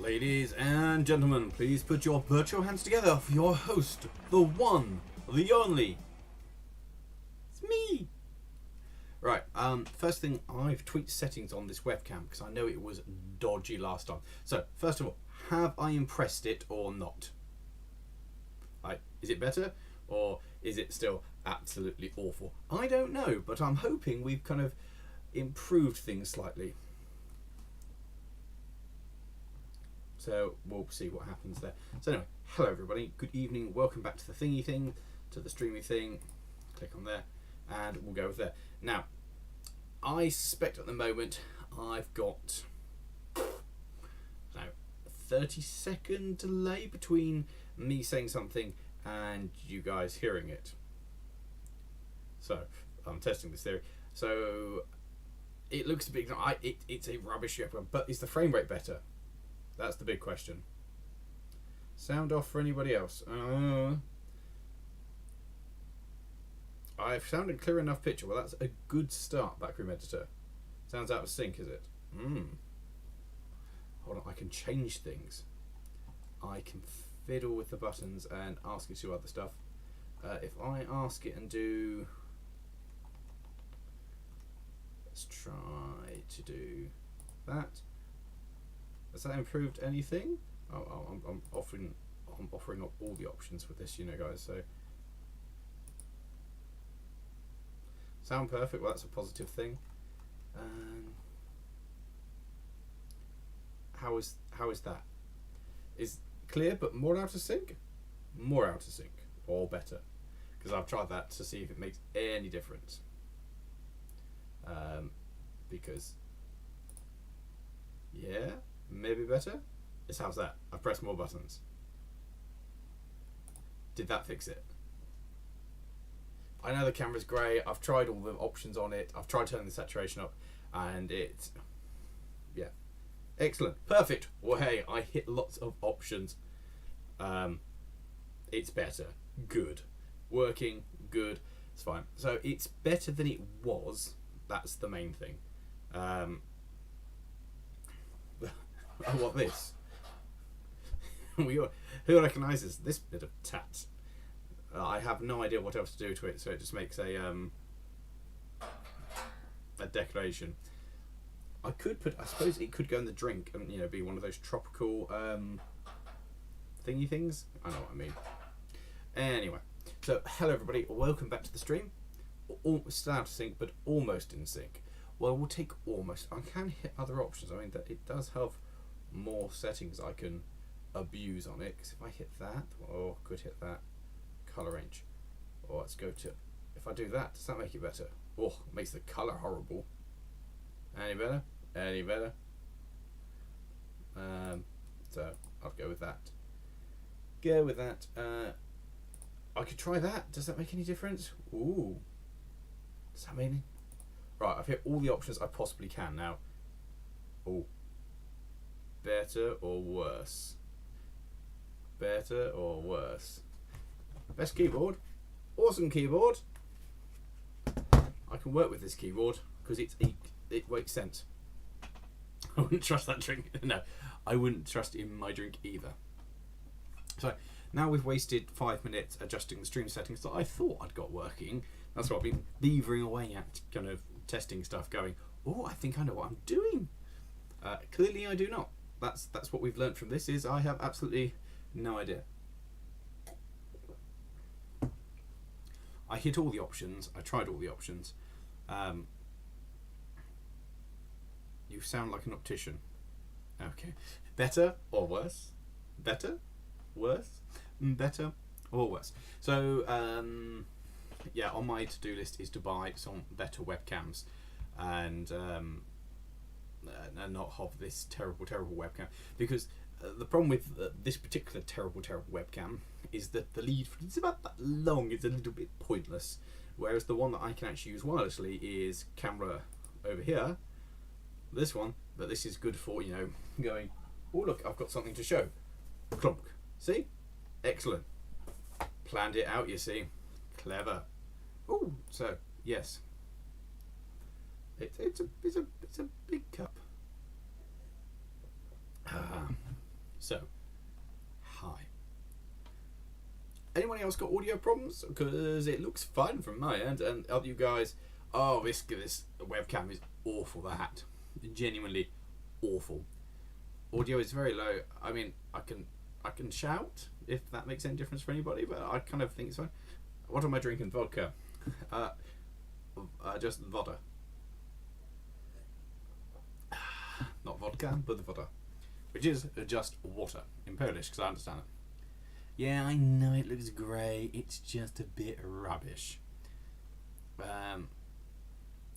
Ladies and gentlemen, please put your virtual hands together for your host, the one, the only. It's me. Right, first thing, I've tweaked settings on this webcam because I know it was dodgy last time. So, first of all, have I impressed it or not? Like, is it better or is it still absolutely awful? I don't know, but I'm hoping we've kind of improved things slightly. So we'll see what happens there. So anyway, hello everybody, good evening, welcome back to the thingy thing, to the streamy thing. Click on there and we'll go with there. Now, I suspect at the moment I've got a 30-second delay between me saying something and you guys hearing it. So I'm testing this theory. So it looks a bit, it's a rubbish webcam, but is the frame rate better? That's the big question. Sound off for anybody else? I've sounded clear enough picture. Well, that's a good start, Backroom Editor. Sounds out of sync, is it? Hold on, I can change things. I can fiddle with the buttons and ask it to do other stuff. If I ask it and do... Let's try to do that. Has that improved anything? I'm offering up all the options with this, you know, guys. So sound perfect. Well, that's a positive thing. How is that? Is clear but more out of sync? More out of sync or better? Because I've tried that to see if it makes any difference. Because yeah. Maybe better? How's that? I've pressed more buttons. Did that fix it? I know the camera's grey. I've tried all the options on it. I've tried turning the saturation up and it... Yeah. Excellent. Perfect. Well, hey, I hit lots of options. It's better. Good. Working. Good. It's fine. So it's better than it was. That's the main thing. Oh, what this? Who recognises this bit of tat? I have no idea what else to do to it, so it just makes a decoration. I suppose it could go in the drink and, you know, be one of those tropical thingy things. I know what I mean. Anyway, so hello everybody, welcome back to the stream. Still out of sync, but almost in sync. Well, we'll take almost. I can hit other options. I mean, that it does have more settings I can abuse on it, because if I hit that, or could hit that, colour range, or let's go to, if I do that, does that make it better? Oh, it makes the colour horrible. Any better? Any better? So I'll go with that. Go with that. I could try that. Does that make any difference? Ooh. Does that mean? Right, I've hit all the options I possibly can now. Oh. Better or worse? Better or worse? Best keyboard. Awesome keyboard. I can work with this keyboard because it makes sense. I wouldn't trust that drink. No, I wouldn't trust it in my drink either. So now we've wasted 5 minutes adjusting the stream settings that I thought I'd got working. That's what I've been beavering away at, kind of testing stuff, going, oh, I think I know what I'm doing. Clearly I do not. That's what we've learned from this, is I have absolutely no idea. I hit all the options. I tried all the options. You sound like an optician. Okay. Better or worse? Better? Worse? Better or worse? So, yeah, on my to-do list is to buy some better webcams and not have this terrible webcam, because the problem with this particular terrible webcam is that the lead, it's about that long, it's a little bit pointless, whereas the one that I can actually use wirelessly is camera over here, this one, but this is good for, you know, going, oh look, I've got something to show, clunk, see, excellent, planned it out, you see, clever. Oh, so yes, it's a big cup. So, hi. Anyone else got audio problems? Because it looks fine from my end, and other you guys, oh, this webcam is awful. That genuinely awful. Audio is very low. I mean, I can shout if that makes any difference for anybody, but I kind of think it's fine. What am I drinking? Vodka. Just vodka. Not vodka, but the vodka, which is just water in Polish, because I understand it. Yeah, I know it looks grey. It's just a bit rubbish.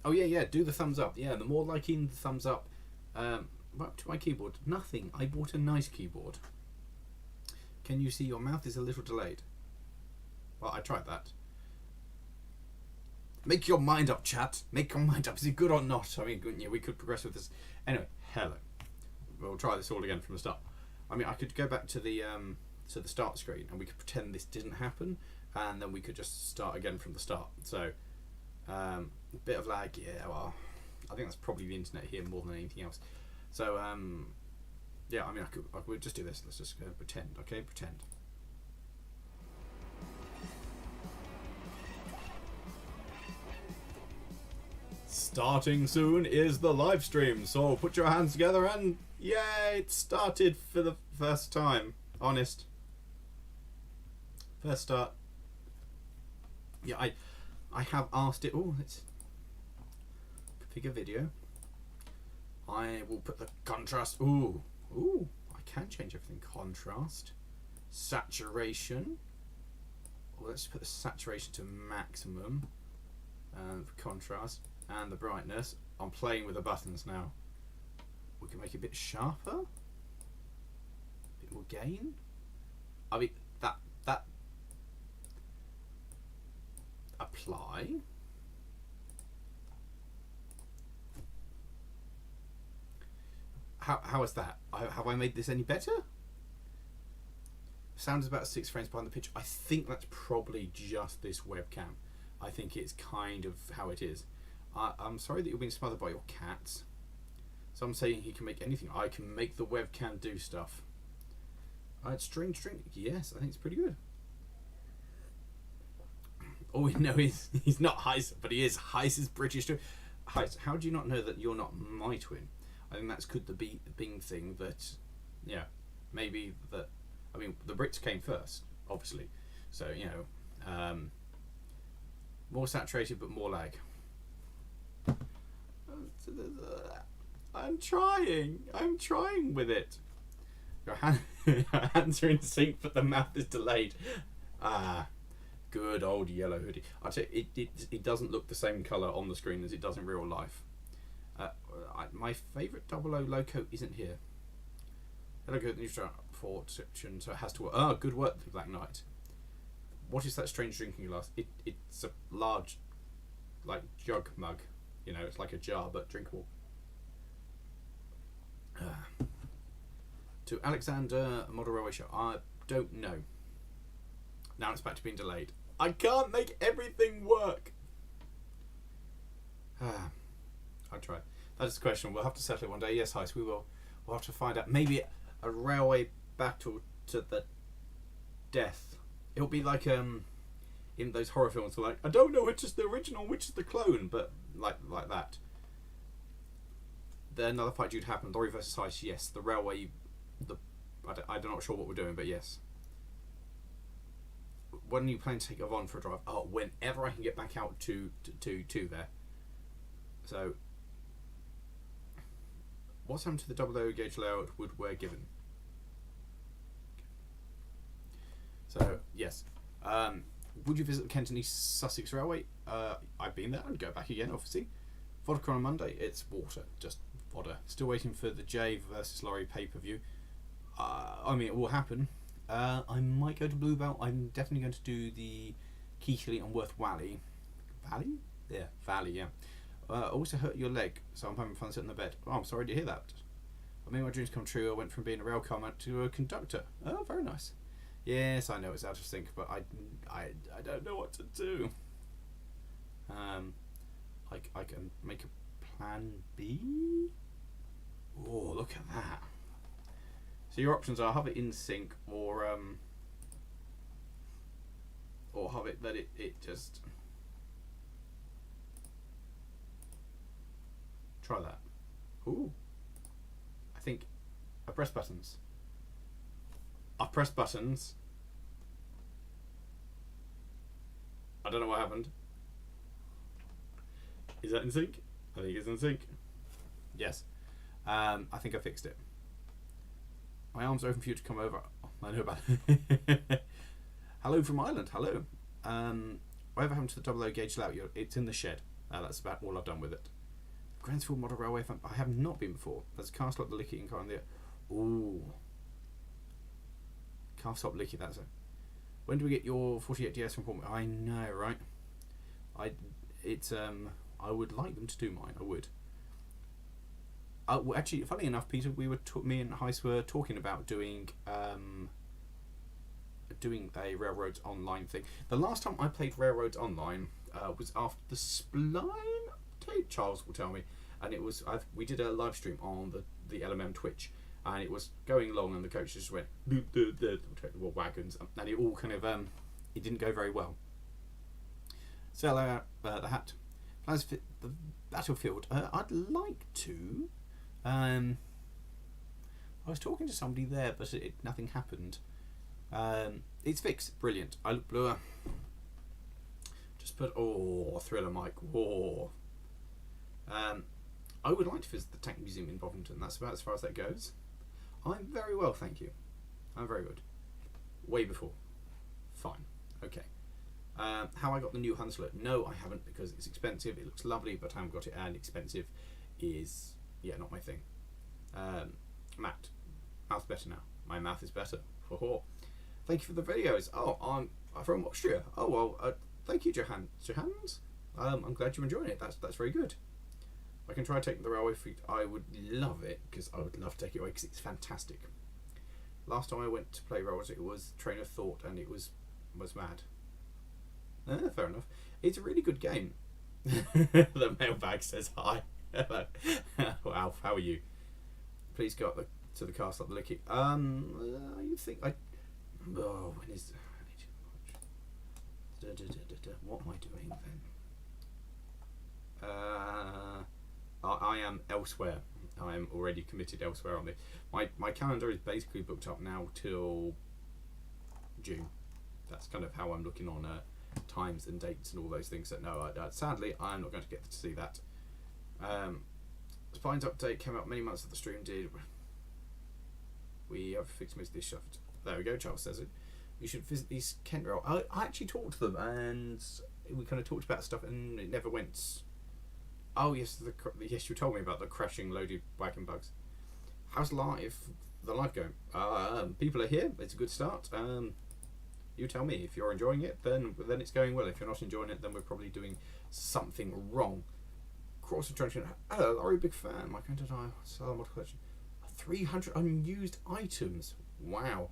Oh yeah. Do the thumbs up. Yeah, the more liking, the thumbs up. What up to my keyboard? Nothing. I bought a nice keyboard. Can you see your mouth is a little delayed? Well, I tried that. Make your mind up, chat. Make your mind up. Is it good or not? I mean, yeah, we could progress with this. Anyway, hello. We'll try this all again from the start. I mean, I could go back to the start screen and we could pretend this didn't happen, and then we could just start again from the start. So, a bit of lag. Yeah, well, I think that's probably the internet here more than anything else. So, yeah, I mean, I could just do this. Let's just go pretend. Okay, pretend. Starting soon is the live stream, so put your hands together and yay, it started for the first time. Honest. First start. Yeah, I have asked it. Oh, let's configure video. I will put the contrast. Ooh, I can change everything. Contrast, saturation. Well, let's put the saturation to maximum. For contrast. And the brightness. I'm playing with the buttons now. We can make it a bit sharper, a bit more gain. I mean that apply. How is that? Have I made this any better? Sound is about 6 frames behind the pitch. I think that's probably just this webcam. I think it's kind of how it is. I'm sorry that you're being smothered by your cats. So I'm saying he can make anything. I can make the webcam do stuff. String. Yes, I think it's pretty good. All we know is he's not Heis, but he is. Heis is British too. Heis, how do you not know that you're not my twin? I think that's could the Bing thing that, yeah, maybe that. I mean, the Brits came first, obviously. So, you know, more saturated but more lag. I'm trying with it. Your hands are in sync, but the mouth is delayed. Good old yellow hoodie. I tell you, it doesn't look the same colour on the screen as it does in real life. My favourite 00 loco isn't here. Hello, good news for section, so it has to work. Good work, the Black Knight. What is that strange drinking glass? It's a large, like, jug mug. You know, it's like a jar, but drinkable. To Alexander Model Railway Show. I don't know. Now it's back to being delayed. I can't make everything work. I'll try. That is the question. We'll have to settle it one day. Yes, Heist, we will. We'll have to find out. Maybe a railway battle to the death. It'll be like in those horror films, like, I don't know which is the original, which is the clone, but like that. Then another fight due to happen. Lawrie versus Heist. Yes, the railway. I'm not sure what we're doing, but yes. When are you planning to take Yvonne for a drive? Oh, whenever I can get back out to there. So, what's happened to the 00 gauge layout we're given? So, yes. Would you visit the Kent and East Sussex Railway? I've been there. I'd go back again, obviously. Vodka on a Monday. It's water. Just vodka. Still waiting for the Jay versus Lawrie pay-per-view. I mean, it will happen. I might go to Blue Belt. I'm definitely going to do the Keighley and Worth Valley. Valley? Yeah, Valley, yeah. Also hurt your leg, so I'm having fun sitting in the bed. Oh, I'm sorry to hear that. I made my dreams come true. I went from being a railcar man to a conductor. Oh, very nice. Yes, I know it's out of sync, but I don't know what to do. I can make a plan B. Oh, look at that. So your options are have it in sync or have it that it just try that. Ooh. I think I press buttons. I pressed buttons. I don't know what happened. Is that in sync? I think it's in sync. Yes. I think I fixed it. My arms are open for you to come over. Oh, I know about it. Hello from Ireland. Hello. Whatever happened to the double O gauge layout? It's in the shed. That's about all I've done with it. Gransfield Model Railway. I have not been before. There's Castle up the Licky and car on the. Ooh. Castle up Licky. That's it. When do we get your 48DS from Portman? I know, right? I would like them to do mine. I would. Well, actually, funny enough, Peter, me and Heiss were talking about doing a Railroads Online thing. The last time I played Railroads Online was after the Spline. Charles will tell me, and it was we did a live stream on the LMM Twitch, and it was going along, and the coach just went the wagons, and it all kind of it didn't go very well. Sell out the hat. Plans fit the battlefield. I'd like to. I was talking to somebody there, but nothing happened. It's fixed. Brilliant. I look bluer. Just put Thriller Mike. I would like to visit the Tank Museum in Bovington. That's about as far as that goes. I'm very well, thank you. I'm very good. Way before. Fine. Okay. How I got the new Hunsler? No, I haven't, because it's expensive. It looks lovely, but I haven't got it, and expensive is not my thing. Matt, mouth's better now. My mouth is better. Thank you for the videos. Oh, I'm from Austria. Oh well, thank you, Johans. I'm glad you're enjoying it. That's very good. I can try taking the railway fleet. I would love it, because I would love to take it away, because it's fantastic. Last time I went to play Railways, it was Train of Thought, and it was mad. Fair enough. It's a really good game. The mailbag says hi. Wow, how are you? Please go up to the castle at the Licky. You think I? Oh, when is? What am I doing then? I am elsewhere. I am already committed elsewhere on this. My calendar is basically booked up now till June. That's kind of how I'm looking on times and dates and all those things. So no, sadly, I'm not going to get to see that. Spine's update came out many months after the stream did. We have fixed most of this shaft. There we go. Charles says it. You should visit these Kent Rail. I actually talked to them, and we kind of talked about stuff, and it never went. Oh yes, yes, you told me about the crashing loaded wagon bugs. How's the live going? People are here. It's a good start. You tell me if you're enjoying it. Then it's going well. If you're not enjoying it, then we're probably doing something wrong. Cross Junction. Hello, Lawrie, big fan. My kind of sell model collection. 300 unused items. Wow.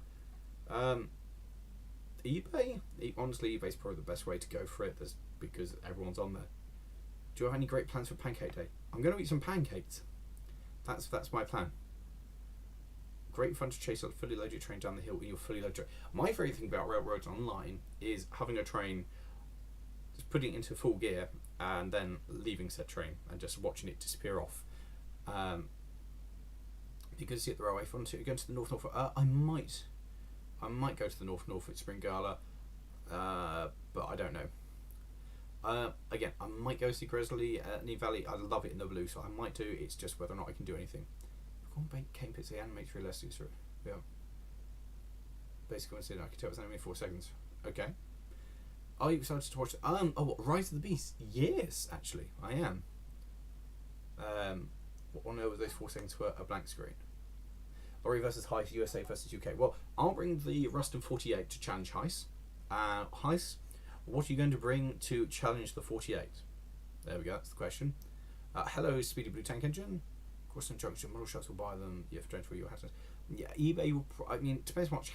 eBay. Honestly, eBay's probably the best way to go for it. Because everyone's on there. Do you have any great plans for Pancake Day? I'm going to eat some pancakes. That's my plan. Great fun to chase a fully loaded train down the hill in your fully loaded train. My favourite thing about Railroads Online is having a train, just putting it into full gear, and then leaving said train and just watching it disappear off. Because you at the railway fun to go to the North Norfolk. I might go to the North Norfolk Spring Gala, but I don't know. Again, I might go see Grizzly at New Valley. I love it in the blue, so I might do. It's just whether or not I can do anything. Cane Pits, the animates real less through. Yeah. Basically, I can tell it's only 4 seconds. Okay. Are you excited to watch? Rise of the Beast? Yes, actually, I am. What know those 4 seconds were a blank screen. Lawrie versus Heiss, USA versus UK. Well, I'll bring the Ruston 48 to challenge Heiss. Heiss, what are you going to bring to challenge the 48? There we go. That's the question. Hello, Speedy Blue Tank Engine. Crossing Junction, model shops will buy them. You have to enter your Hatton. Yeah, eBay will. I mean, it depends how much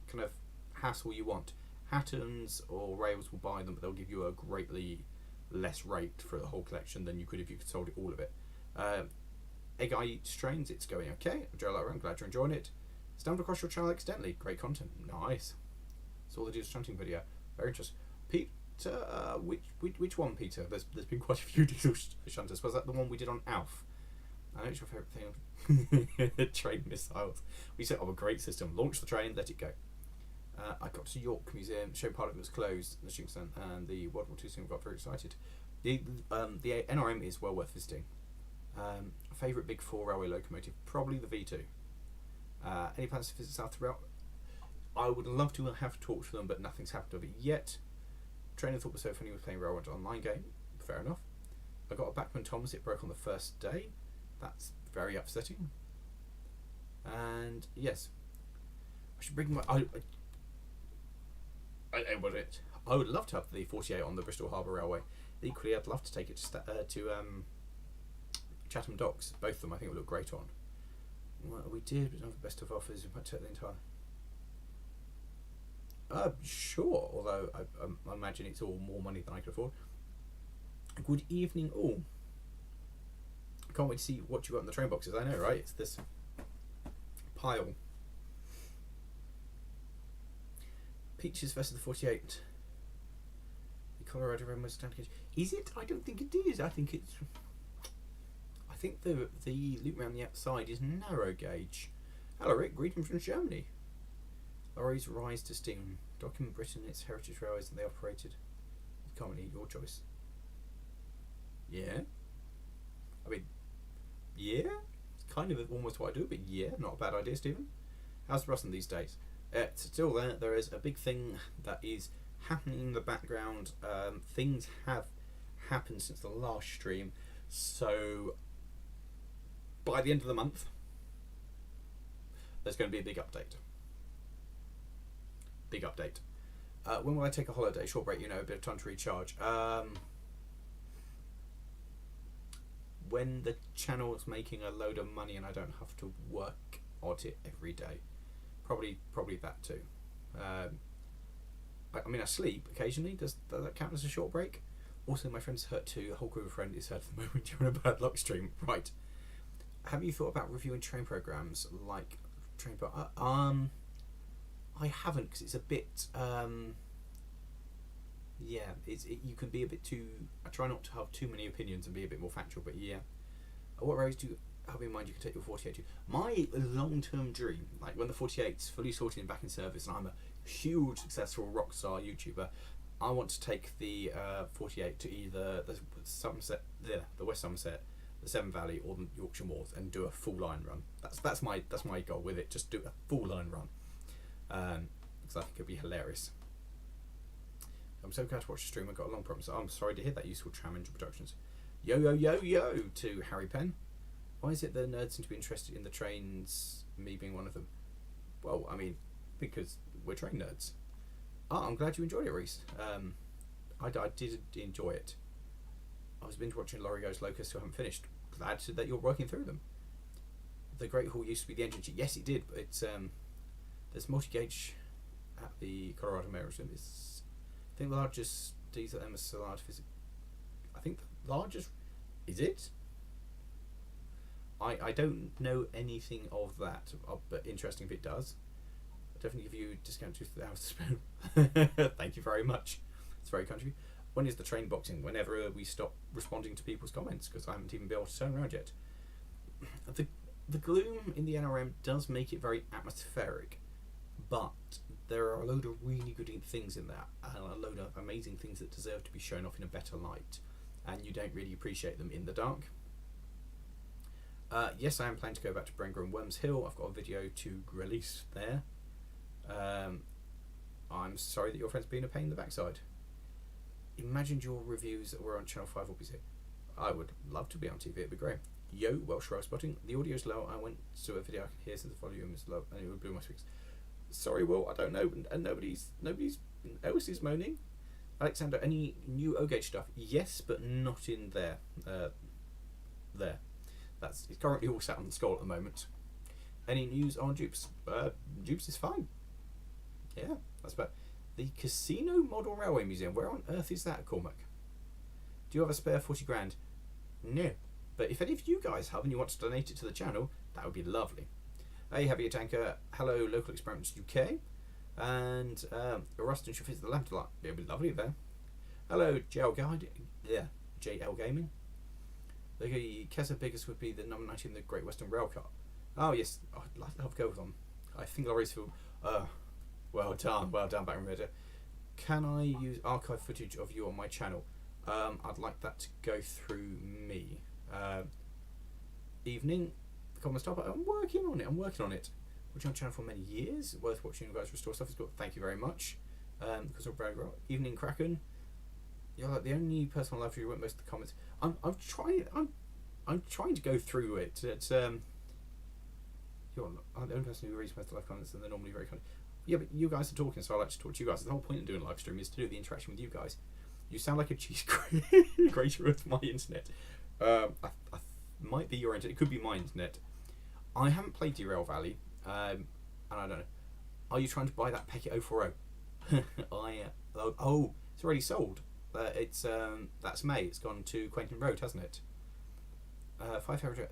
kind of hassle you want. Hattons or Rails will buy them, but they'll give you a greatly less rate for the whole collection than you could if you could sold it all of it. Egg Eye Strains, it's going okay. Joe Lawrie, I'm glad you're enjoying it. Stumbled across your channel accidentally. Great content. Nice. Saw the Diesel Shunting video. Very interesting. Peter, which one, Peter? There's been quite a few Diesel Shunters. Was that the one we did on Alf? I know it's your favourite thing. Train missiles. We set up a great system. Launch the train, let it go. I got to York Museum. Show part of it was closed. The Shinkansen and the World War II scene got very excited. The NRM is well worth visiting. Favourite Big Four railway locomotive? Probably the V2. Any plans to visit South Rail? I would love to have talked to them, but nothing's happened of it yet. Trainer thought was so funny was playing Railroad online game. Fair enough. I got a Bachman Thomas. It broke on the first day. That's very upsetting. And yes, I should bring my. I would love to have the 48 on the Bristol Harbour Railway. Equally, I'd love to take it to Chatham Docks. Both of them, I think, would look great on. Well, we did, but not the best of offers. We might take the entire. Sure. Although I imagine it's all more money than I could afford. Good evening, all. I can't wait to see what you got in the train boxes. I know, right? It's this pile. Peaches versus the 48. The Colorado Railway standard gauge. Is it? I don't think it is. I think it's. I think the loop around the outside is narrow gauge. Hello, Rick. Greetings from Germany. Lawrie's rise to steam. Document Britain, its heritage railways that they operated. Commonly, your choice. Yeah. I mean, yeah. It's kind of almost what I do, but yeah, not a bad idea, Stephen. How's the Russell these days? Still there. There is a big thing that is happening in the background. Things have happened since the last stream, so by the end of the month, there's going to be a big update. Big update. When will I take a holiday? Short break, a bit of time to recharge. When the channel's making a load of money and I don't have to work on it every day. Probably that too. I mean, I sleep occasionally. Does that count as a short break? Also, my friend's hurt too. A whole group of friends is hurt at the moment during a bad luck stream. Right. Have you thought about reviewing train programs like train? I haven't, because it's a bit. Yeah, you can be a bit too. I try not to have too many opinions and be a bit more factual. But yeah, what roads do you have in mind you can take your 48 to? My long-term dream, like when the 48's fully sorted and back in service, and I'm a huge successful rock star YouTuber, I want to take the 48 to either the West Somerset, the Severn Valley, or the Yorkshire Moors, and do a full line run. That's my goal with it. Just do a full line run, because I think it'd be hilarious. I'm so glad to watch the stream. I got a long promise. I'm sorry to hear that. Useful Tram Engine Productions. Yo to Harry Penn. Why is it the nerds seem to be interested in the trains? Me being one of them. Well, I mean, because we're train nerds. I'm glad you enjoyed it, Reese. I did enjoy it. I was binge watching Lawrie Goes Locust, who I haven't finished. Glad that you're working through them. The Great Hall used to be the engine. Yes, it did, but it's there's multi-gauge at the Colorado Museum. I think the largest diesel MS large physics. I think the largest is it. I don't know anything of that, but interesting if it does. I'll definitely give you a discount to the house spoon. Thank you very much. It's very kind of you. When is the train boxing? Whenever we stop responding to people's comments, because I haven't even been able to turn around yet. The gloom in the NRM does make it very atmospheric, but there are a load of really good things in that, and a load of amazing things that deserve to be shown off in a better light, and you don't really appreciate them in the dark. Yes, I am planning to go back to Brenga and Worms Hill. I've got a video to release there. I'm sorry that your friend's been a pain in the backside. Imagined your reviews that were on Channel 5 or BC. I would love to be on TV, it'd be great. Yo, Welsh Rail Spotting. The audio's low. I went to a video I can hear since the volume is low, and it would blow my speakers. Sorry, Will, I don't know, and nobody's else is moaning. Alexander, any new O-Gauge stuff? Yes, but not in there. There. It's currently all sat on the skull at the moment. Any news on Dupes? Dupes is fine. Yeah, that's about the Casino Model Railway Museum. Where on earth is that, Cormac? Do you have a spare 40 grand? No. But if any of you guys have and you want to donate it to the channel, that would be lovely. Hey, Heavy Tanker. Hello, Local Experiments UK. And Rustin should visit the lab tonight. It'll be lovely there. Hello, JL Guide. Yeah, JL Gaming. The Kesa biggest would be the number 19 in the Great Western Rail Car. Oh, yes. Oh, I'd like to have a go with them. I think Lawrie's film. Well done, Backroom Reader. Can I use archive footage of you on my channel? I'd like that to go through me. Evening. The comment stop. I'm working on it. Watching on channel for many years. Worth watching you guys restore stuff. It's good. Thank you very much. Because we're very well. Evening Kraken. You're like the only person on live who wrote most of the comments. I'm trying to go through it. It's you're the only person who reads most of the live comments, and they're normally very kind. Yeah, but you guys are talking, so I like to talk to you guys. The whole point of doing a live stream is to do the interaction with you guys. You sound like a cheese grater with my internet. I might be your internet. It could be my internet. I haven't played Derail Valley, and I don't know. Are you trying to buy that Packet 040? It's already sold. That's May. It's gone to Quentin Road, hasn't it? 500.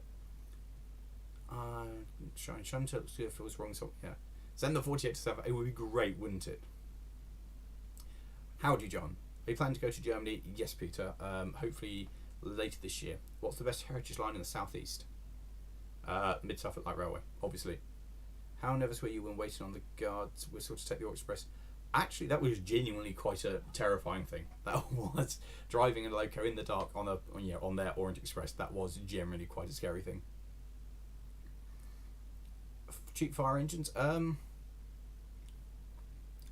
Shine to see if it was wrong. So yeah, send the 48 to 7. It would be great, wouldn't it? Howdy, John. Are you planning to go to Germany? Yes, Peter. Hopefully later this year. What's the best heritage line in the southeast? Mid Suffolk Light Railway, obviously. How nervous were you when waiting on the guards whistle to take the express? Actually, that was genuinely quite a terrifying thing. That was driving a loco in the dark on their Orange Express. That was generally quite a scary thing. Cheap fire engines.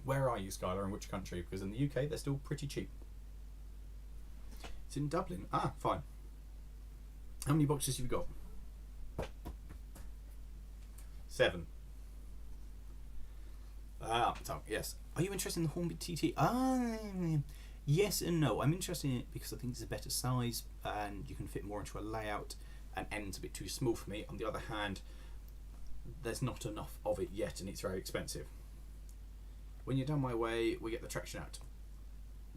Where are you, Skylar? In which country? Because in the UK, they're still pretty cheap. It's in Dublin. Ah, fine. How many boxes have you got? 7. Yes. Are you interested in the Hornby TT? Yes and no. I'm interested in it because I think it's a better size and you can fit more into a layout, and end's a bit too small for me. On the other hand, there's not enough of it yet and it's very expensive. When you're done my way, we get the traction out.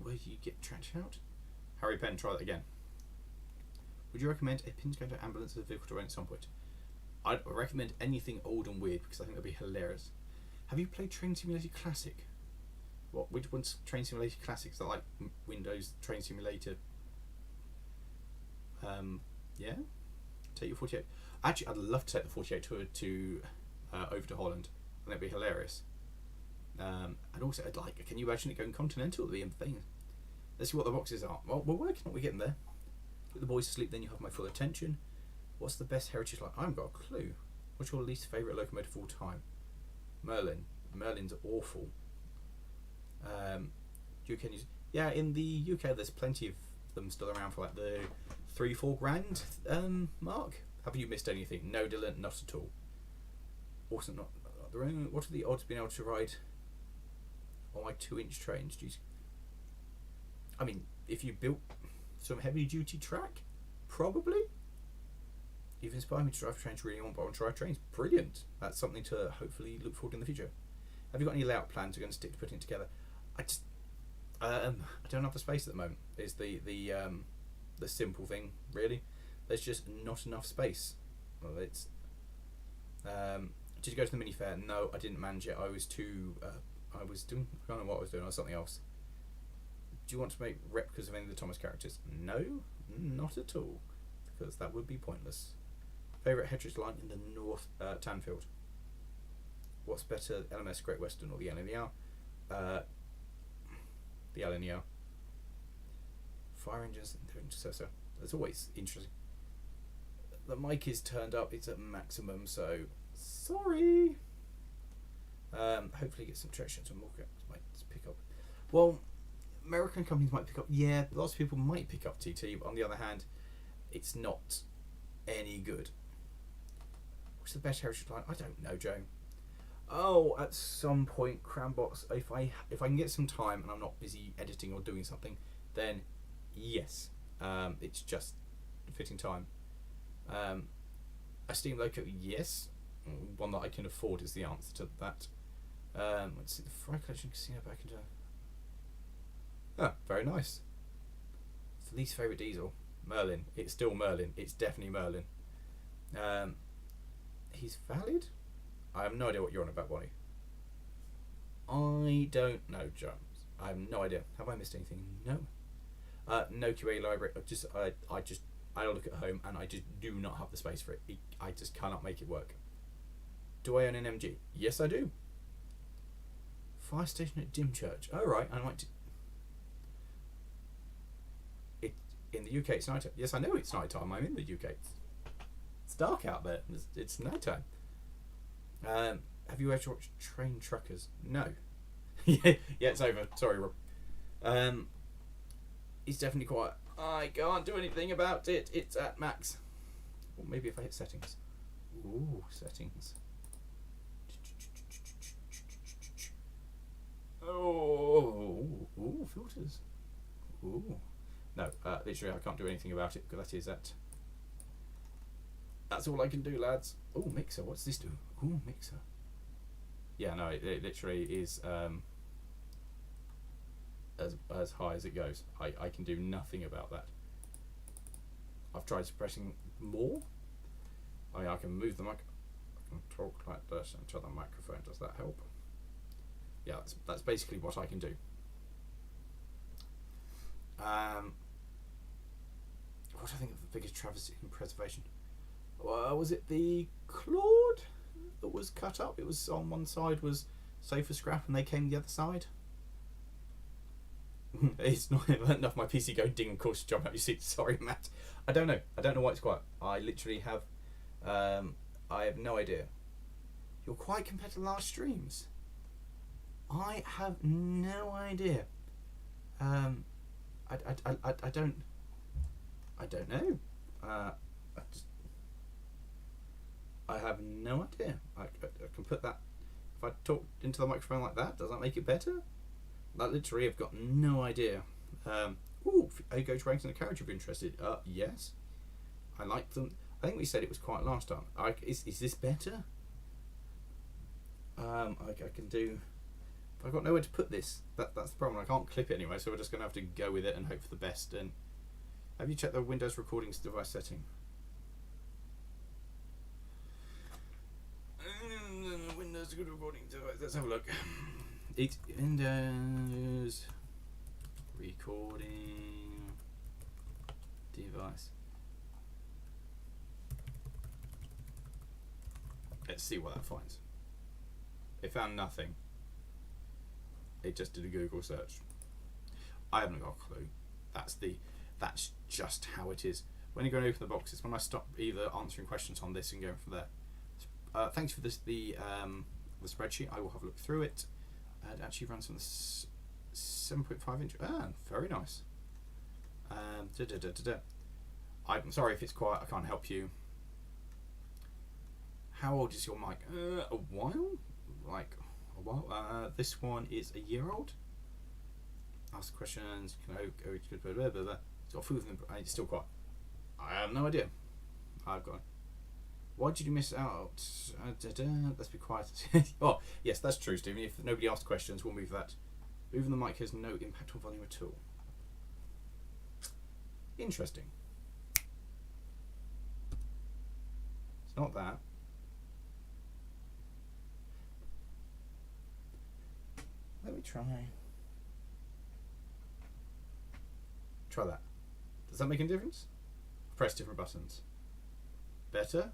Where do you get traction out? Harry Penn, try that again. Would you recommend a Pinto ambulance as a vehicle to rent at some point? I'd recommend anything old and weird because I think that'd be hilarious. Have you played Train Simulator Classic? What? Which one's Train Simulator Classic? Is that like Windows Train Simulator? Yeah. Take your 48. Actually, I'd love to take the 48 to over to Holland, and that'd be hilarious. And also, I'd like. Can you imagine it going continental? The thing. Let's see what the boxes are. Well, we're working on. We're getting there. Put the boys to sleep, then you have my full attention. What's the best heritage line? I haven't got a clue. What's your least favourite locomotive of all time? Merlin. Merlin's awful. Yeah, in the UK there's plenty of them still around for like the 3-4 grand mark. Have you missed anything? No, Dylan, not at all. Also not the room. What are the odds of being able to ride on my 2-inch trains? Jeez. I mean, if you built some heavy duty track, probably. You've inspired me to drive trains really want, but I want to drive trains. Brilliant. That's something to hopefully look forward to in the future. Have you got any layout plans you're going to stick to putting it together? I don't have the space at the moment. Is the simple thing really? There's just not enough space. Well, it's. Did you go to the mini fair? No, I didn't manage it. I was too. I don't know what I was doing. I was something else. Do you want to make replicas of any of the Thomas characters? No, not at all, because that would be pointless. Favourite heritage line in the North Tanfield? What's better, LMS Great Western or the LNER? The LNER. Fire engines, so. It's always interesting. The mic is turned up, it's at maximum, so sorry. Hopefully get some traction, some more might pick up. Well, American companies might pick up, yeah, lots of people might pick up TT, but on the other hand, it's not any good. What's the best heritage line? I don't know, Joe. Oh, at some point, Crambox, if I can get some time and I'm not busy editing or doing something, then yes. It's just fitting time. A Steam Loco, yes. One that I can afford is the answer to that. Let's see, the Fry Collection Casino back into. Oh, very nice. It's the least favourite diesel. Merlin. It's still Merlin. It's definitely Merlin. He's valid? I have no idea what you're on about, Bonnie. I don't know, James. I have no idea. Have I missed anything? No. No QA library. I look at home and I just do not have the space for it. I just cannot make it work. Do I own an MG? Yes, I do. Fire station at Dymchurch. Oh, right. I might. In the UK, it's night time. Yes, I know it's night time. I'm in the UK. It's dark out there. It's night time. Have you ever watched Train Truckers? No. Yeah, it's over. Sorry, Rob. It's definitely quiet. I can't do anything about it. It's at max. Or maybe if I hit settings. Ooh, settings. Oh, ooh, filters. Ooh. No, literally I can't do anything about it because that's all I can do, lads. Oh, mixer. What's this do? Ooh, mixer. Yeah, no, it literally is as high as it goes. I can do nothing about that. I've tried pressing more. I can move the mic. I can talk like this into the microphone. Does that help? Yeah, that's basically what I can do. What do I think of the biggest travesty in preservation? Was it the Claude that was cut up? It was on one side was safe for scrap, and they came the other side. It's not enough. My PC going ding. Of course, jump out your seat. Sorry, Matt. I don't know why it's quiet. I literally have. I have no idea. You're quiet compared to last streams. I have no idea. I don't know. I have no idea. I can put that. If I talk into the microphone like that, does that make it better? That literally, I've got no idea. Ooh, Go ranks in the carriage. If you're interested, yes. I like them. I think we said it was quiet last time. Is this better? I can do. I've got nowhere to put this. That's the problem. I can't clip it anyway, so we're just going to have to go with it and hope for the best. And have you checked the Windows recordings device setting? Windows recording device. Let's have a look. It's Windows recording device. Let's see what that finds. It found nothing. It just did a Google search. I haven't got a clue. That's just how it is. When you're going to open the box, it's when I stop either answering questions on this and going from there. Thanks for this. The spreadsheet. I will have a look through it. It actually runs from the 7.5 inch. Very nice. I'm sorry if it's quiet. I can't help you. How old is your mic? A while. Like a while. This one is a year old. Ask questions. It's got food in the. It's still quiet. I have no idea. I've got. Why did you miss out? Let's be quiet. Oh, yes, that's true, Stephen. If nobody asked questions, we'll move that. Moving the mic has no impact on volume at all. Interesting. It's not that. Let me try. Try that. Does that make any difference? Press different buttons. Better?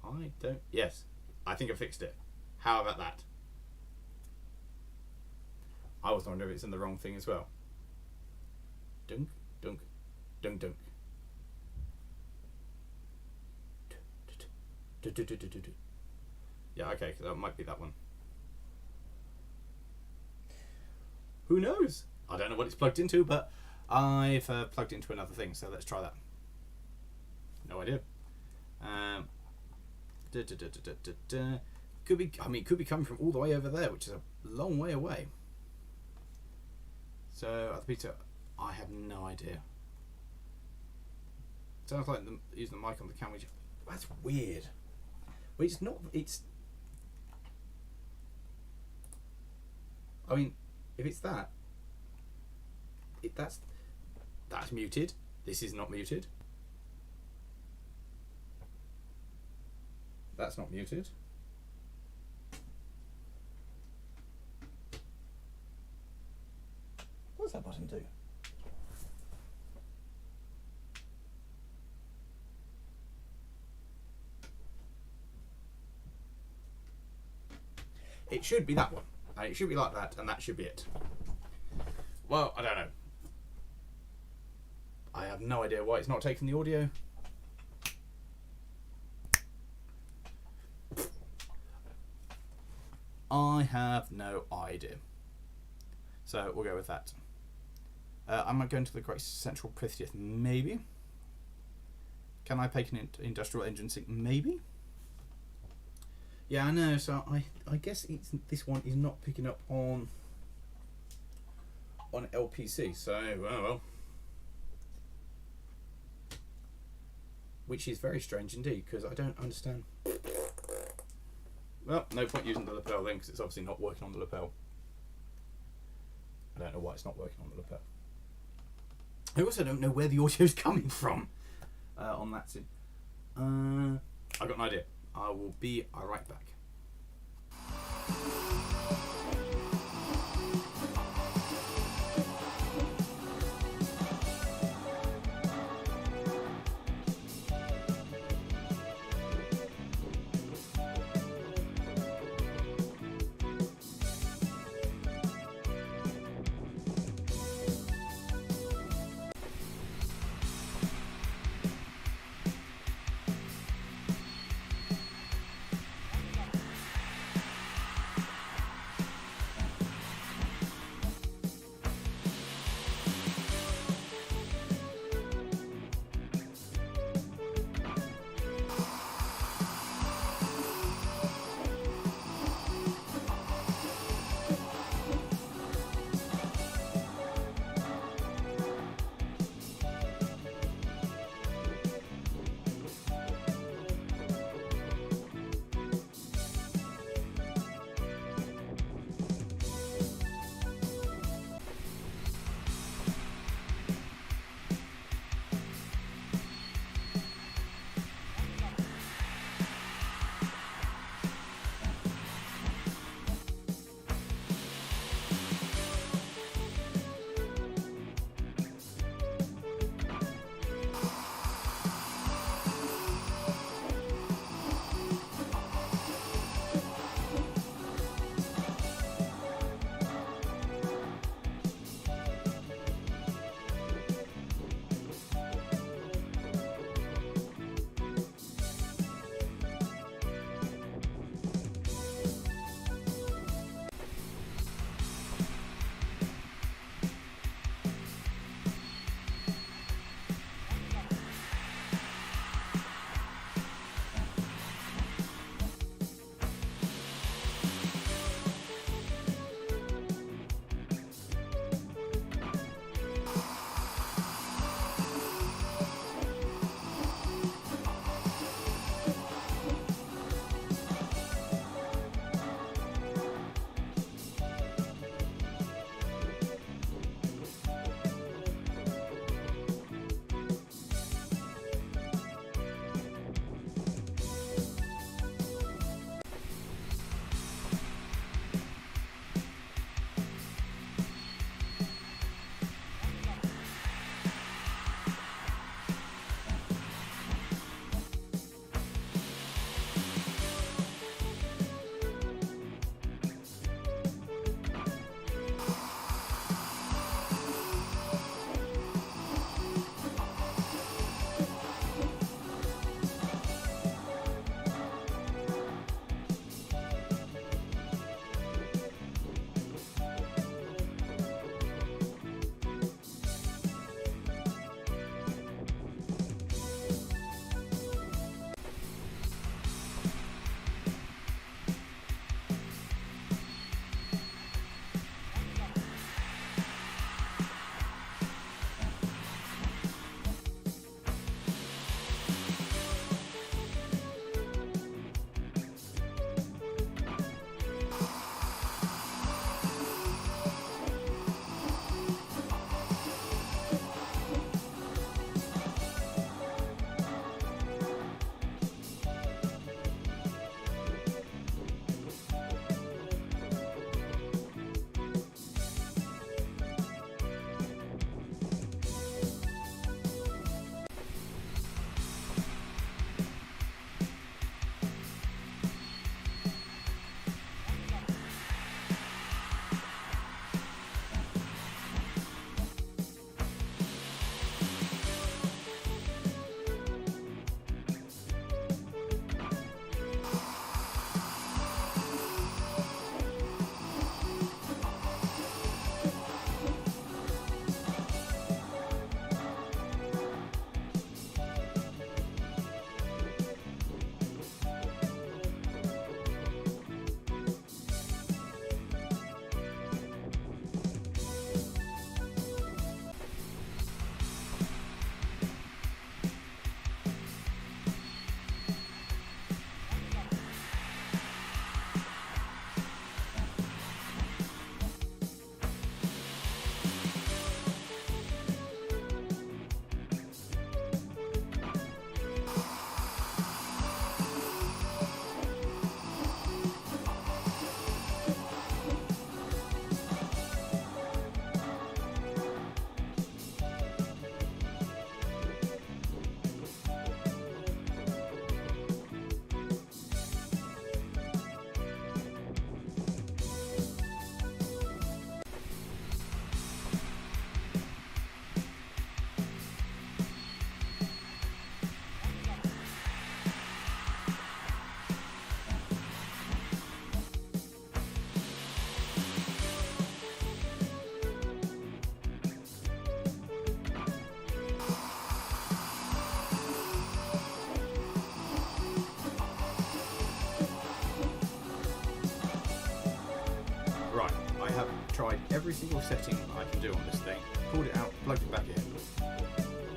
I don't. Yes, I think I fixed it. How about that? I was wondering if it's in the wrong thing as well. Dunk, dunk, dunk, dunk. Yeah, okay, that might be that one. Who knows? I don't know what it's plugged into, but I've plugged into another thing, so let's try that. No idea. Could be. I mean, could be coming from all the way over there, which is a long way away. So, other Peter, I have no idea. Sounds like using the mic on the camera. That's weird. Well, it's not. It's. I mean, if it's that, that's muted. This is not muted. That's not muted. What does that button do? It should be that one. And it should be like that, and that should be it. Well, I don't know. I have no idea why it's not taking the audio. I have no idea. So we'll go with that. I might go into the Great Central Prithia, maybe. Can I pick an industrial engine sync? Maybe. Yeah, I know. So I guess this one is not picking up on LPC. So well, which is very strange indeed, because I don't understand. Well, no point using the lapel then, because it's obviously not working on the lapel. I don't know why it's not working on the lapel. I also don't know where the audio is coming from on that scene. I've got an idea. I will be right back. tried every single setting I can do on this thing, pulled it out, plugged it back in,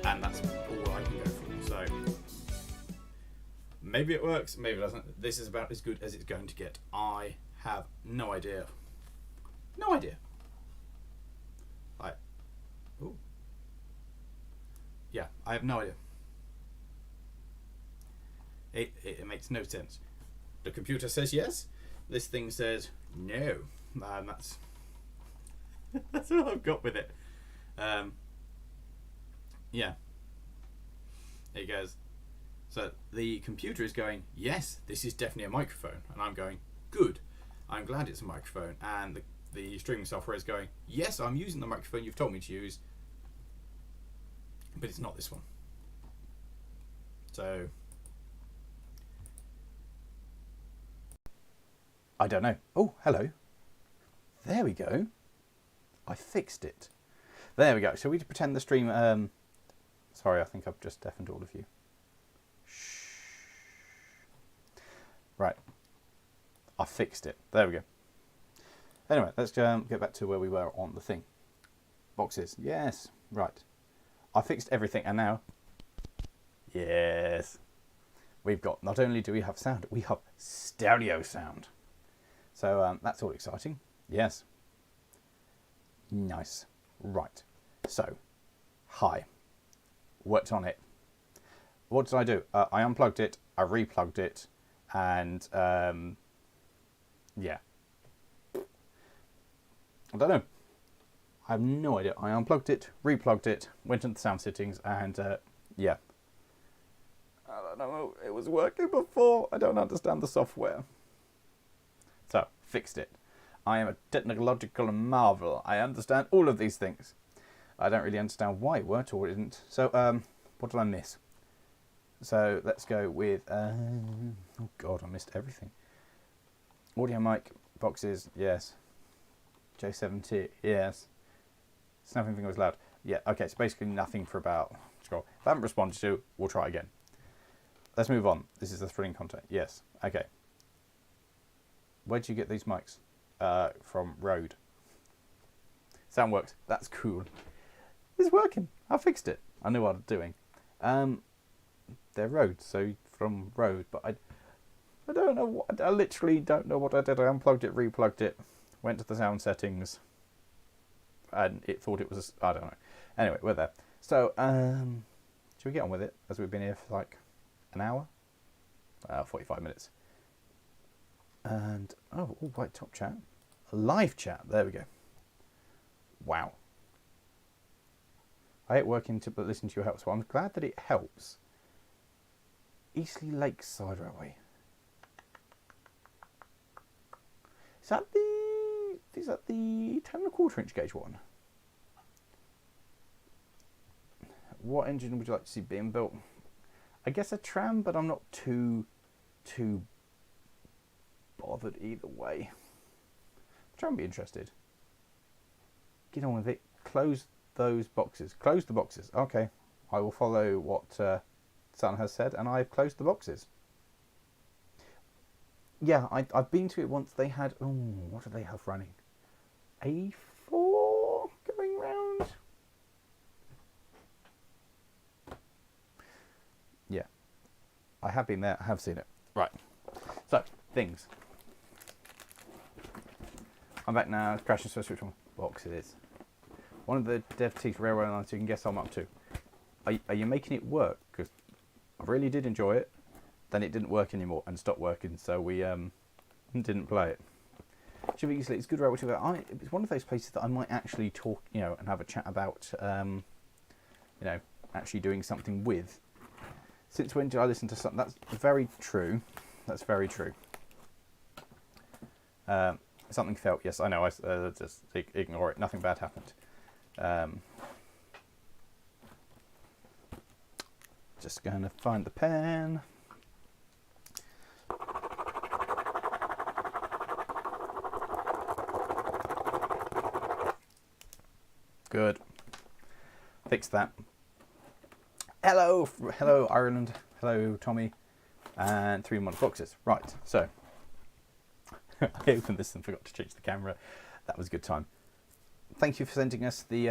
and that's all I can go for. So maybe it works, maybe it doesn't. This is about as good as it's going to get. I have no idea. No idea. Ooh. Yeah, I have no idea. It makes no sense. The computer says yes. This thing says no. And that's that's all I've got with it. Yeah. There he goes. So the computer is going, yes, this is definitely a microphone. And I'm going, good. I'm glad it's a microphone. And the streaming software is going, yes, I'm using the microphone you've told me to use. But it's not this one. So I don't know. Oh, hello. There we go. I fixed it. There we go. Shall we pretend the stream... Sorry, I think I've just deafened all of you. Shh. Right. I fixed it. There we go. Anyway, let's get back to where we were on the thing. Boxes. Yes. Right. I fixed everything, and now... Yes. We've got... Not only do we have sound, we have stereo sound. So that's all exciting. Yes. Nice. Right. So, hi. Worked on it. What did I do? I unplugged it, I replugged it, and yeah. I don't know. I have no idea. I unplugged it, replugged it, went into the sound settings, and yeah. I don't know. It was working before. I don't understand the software. So, fixed it. I am a technological marvel. I understand all of these things. I don't really understand why it worked or it didn't. So, what did I miss? So, let's go with... oh, God, I missed everything. Audio mic, boxes, yes. J7T, yes. Snapping finger was loud. Yeah, okay, so basically nothing for about... Scroll. If I haven't responded to, we'll try again. Let's move on. This is the thrilling content. Yes, okay. Where'd you get these mics? From Rode. Sound worked. That's cool. It's working. I fixed it. I knew what I was doing. They're Rode, so from Rode, but I don't know what... I literally don't know what I did. I unplugged it, replugged it, went to the sound settings, and it thought it was... I don't know. Anyway, we're there. So, should we get on with it, as we've been here for like an hour? 45 minutes. And, oh, right, top chat. Live chat, there we go. Wow. I hate working to but listening to your help, so I'm glad that it helps. Eastleigh Lakeside Railway. Is that the 10 1/4 inch gauge one? What engine would you like to see being built? I guess a tram, but I'm not too bothered either way. Try and be interested. Get on with it. Close those boxes. Close the boxes. Okay. I will follow what Sun has said, and I've closed the boxes. Yeah, I've been to it once. They had... Oh, what do they have running? A4 going round? Yeah. I have been there. I have seen it. Right. So, things. I'm back now. Crashing so switch on boxes. One of the dev teeth railway lines you can guess I'm up to. Are you making it work? Because I really did enjoy it. Then it didn't work anymore and stopped working, so we didn't play it. Should be easily. It's good railway. It's one of those places that I might actually talk, and have a chat about, actually doing something with. Since when did I listen to something? That's very true. That's very true. Something felt. Yes, I know. I just ignore it. Nothing bad happened. Just going to find the pen. Good. Fix that. Hello Ireland. Hello Tommy. And 3 more boxes. Right. So I opened this and forgot to change the camera. That was a good time. thank you for sending us the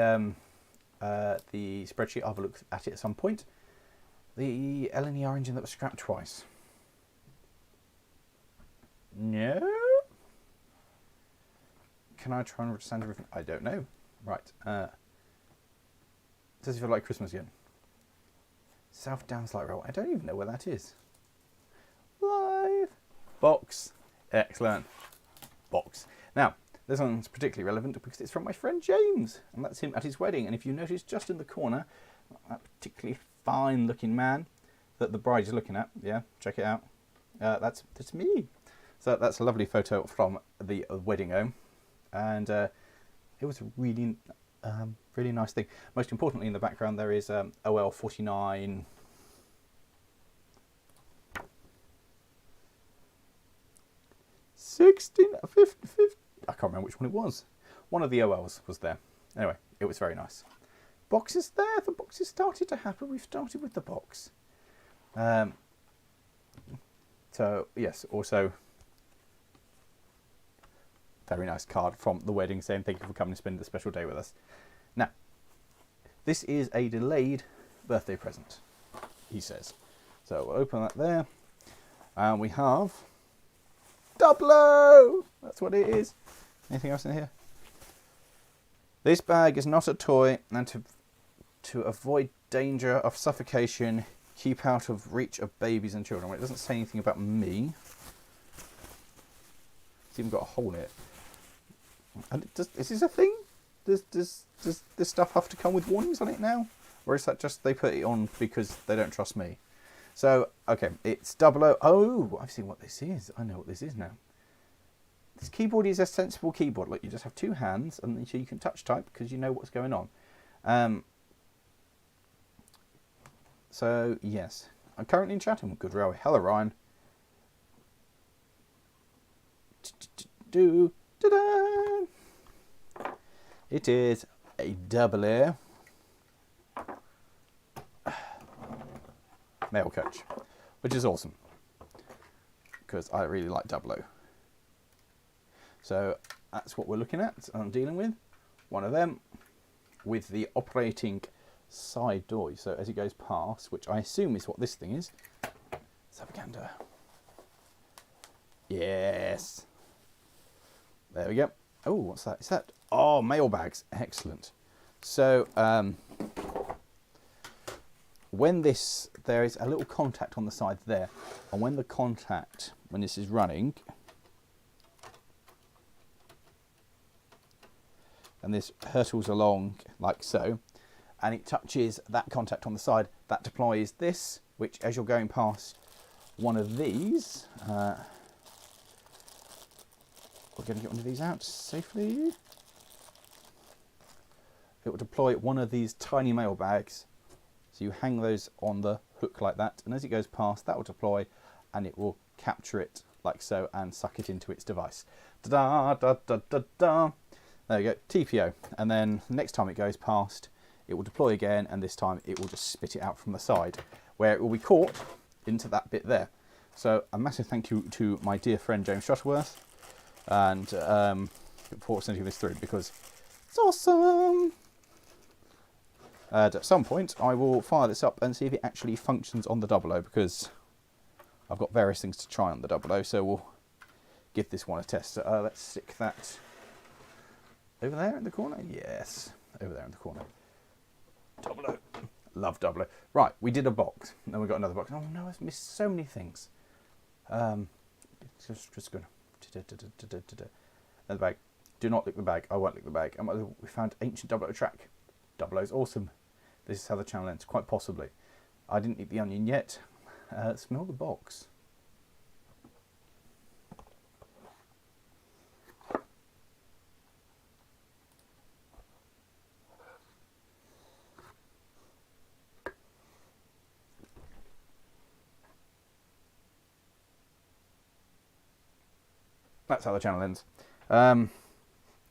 spreadsheet. I'll have a look at it at some point. The LNER engine that was scrapped twice. No? Can I try and understand everything? I don't know. Right. Does it feel like Christmas again? South Downs Light Rail. I don't even know where that is. Live. Box. Excellent. Box. Now, this one's particularly relevant because it's from my friend James. And that's him at his wedding. And if you notice just in the corner, that particularly fine looking man that the bride is looking at. Yeah, check it out. That's me. So that's a lovely photo from the wedding home. And it was a really really nice thing. Most importantly, in the background there is OL 49 16 50, 50, I can't remember which one it was. One of the OLs was there. Anyway, it was very nice. Box is there. The box has started to happen. We've started with the box. So yes, also very nice card from the wedding saying thank you for coming to spend the special day with us. Now, this is a delayed birthday present, he says. So we'll open that there. And we have Double-O! That's what it is. Anything else in here? This bag is not a toy, and to avoid danger of suffocation, keep out of reach of babies and children. Well, it doesn't say anything about me. It's even got a hole in it. And is this a thing? Does this stuff have to come with warnings on it now? Or is that just they put it on because they don't trust me? So, okay, it's Double-O. Oh, I've seen what this is. I know what this is now. This keyboard is a sensible keyboard. Look, you just have two hands, and so you can touch type because you know what's going on. So, yes. I'm currently in Chatham with Good Railway. Hello, Ryan. It is a Double-O mail coach, which is awesome because I really like Double-O. So that's what we're looking at. I'm dealing with one of them with the operating side door. So as it goes past, which I assume is what this thing is. Savaganda. Yes. There we go. Oh, what's that? Is that? Oh, mailbags. Excellent. So when there is a little contact on the side there, and when this is running, and this hurtles along like so, and it touches that contact on the side, that deploys this, which as you're going past one of these, we're going to get one of these out safely. It will deploy one of these tiny mailbags. So you hang those on the hook like that, and as it goes past, that will deploy, and it will capture it like so and suck it into its device. Da da da da da. There you go, TPO. And then next time it goes past, it will deploy again, and this time it will just spit it out from the side, where it will be caught into that bit there. So a massive thank you to my dear friend James Shuttleworth, and for sending this through because it's awesome. At some point, I will fire this up and see if it actually functions on the Double-O, because I've got various things to try on the Double-O, so we'll give this one a test. Let's stick that over there in the corner. Yes, over there in the corner. Double-O. Love Double-O. Right, we did a box. Then we got another box. Oh no, I've missed so many things. Just going to... And the bag. Do not lick the bag. I won't lick the bag. We found ancient Double-O track. Double-O's awesome. This is how the channel ends, quite possibly. I didn't eat the onion yet. Smell the box. That's how the channel ends. It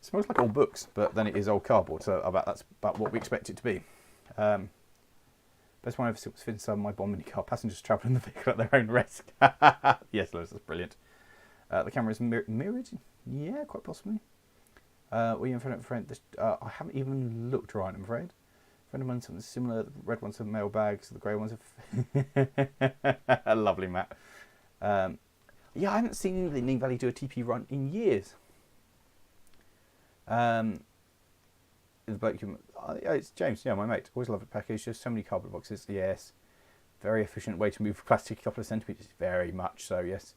smells like old books, but then it is old cardboard, so that's about what we expect it to be. Best one ever was fitting inside my bomb minicar. Passengers travel in the vehicle at their own risk. Yes, Lewis, that's brilliant. The camera is mirrored. Yeah, quite possibly. Were you in front of a friend? I haven't even looked right, I'm afraid. Friend of mine, something similar. The red ones are mailbags, the grey ones are... Lovely, Matt. Yeah, I haven't seen the Ning Valley do a TP run in years. The bloke, it's James, yeah, my mate. Always love a package. Just so many cardboard boxes. Yes. Very efficient way to move plastic a couple of centimetres. Very much so, yes.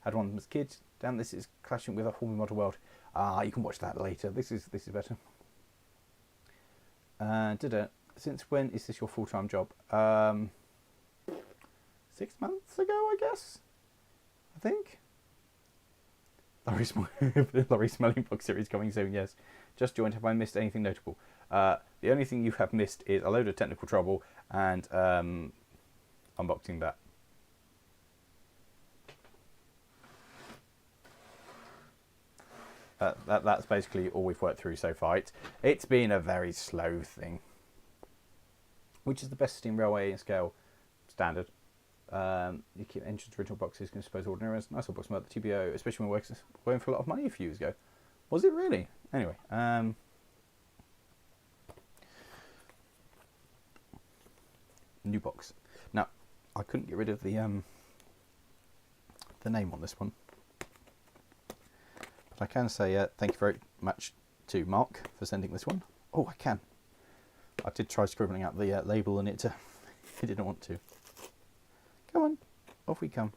Had one as a kid. Damn, this is clashing with a whole model world. You can watch that later. This is better. Since when is this your full-time job? 6 months ago, I guess. I think. Lawrie Smelling Book series coming soon. Yes. Just joined. Have I missed anything notable? The only thing you have missed is a load of technical trouble and unboxing that. That's basically all we've worked through so far. It's been a very slow thing, which is the best Steam Railway scale standard. You keep engines, original boxes, can dispose of ordinary ones. Nice little box mode, the TBO, especially when we're going for a lot of money a few years ago. Was it really? Anyway, new box. Now, I couldn't get rid of the name on this one. But I can say thank you very much to Mark for sending this one. Oh, I can. I did try scribbling out the label and it he didn't want to. Come on, off we come.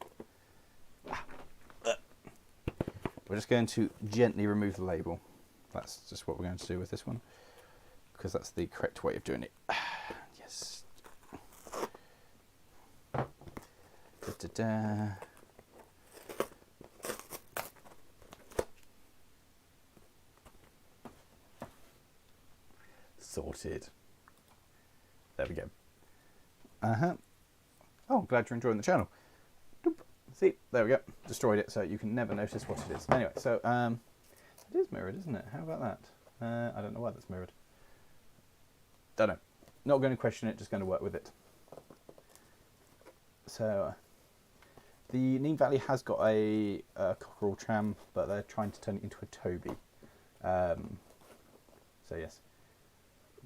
We're just going to gently remove the label. That's just what we're going to do with this one, because that's the correct way of doing it. Yes. Da-da-da. Sorted. There we go. Oh, glad you're enjoying the channel. Doop. See, there we go. Destroyed it, so you can never notice what it is. Anyway, so it is mirrored, isn't it? How about that? I don't know why that's mirrored. Don't know. Not going to question it, just going to work with it. So, the Ning Valley has got a cockerel tram, but they're trying to turn it into a Toby. So yes.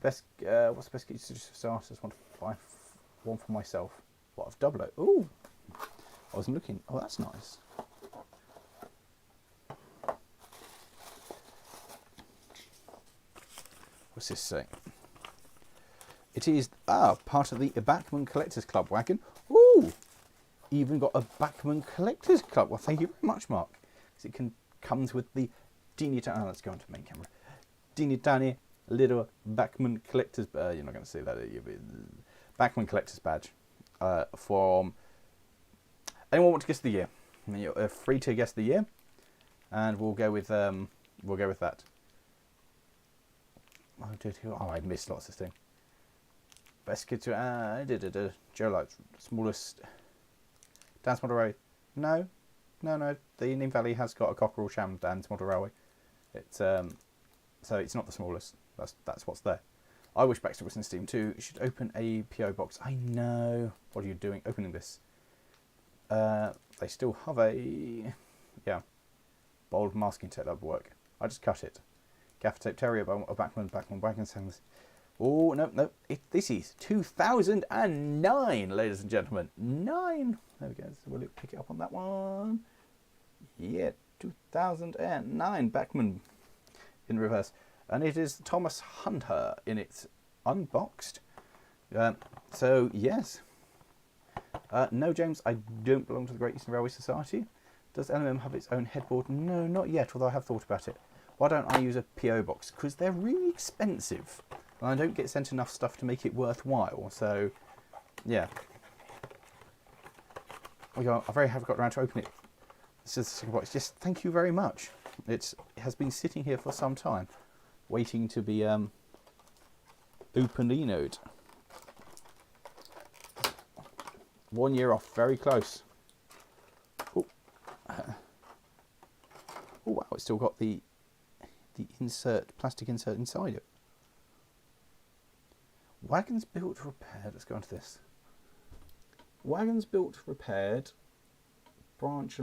What's the best kit for starters? Want to buy one for myself. What, of double O? Ooh, I wasn't looking. Oh, that's nice. What's this say? It is part of the Backman Collectors Club wagon. Ooh, even got a Backman Collectors Club. Well, thank you very much, Mark. Because it comes with the teeny tiny. Let's go on to the main camera. Teeny tiny little Backman Collectors. You're not going to see that. Backman Collectors badge from anyone want to guess the year. You're free to guess the year, and we'll go with that. Oh, I missed lots of things. Best kid to Joe Light, smallest dance model railway. No. The Ning Valley has got a cockerel sham dance model railway. It's so it's not the smallest. That's what's there. I wish Baxter was in Steam too. You should open a PO box. I know. What are you doing? Opening this. They still have a bold masking tape that would work. I just cut it. Gaffer tape terrier, Backman wagon sounds. Oh no! This is 2009, ladies and gentlemen. 9. There we go. So we'll pick it up on that one. Yeah, 2009 Backman in reverse. And it is Thomas Hunter in its unboxed. So, yes. No, James, I don't belong to the Great Eastern Railway Society. Does LMM have its own headboard? No, not yet, although I have thought about it. Why don't I use a PO box? Because they're really expensive. And I don't get sent enough stuff to make it worthwhile. So, yeah. I very have got around to opening it. This is the second box. Just thank you very much. It has been sitting here for some time, waiting to be opened. 1 year off, very close. Oh, wow! It's still got the plastic insert inside it. Wagons built, repaired. Let's go on to this. Wagons built, repaired. Branch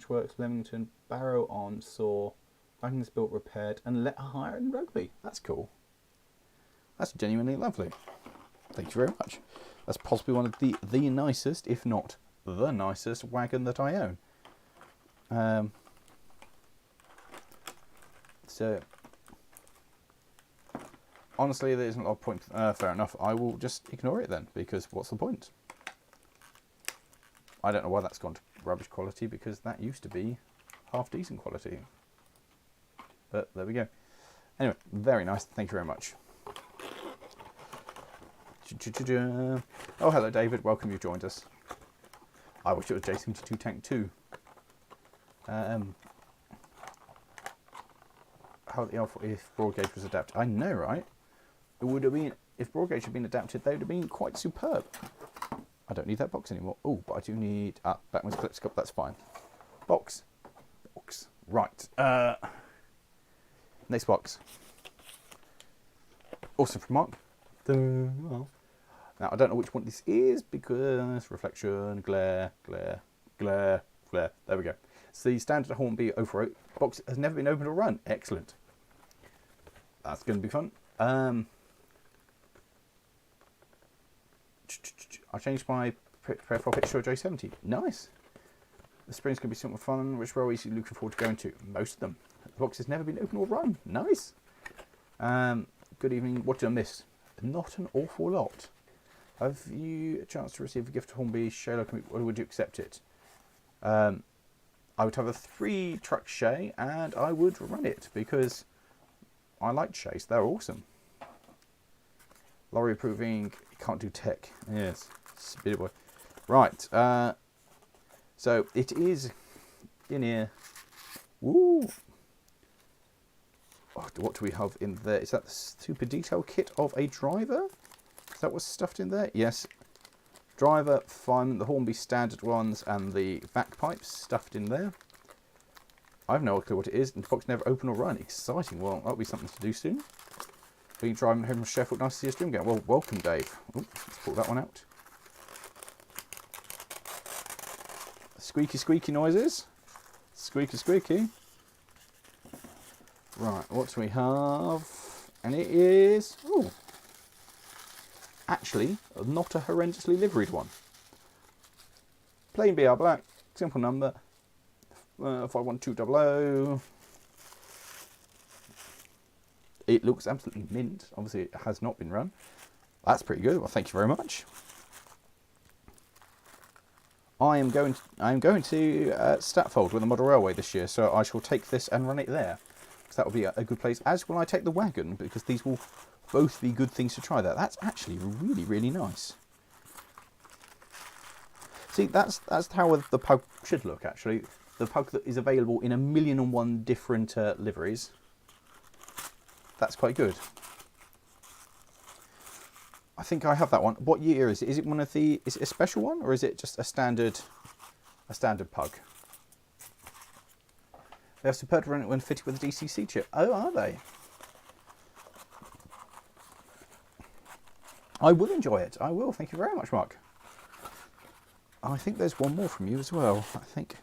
Works, Leamington, Barrow on Saw, Wagons built, repaired, and let hire in Rugby. That's cool. That's genuinely lovely. Thank you very much. That's possibly one of the nicest, if not the nicest, wagon that I own. So, honestly, there isn't a lot of point. Fair enough. I will just ignore it then, because what's the point? I don't know why that's gone to rubbish quality, because that used to be half decent quality. But there we go. Anyway, very nice. Thank you very much. Oh, hello, David. Welcome. You've joined us. I wish it was J72 Tank 2. How the Alpha if broad gauge was adapted? I know, right? It would have been, if broad gauge had been adapted, they would have been quite superb. I don't need that box anymore. Oh, but I do need backwards clip scope. That's fine. Box. Right. Next box. Also from Mark. Now I don't know which one this is because reflection, glare. There we go. It's the standard Hornby 048 box. Has never been opened or run. Excellent. That's going to be fun. I changed my profile picture to J70. Nice. The spring's going to be something fun. Which railways are you looking forward to going to? Most of them. The box has never been opened or run. Nice. Good evening. What did I miss? Not an awful lot. Have you a chance to receive a gift of Hornby Sherlock? Or would you accept it? I would have a 3-truck Shay and I would run it because I like Shays. They're awesome. Lawrie approving. Can't do tech. Yes. Speedy boy. Right. So it is in here. Woo. Oh, what do we have in there? Is that the super detail kit of a driver? Is that what's stuffed in there? Yes. Driver, fireman, the Hornby standard ones, and the vac pipes stuffed in there. I have no clue what it is, and the box never open or run. Exciting. Well, that'll be something to do soon. Being driving home from Sheffield, nice to see your stream again. Well, welcome, Dave. Ooh, let's pull that one out. Squeaky, squeaky noises. Squeaky, squeaky. Right, what do we have? And it is... Ooh. Actually, not a horrendously liveried one. Plain BR black, simple number, 51200. It looks absolutely mint. Obviously, it has not been run. That's pretty good. Well, thank you very much. I am going to Statfold with a model railway this year, so I shall take this and run it there. So that will be a good place. As will I take the wagon, because these will both be good things to try there. That's actually really, really nice. See, that's how the pug should look, actually. The pug that is available in 1,000,001 different liveries. That's quite good. I think I have that one. What year is it? Is it one of the... Is it a special one, or is it just a standard pug? They are superb to run it when fitted with a DCC chip. Oh, are they? I will enjoy it. I will. Thank you very much, Mark. I think there's one more from you as well. I think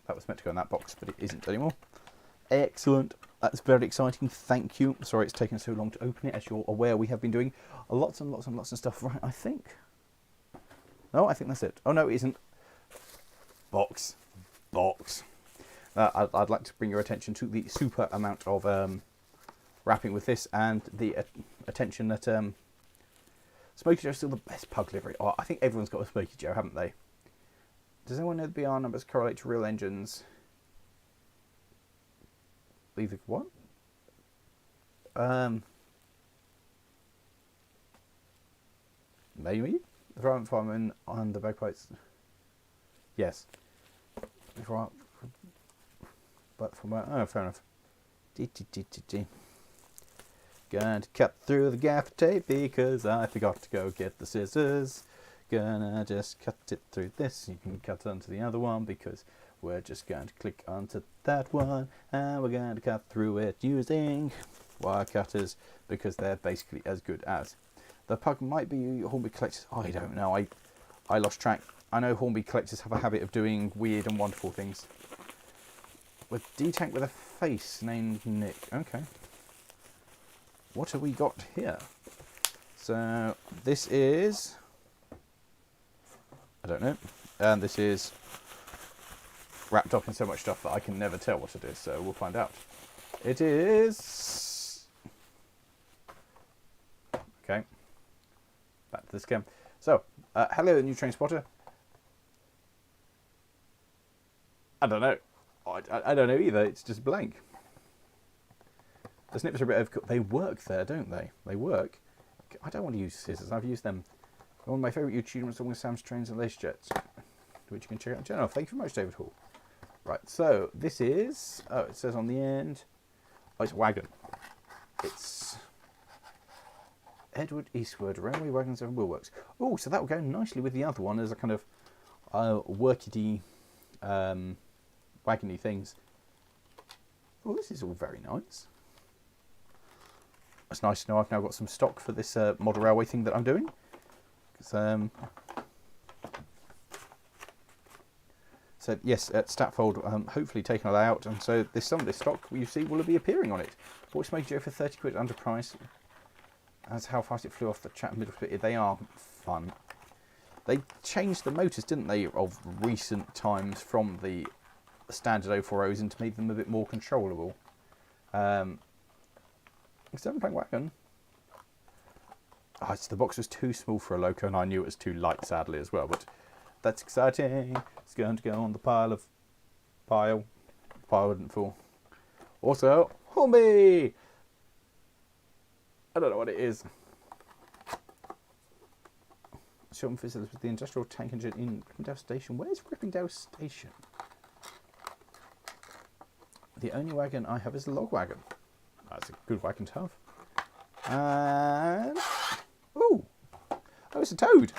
that was meant to go in that box, but it isn't anymore. Excellent. That's very exciting. Thank you. Sorry it's taken so long to open it. As you're aware, we have been doing lots and lots and lots of stuff. Right, I think. No, I think that's it. Oh, no, it isn't. Box. I'd like to bring your attention to the super amount of wrapping with this and the attention that Smokey Joe's still the best pug livery. Oh, I think everyone's got a Smokey Joe, haven't they? Does anyone know the BR numbers correlate to real engines? Either what? Maybe the front fireman on the bagpipes. Yes. But from oh, fair enough. Going to cut through the gaffer tape because I forgot to go get the scissors. Gonna just cut it through this. You can cut onto the other one because we're just going to click onto that one and we're going to cut through it using wire cutters because they're basically as good as. The pug might be Hornby collectors. I don't know. I lost track. I know Hornby collectors have a habit of doing weird and wonderful things. with D-Tank with a face named Nick. Okay. What have we got here? So this is, I don't know, and this is wrapped up in so much stuff that I can never tell what it is, so we'll find out. It is, okay, back to this game. So, hello new train spotter. I don't know. I don't know either, it's just blank. The snips are a bit of, they work there, don't they? They work. I don't want to use scissors, I've used them. One of my favourite YouTubers always Sam's Trains and Lace Jets, which you can check out on the channel. Thank you very much, David Hall. Right, so this is, oh, it says on the end, oh, it's a wagon. It's Edward Eastward, Railway Wagons and Wheelworks. Oh, so that will go nicely with the other one as a kind of workity, wagony things. Oh, this is all very nice. It's nice to know I've now got some stock for this model railway thing that I'm doing. So yes, at Statfold, hopefully taking all that out, and so some of this stock you see will be appearing on it. Voice Mojo for 30 quid under price. As how fast it flew off the chat middle bit, they are fun. They changed the motors, didn't they, of recent times from the standard 040s and to make them a bit more controllable. 7-plank wagon. Oh, the box was too small for a loco, and I knew it was too light, sadly, as well. But that's exciting. It's going to go on the pile. Pile wouldn't fall. Also, Humby! I don't know what it is. Showing visitors with the industrial tank engine in Grippendale Station. Where's Grippendale Station? The only wagon I have is a log wagon. That's a good wagon to have. And oh, it's a toad.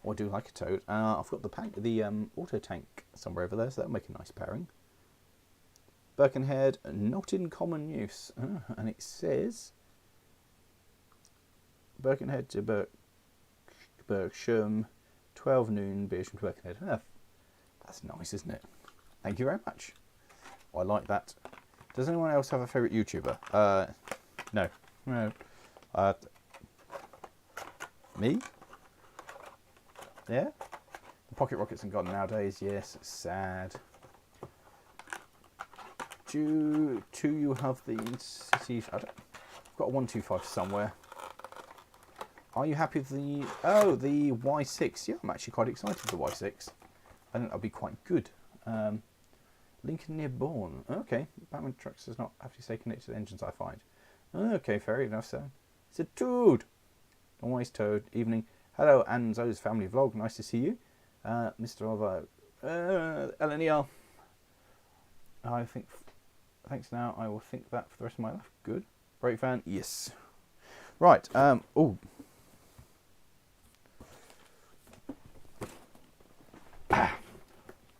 Oh, I do like a toad. I've got the auto tank somewhere over there, so that'll make a nice pairing. Birkenhead, not in common use, and it says Birkenhead to Berksham, 12 noon, Beersham to Birkenhead. That's nice, isn't it? Thank you very much. I like that. Does anyone else have a favourite YouTuber? No. Me? Yeah? The Pocket Rockets are gone nowadays. Yes, it's sad. Do you have the city? I've got a 125 somewhere. Are you happy with the Y6? Yeah, I'm actually quite excited for the Y6. I think that'll be quite good. Lincoln near Bourne. Okay, Batman Trucks does not have to stay connected to the engines, I find. Okay, fair enough, so. It's a toad. Always toad. Evening. Hello, Anzo's family vlog. Nice to see you. Mr. Oliver. LNER. I think, thanks now, I will think that for the rest of my life. Good. Break fan. Yes. Right, oh.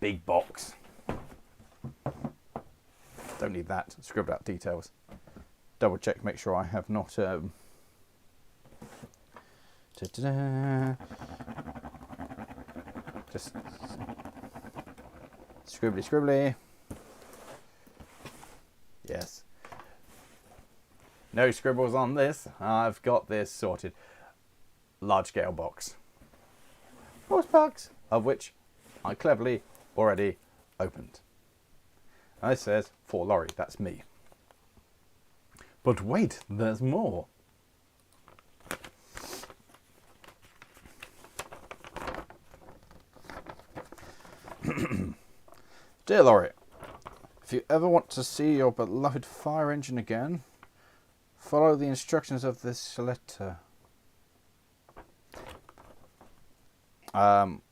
Big box. Don't need that. Scribble out details. Double check, make sure I have not. Just scribbly. Yes. No scribbles on this. I've got this sorted. Large scale box. Horse box, of which I cleverly already opened. And it says, for Lawrie, that's me. But wait, there's more. Dear Lawrie, if you ever want to see your beloved fire engine again, follow the instructions of this letter. Thank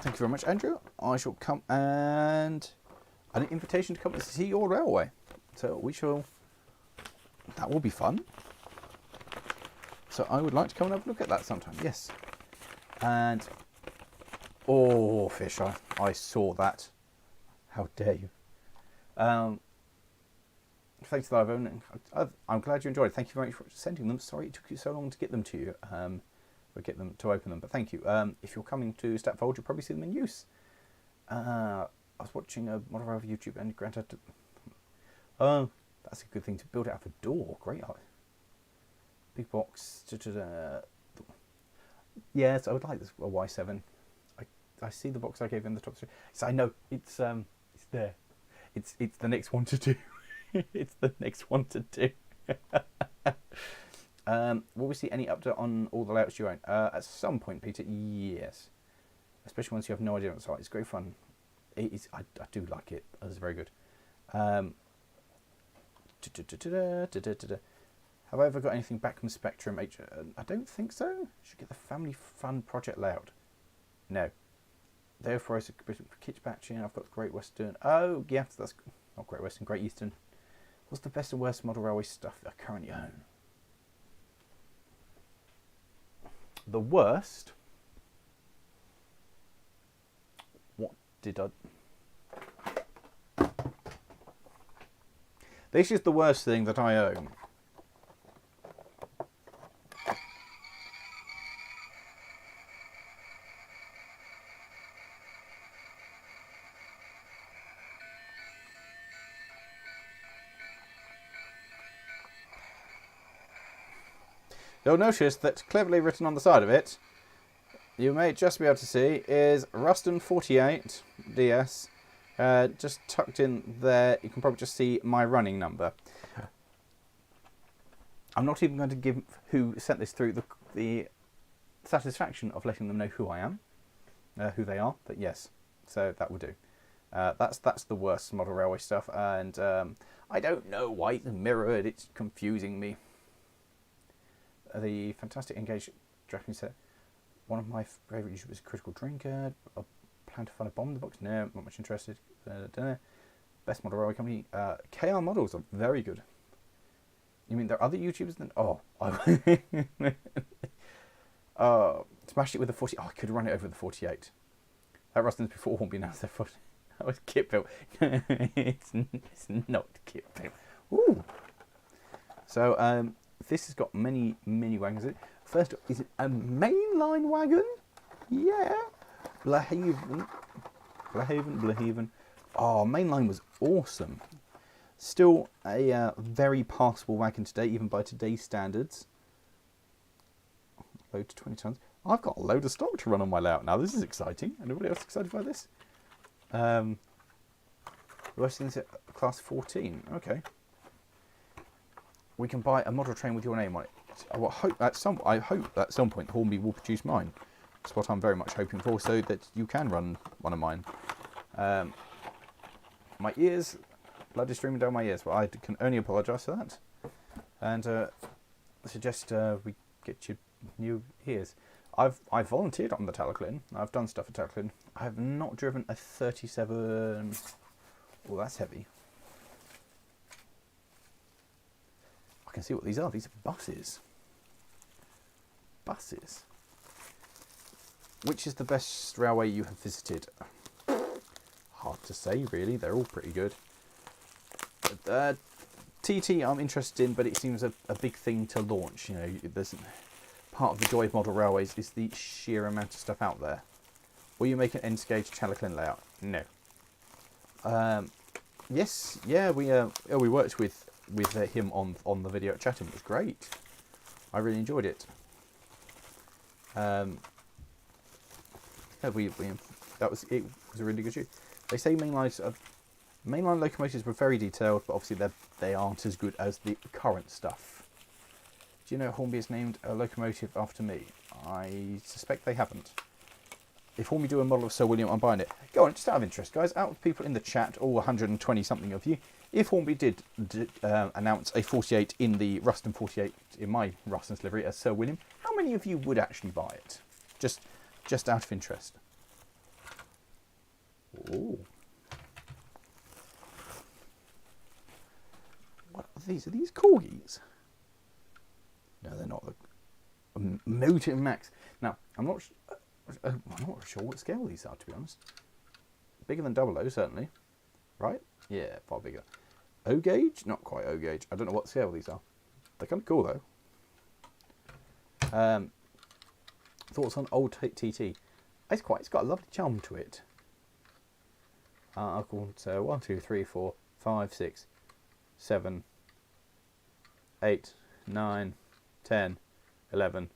you very much, Andrew. I shall come and an invitation to come and see your railway. So we shall. That will be fun. So I would like to come and have a look at that sometime. Yes. And oh, fish! I saw that. How dare you? Thanks to live owning. I'm glad you enjoyed. Thank you very much for sending them. Sorry it took you so long to get them to you. Or get them to open them, but thank you. If you're coming to Statfold, you'll probably see them in use. I was watching a model railway YouTube and granted, oh, that's a good thing to build out of a door. Great art. Big box. Yes, I would like this a Y7. I see the box I gave in the top 3. So I know it's there. It's the next one to do. It's the next one to do. Will we see any update on all the layouts you own? At some point, Peter, yes. Especially once you have no idea what's like. It's great fun. It is. I do like it. It's very good. Have I ever got anything back from Spectrum? I don't think so. Should get the Family Fun project layout. No. Therefore, I said kitchen batching. I've got Great Western. Oh, yeah, that's not Great Western. Great Eastern. What's the best and worst model railway stuff I currently own? The worst. What did I? This is the worst thing that I own. You'll notice that cleverly written on the side of it, you may just be able to see, is Ruston 48 DS. Just tucked in there, you can probably just see my running number. I'm not even going to give who sent this through the satisfaction of letting them know who I am, who they are, but yes, so that will do. That's the worst model railway stuff, and I don't know why it's mirrored, it's confusing me. The fantastic engaged drafting set. One of my favourite YouTubers is Critical Drinker. I plan to find a bomb in the box. No, not much interested. Best model railway company. KR models are very good. You mean there are other YouTubers than? Oh, smashed it with the 40. Oh, I could run it over the 48. That Rustin's before Hornby now. So that was kit built. it's not kit built. Ooh. So this has got many wagons in it. First, is it a mainline wagon? Yeah. Blahaven. Oh, mainline was awesome. Still a very passable wagon today, even by today's standards. Load to 20 tons. I've got a load of stock to run on my layout now. This is exciting. Anybody else excited by this? Worst things at class 14. Okay. We can buy a model train with your name on it. I hope at some point Hornby will produce mine. That's what I'm very much hoping for, so that you can run one of mine. My ears, blood is streaming down my ears, but I can only apologise for that. And suggest we get you new ears. I've volunteered on the Talaclin. I've done stuff at Talaclin. I have not driven a 37. Oh, that's heavy. I can see what these are. These are buses. Buses. Which is the best railway you have visited? Hard to say, really. They're all pretty good. TT I'm interested in, but it seems a big thing to launch. You know, there's part of the joy of model railways is the sheer amount of stuff out there. Will you make an end-stage Talaclin layout? No. Yes, yeah, we worked with him on the video at Chatham. It was great. I really enjoyed it. Yeah, it was a really good shoot. They say mainline locomotives were very detailed, but obviously they aren't as good as the current stuff. Do you know Hornby has named a locomotive after me? I suspect they haven't. If Hornby do a model of Sir William, I'm buying it. Go on, just out of interest, guys, out of people in the chat, all 120 something of you, if Hornby did announce a 48 in the Ruston 48 in my Ruston's livery as Sir William, how many of you would actually buy it? Just out of interest. Ooh. What are these? Are these corgis? No, they're not. Motor Max. Now, I'm not sure what scale these are, to be honest. Bigger than 00, certainly. Right? Yeah, far bigger. O gauge? Not quite O gauge. I don't know what scale these are. They're kind of cool, though. Thoughts on old TT? It's got a lovely charm to it. I'll call it 1, 2, 3, 4, 5, 6, 7, 8, 9, 10, 11,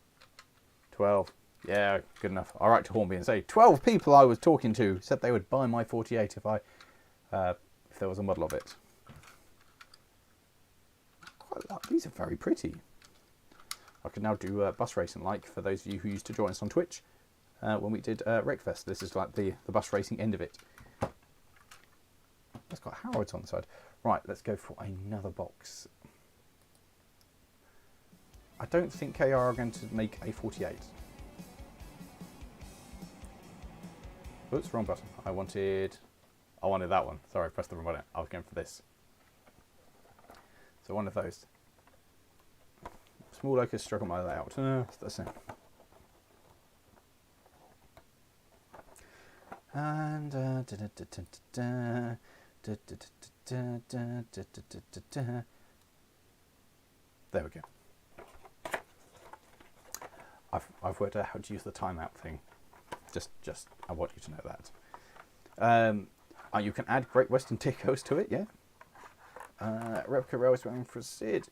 12. Yeah, good enough. I'll write to Hornby and say 12 people I was talking to said they would buy my 48 if there was a model of it. Quite like, these are very pretty. I can now do bus racing, like for those of you who used to join us on Twitch when we did Wreckfest. This is like the bus racing end of it. It's got Harrods on the side. Right, let's go for another box. I don't think KR are going to make a 48. Oops, wrong button. I wanted that one. Sorry, I pressed the wrong button. I was going for this. So one of those. Small locus struck on my layout. It's the same. And there we go. I've worked out how to use the timeout thing. Just I want you to know that. You can add Great Western Tickos to it, yeah. Replica Railway Swing for Sid.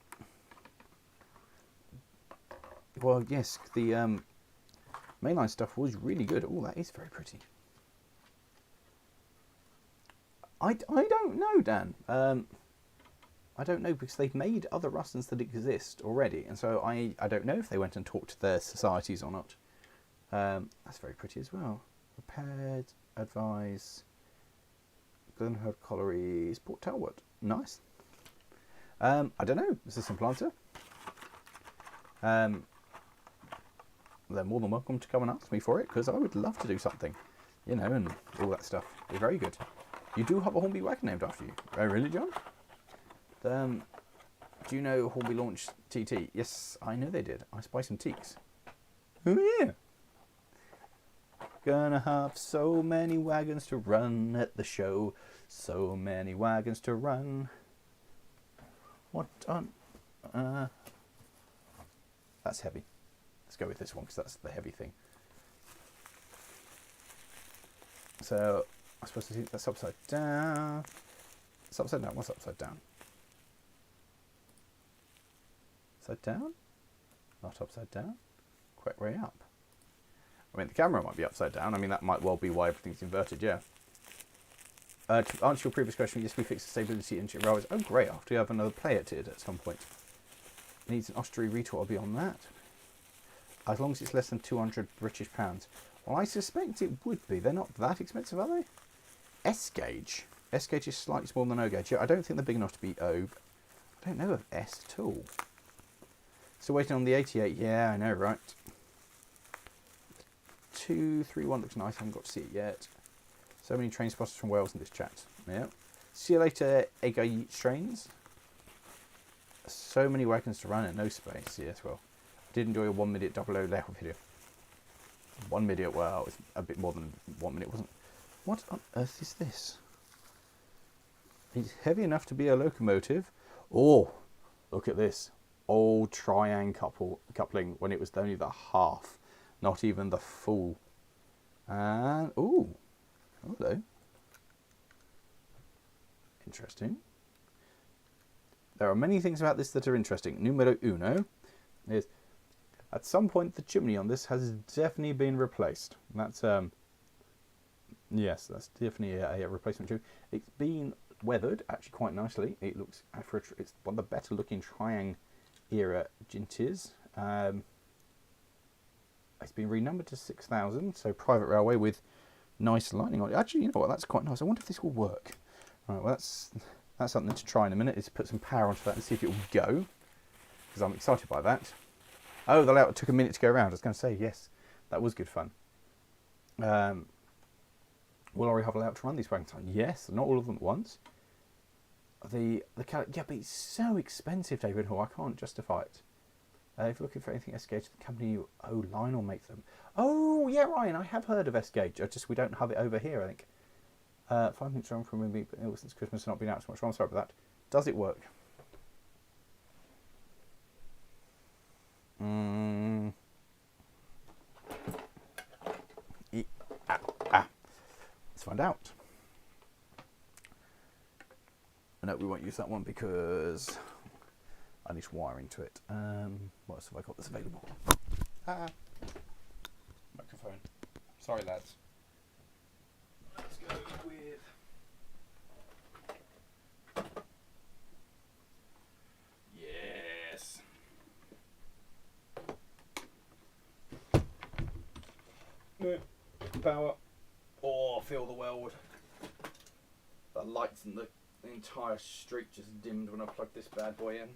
Well, yes, the mainline stuff was really good. Oh, that is very pretty. I don't know, Dan. I don't know, because they've made other Russens that exist already, and so I don't know if they went and talked to their societies or not. That's very pretty as well. Repaired, advise, Glenherd Collieries, Port Talbot. Nice. I don't know. It's a simple answer. They're more than welcome to come and ask me for it, because I would love to do something, you know, and all that stuff. It's very good. You do have a Hornby wagon named after you. Oh, really, John? Do you know Hornby launched TT? Yes, I know they did. I spy some teaks. Oh, yeah. Gonna have so many wagons to run at the show. So many wagons to run. What on... that's heavy. Let's go with this one, because that's the heavy thing. So, I suppose that's upside down. It's upside down. What's upside down? Upside down? Not upside down. Quite way up. I mean, the camera might be upside down. I mean, that might well be why everything's inverted, yeah. To answer your previous question, yes, we fixed the stability in railways. Oh, great. I'll have to have another play at it at some point. Needs an Ostery retort. I'll be on that. As long as it's less than 200 British pounds. Well, I suspect it would be. They're not that expensive, are they? S-gauge. S-gauge is slightly smaller than O-gauge. Yeah, I don't think they're big enough to be O. I don't know of S at all. Still waiting on the 88. Yeah, I know, right? 231 looks nice. I haven't got to see it yet. So many train spotters from Wales in this chat. Yeah. See you later, Egg Trains. So many wagons to run and no space. Yes, well. I did enjoy a 1 minute 00 level video. 1 minute, well, it's a bit more than 1 minute, wasn't it? What on earth is this? It's heavy enough to be a locomotive. Oh, look at this. Old triangle coupling when it was only the half, not even the full. And, ooh, hello. Interesting. There are many things about this that are interesting. Numero uno is, at some point the chimney on this has definitely been replaced. That's, yes, that's definitely a replacement chimney. It's been weathered actually quite nicely. It looks, it's one of the better looking triangle era Ginties. It's been renumbered to 6,000, so private railway with nice lighting on it. Actually, you know what, that's quite nice. I wonder if this will work. Right, well, that's something to try in a minute, is put some power onto that and see if it will go, because I'm excited by that. Oh, the layout took a minute to go around. I was going to say, yes, that was good fun. Will Lawrie have a layout to run these wagons on? Yes, not all of them at once. Yeah, but it's so expensive, David Hall. I can't justify it. If you're looking for anything S-gauge, the company Line will make them. Oh, yeah, Ryan, I have heard of S-gauge. We don't have it over here, I think. 5 minutes wrong from movie, but since Christmas not been out so much. I'm sorry about that. Does it work? Let's find out. no, we won't use that one because I need wiring to it. What else have I got that's available? Microphone. Sorry, lads. Let's go with... Yes. Power. Oh, feel the world. The lights and the entire street just dimmed when I plugged this bad boy in.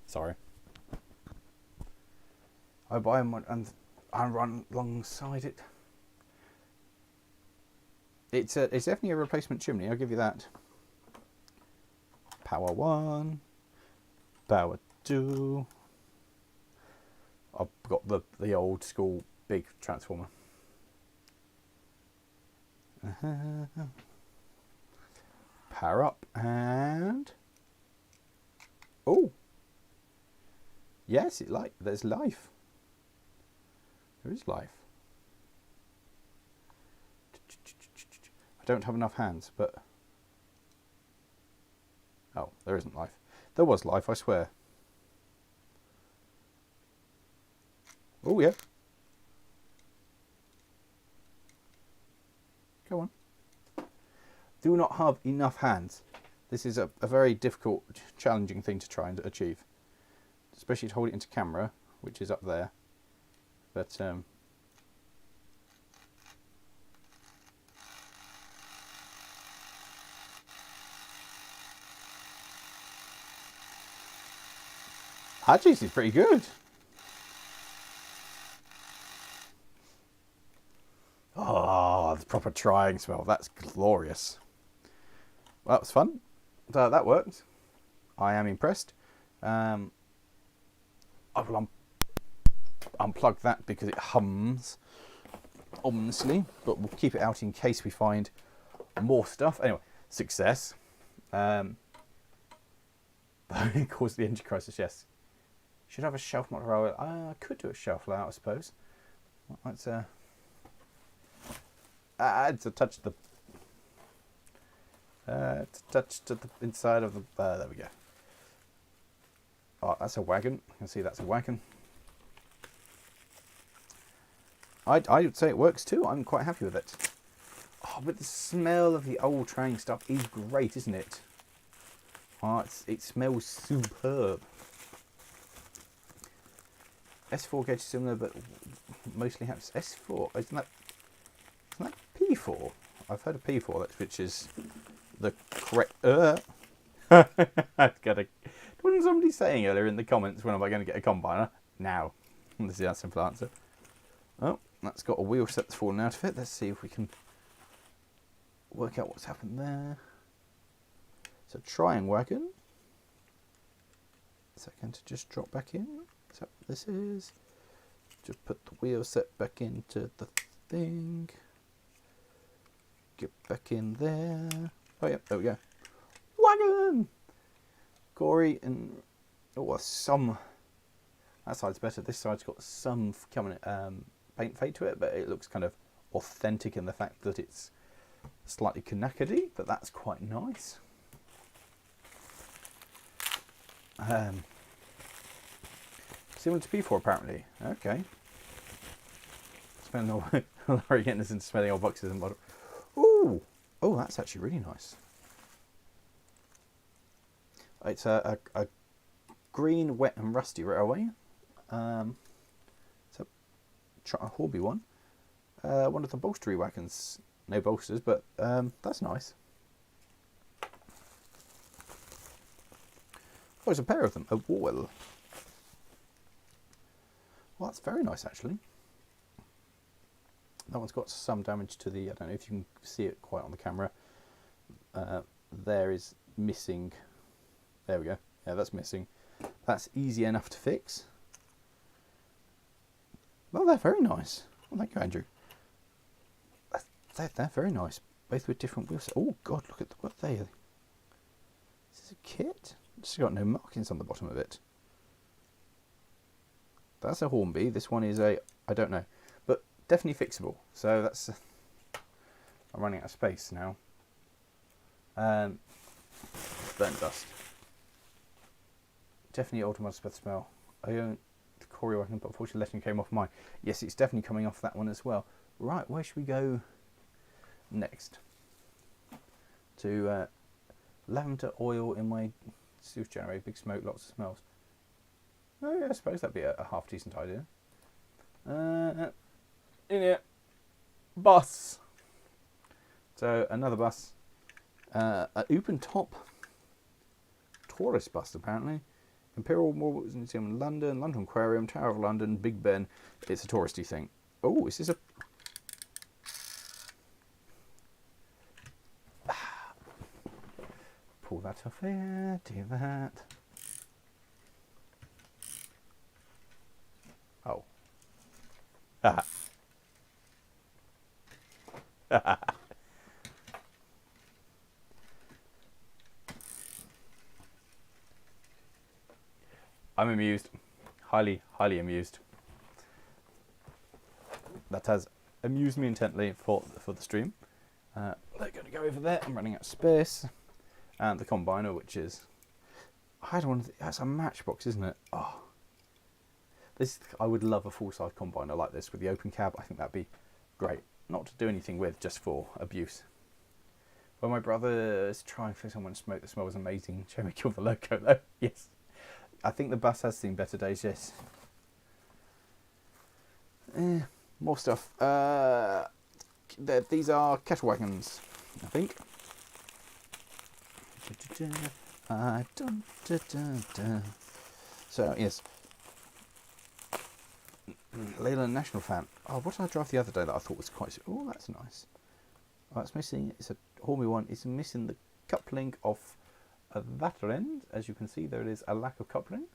Sorry. I buy one and I run alongside it. It's definitely a replacement chimney, I'll give you that. Power 1, power 2. I've got the old school big transformer. Power up and... Oh! Yes, there's life. There is life. I don't have enough hands, but... Oh, there isn't life. There was life, I swear. Oh, yeah. Go on. Do not have enough hands. This is a very difficult, challenging thing to try and achieve. Especially to hold it into camera, which is up there. But, actually, this is pretty good. Oh, the proper trying smell. That's glorious. Well, that was fun. So that worked. I am impressed. I will unplug that because it hums ominously, but we'll keep it out in case we find more stuff. Anyway, success. Caused the energy crisis, yes. Should have a shelf not roll. I could do a shelf layout, I suppose. Let's add a touch to the inside of the. There we go. Oh, that's a wagon. You can see that's a wagon. I would say it works too. I'm quite happy with it. Oh, but the smell of the old train stuff is great, isn't it? Oh, it smells superb. S4 gauge is similar, but mostly has S4. Isn't that P4? I've heard of P4, which is the correct. I've got a. Wasn't somebody saying earlier in the comments when am I going to get a combiner? Now. This is the simple answer. Oh, that's got a wheel set that's fallen out of it. Let's see if we can work out what's happened there. It's a trying wagon. Second to just drop back in. Is that what this is? Just put the wheel set back into the thing. Get back in there. Oh yeah, there we go. Wagon! Gory and some. That side's better. This side's got some paint fade to it, but it looks kind of authentic in the fact that it's slightly knackety, but that's quite nice. Similar to P4 apparently. Okay. Smelling all Lawrie getting us into smelling old boxes and bottle. Ooh! Oh, that's actually really nice. It's a green, wet and rusty railway. It's a Horby one. One of the bolstery wagons. No bolsters, but that's nice. Oh, there's a pair of them. Oh, well. Well, that's very nice, actually. That one's got some damage to the... I don't know if you can see it quite on the camera. There is missing... There we go. Yeah, that's missing. That's easy enough to fix. Well, they're very nice. Well, thank you, Andrew. They're very nice. Both with different wheels. Oh, God, look at what they are. Is this a kit? It's got no markings on the bottom of it. That's a Hornby. This one is a... I don't know. But definitely fixable. So that's I'm running out of space now. Burnt dust. Definitely old Elizabeth smell. I own the Corey wagon, but unfortunately letting came off mine. Yes, it's definitely coming off that one as well. Right, where should we go next? To lavender oil in my sewage generator, big smoke, lots of smells. Oh yeah, I suppose that'd be a half decent idea. In it, bus. So another bus, an open top tourist bus apparently. Imperial Museum in London, London Aquarium, Tower of London, Big Ben. It's a touristy thing. Oh, is this a... Pull that off here, do that. Oh. I'm amused. Highly, highly amused. That has amused me intently for the stream. They're going to go over there. I'm running out of space. And the combiner, which is... I don't want to... That's a matchbox, isn't it? Oh. I would love a full-size combiner like this with the open cab. I think that'd be great. Not to do anything with, just for abuse. When my brother is trying for someone to smoke, the smell was amazing. Show me kill the loco though. Yes. I think the bus has seen better days, yes. More stuff. These are kettle wagons, I think. So, yes. Leyland National Fan. Oh, what did I drive the other day that I thought was quite... Oh, that's nice. Oh, it's missing... It's a Hormy one. It's missing the coupling off that end. As you can see, there is a lack of coupling.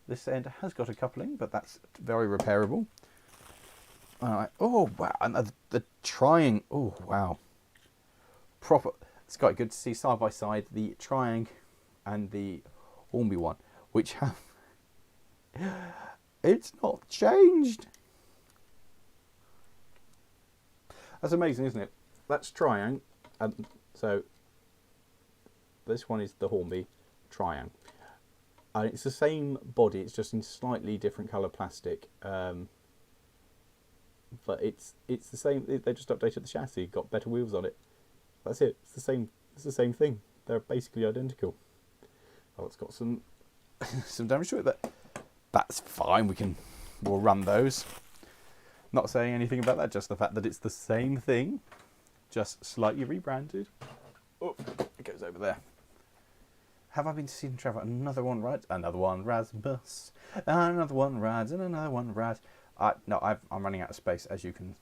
This end has got a coupling, but that's very repairable. Oh, wow. And the trying... Oh, wow. Proper... It's quite good to see side by side the Triang and the Hornby one, which have... It's not changed. That's amazing, isn't it? That's Triang, and so this one is the Hornby Triang. It's the same body, it's just in slightly different colour plastic. But it's the same. They just updated the chassis, got better wheels on it. That's it. It's the same. It's the same thing. They're basically identical. Oh, it's got some some damage to it, but that's fine. We'll run those. Not saying anything about that. Just the fact that it's the same thing, just slightly rebranded. Oh, it goes over there. Have I been to see them travel? Another one rides. Another one rides bus. Another one rides, and another one rides. No, I'm running out of space, as you can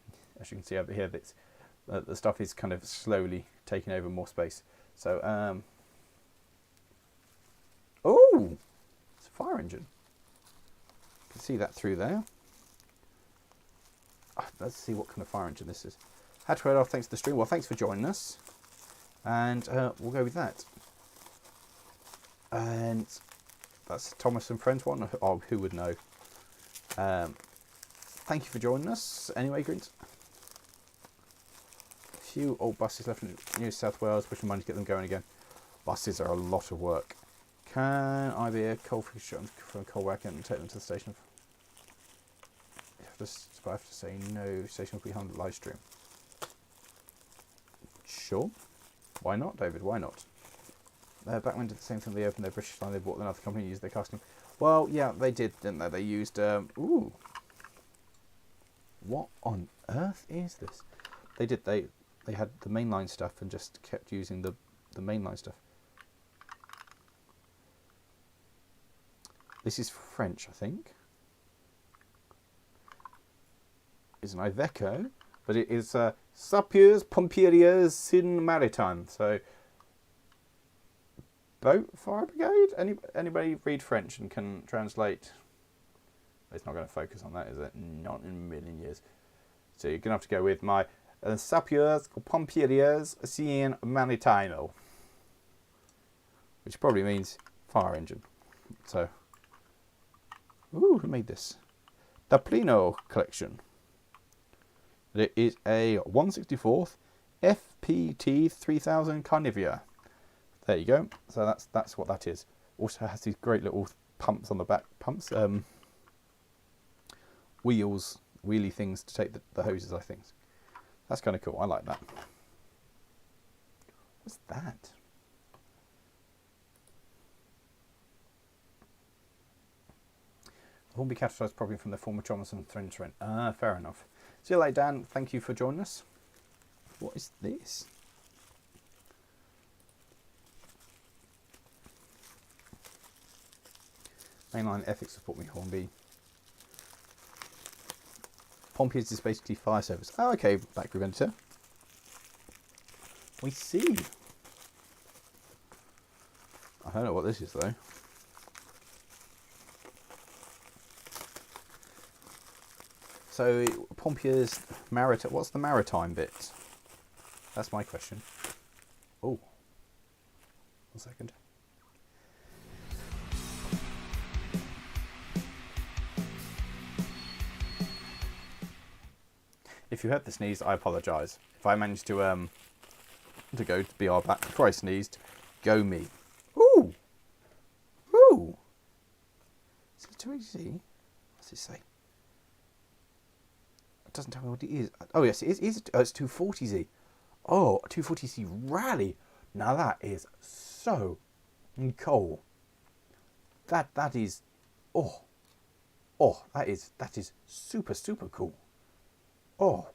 see over here. That's the stuff is kind of slowly taking over more space. So, oh, it's a fire engine. You can see that through there. Let's see what kind of fire engine this is. Had to head off. Thanks to the stream. Well, thanks for joining us, and we'll go with that. And that's Thomas and Friends one. Oh, who would know? Thank you for joining us. Anyway, Greens. Few old buses left in New South Wales, pushing money to get them going again. Buses are a lot of work. Can I be a coal fixture from a coal wagon and take them to the station? I have to say no. Station will be on the live stream. Sure. Why not, David? Why not? Back when they did the same thing. They opened their British line. They bought another company and used their casting. Well, yeah, they did, didn't they? They used. Ooh. What on earth is this? They did. They had the mainline stuff and just kept using the mainline stuff. This is French, I think. It's an Iveco, but it is Sapeurs Pompiers Sin Maritime. So, boat fire brigade. Anybody read French and can translate? It's not going to focus on that, is it? Not in a million years. So you're going to have to go with my Sapeurs Pompiers Sin Maritime, which probably means fire engine. So, ooh, who made this? The Plino collection. It is a 1/64 FPT 3000 Carnivia. There you go. So that's what that is. Also has these great little pumps on the back. Wheels, wheelie things to take the hoses, I think. That's kind of cool. I like that. What's that? Hornby categorised probably from the former Johnson Trent. Ah, fair enough. See you later, Dan. Thank you for joining us. What is this? Mainline ethics support me, Hornby. Pompiers is basically fire service. Oh, okay, back group editor. We see. I don't know what this is though. So, Pompiers maritime. What's the maritime bit? That's my question. Oh, 1 second. If you heard the sneeze, I apologise. If I managed to go to BR back before I sneezed, go me. Ooh, ooh. Is it too easy? What's it say? It doesn't tell me what it is. Oh yes, it is. Oh, it's 240Z. Oh, 240Z rally. Now that is so cool. That is. Oh, that is super cool. Oh,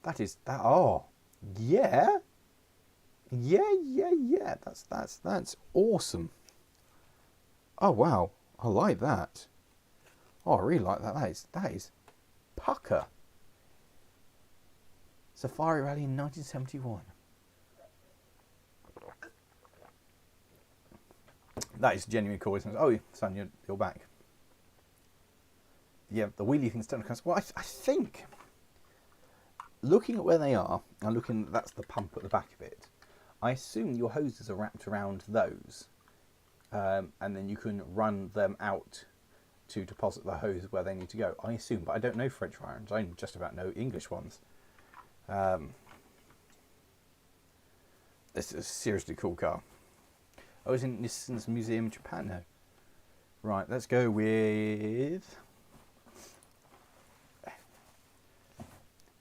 that is that. Oh, yeah. That's awesome. Oh wow, I like that. Oh, I really like that. That is pucker. Safari Rally in 1971. That is genuinely cool. Oh, son, you're back. Yeah, the wheelie thing's technical. Well, I think, looking at where they are, and that's the pump at the back of it, I assume your hoses are wrapped around those, and then you can run them out to deposit the hose where they need to go. I assume, but I don't know French irons. I just about know English ones. This is a seriously cool car. I was in Nissan's museum in Japan now. Right, let's go with...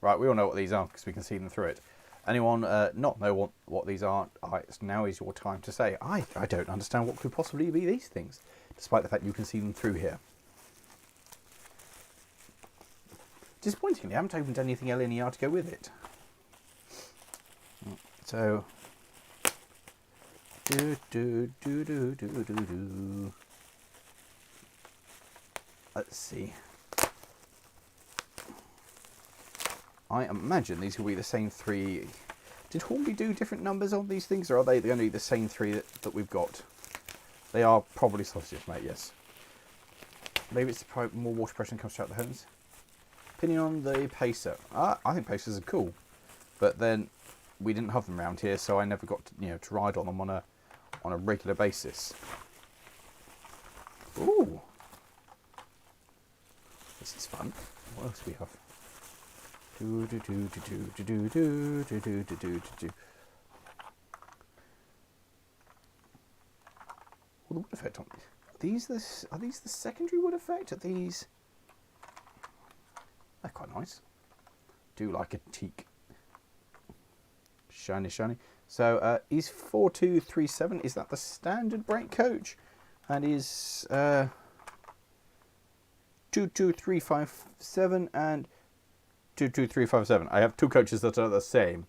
Right, we all know what these are because we can see them through it. Anyone not know what these are, now is your time to say. I don't understand what could possibly be these things, despite the fact you can see them through here. Disappointingly, I haven't opened anything LNER to go with it. So... Let's see. I imagine these will be the same three. Did Hornby do different numbers on these things, or are they going to be the same three that we've got? They are probably sausages, mate, yes. Maybe it's more water pressure comes throughout the hose. Opinion on the Pacer. I think Pacers are cool, but then we didn't have them around here, so I never got to ride on them on a regular basis. Ooh, this is fun. What else do we have? Well, the wood effect on these. Are these the secondary wood effect? Are these? They're quite nice. Do like a teak. Shiny. So is 4237, is that the standard brake coach? And is 22357 and 22357. I have two coaches that are the same.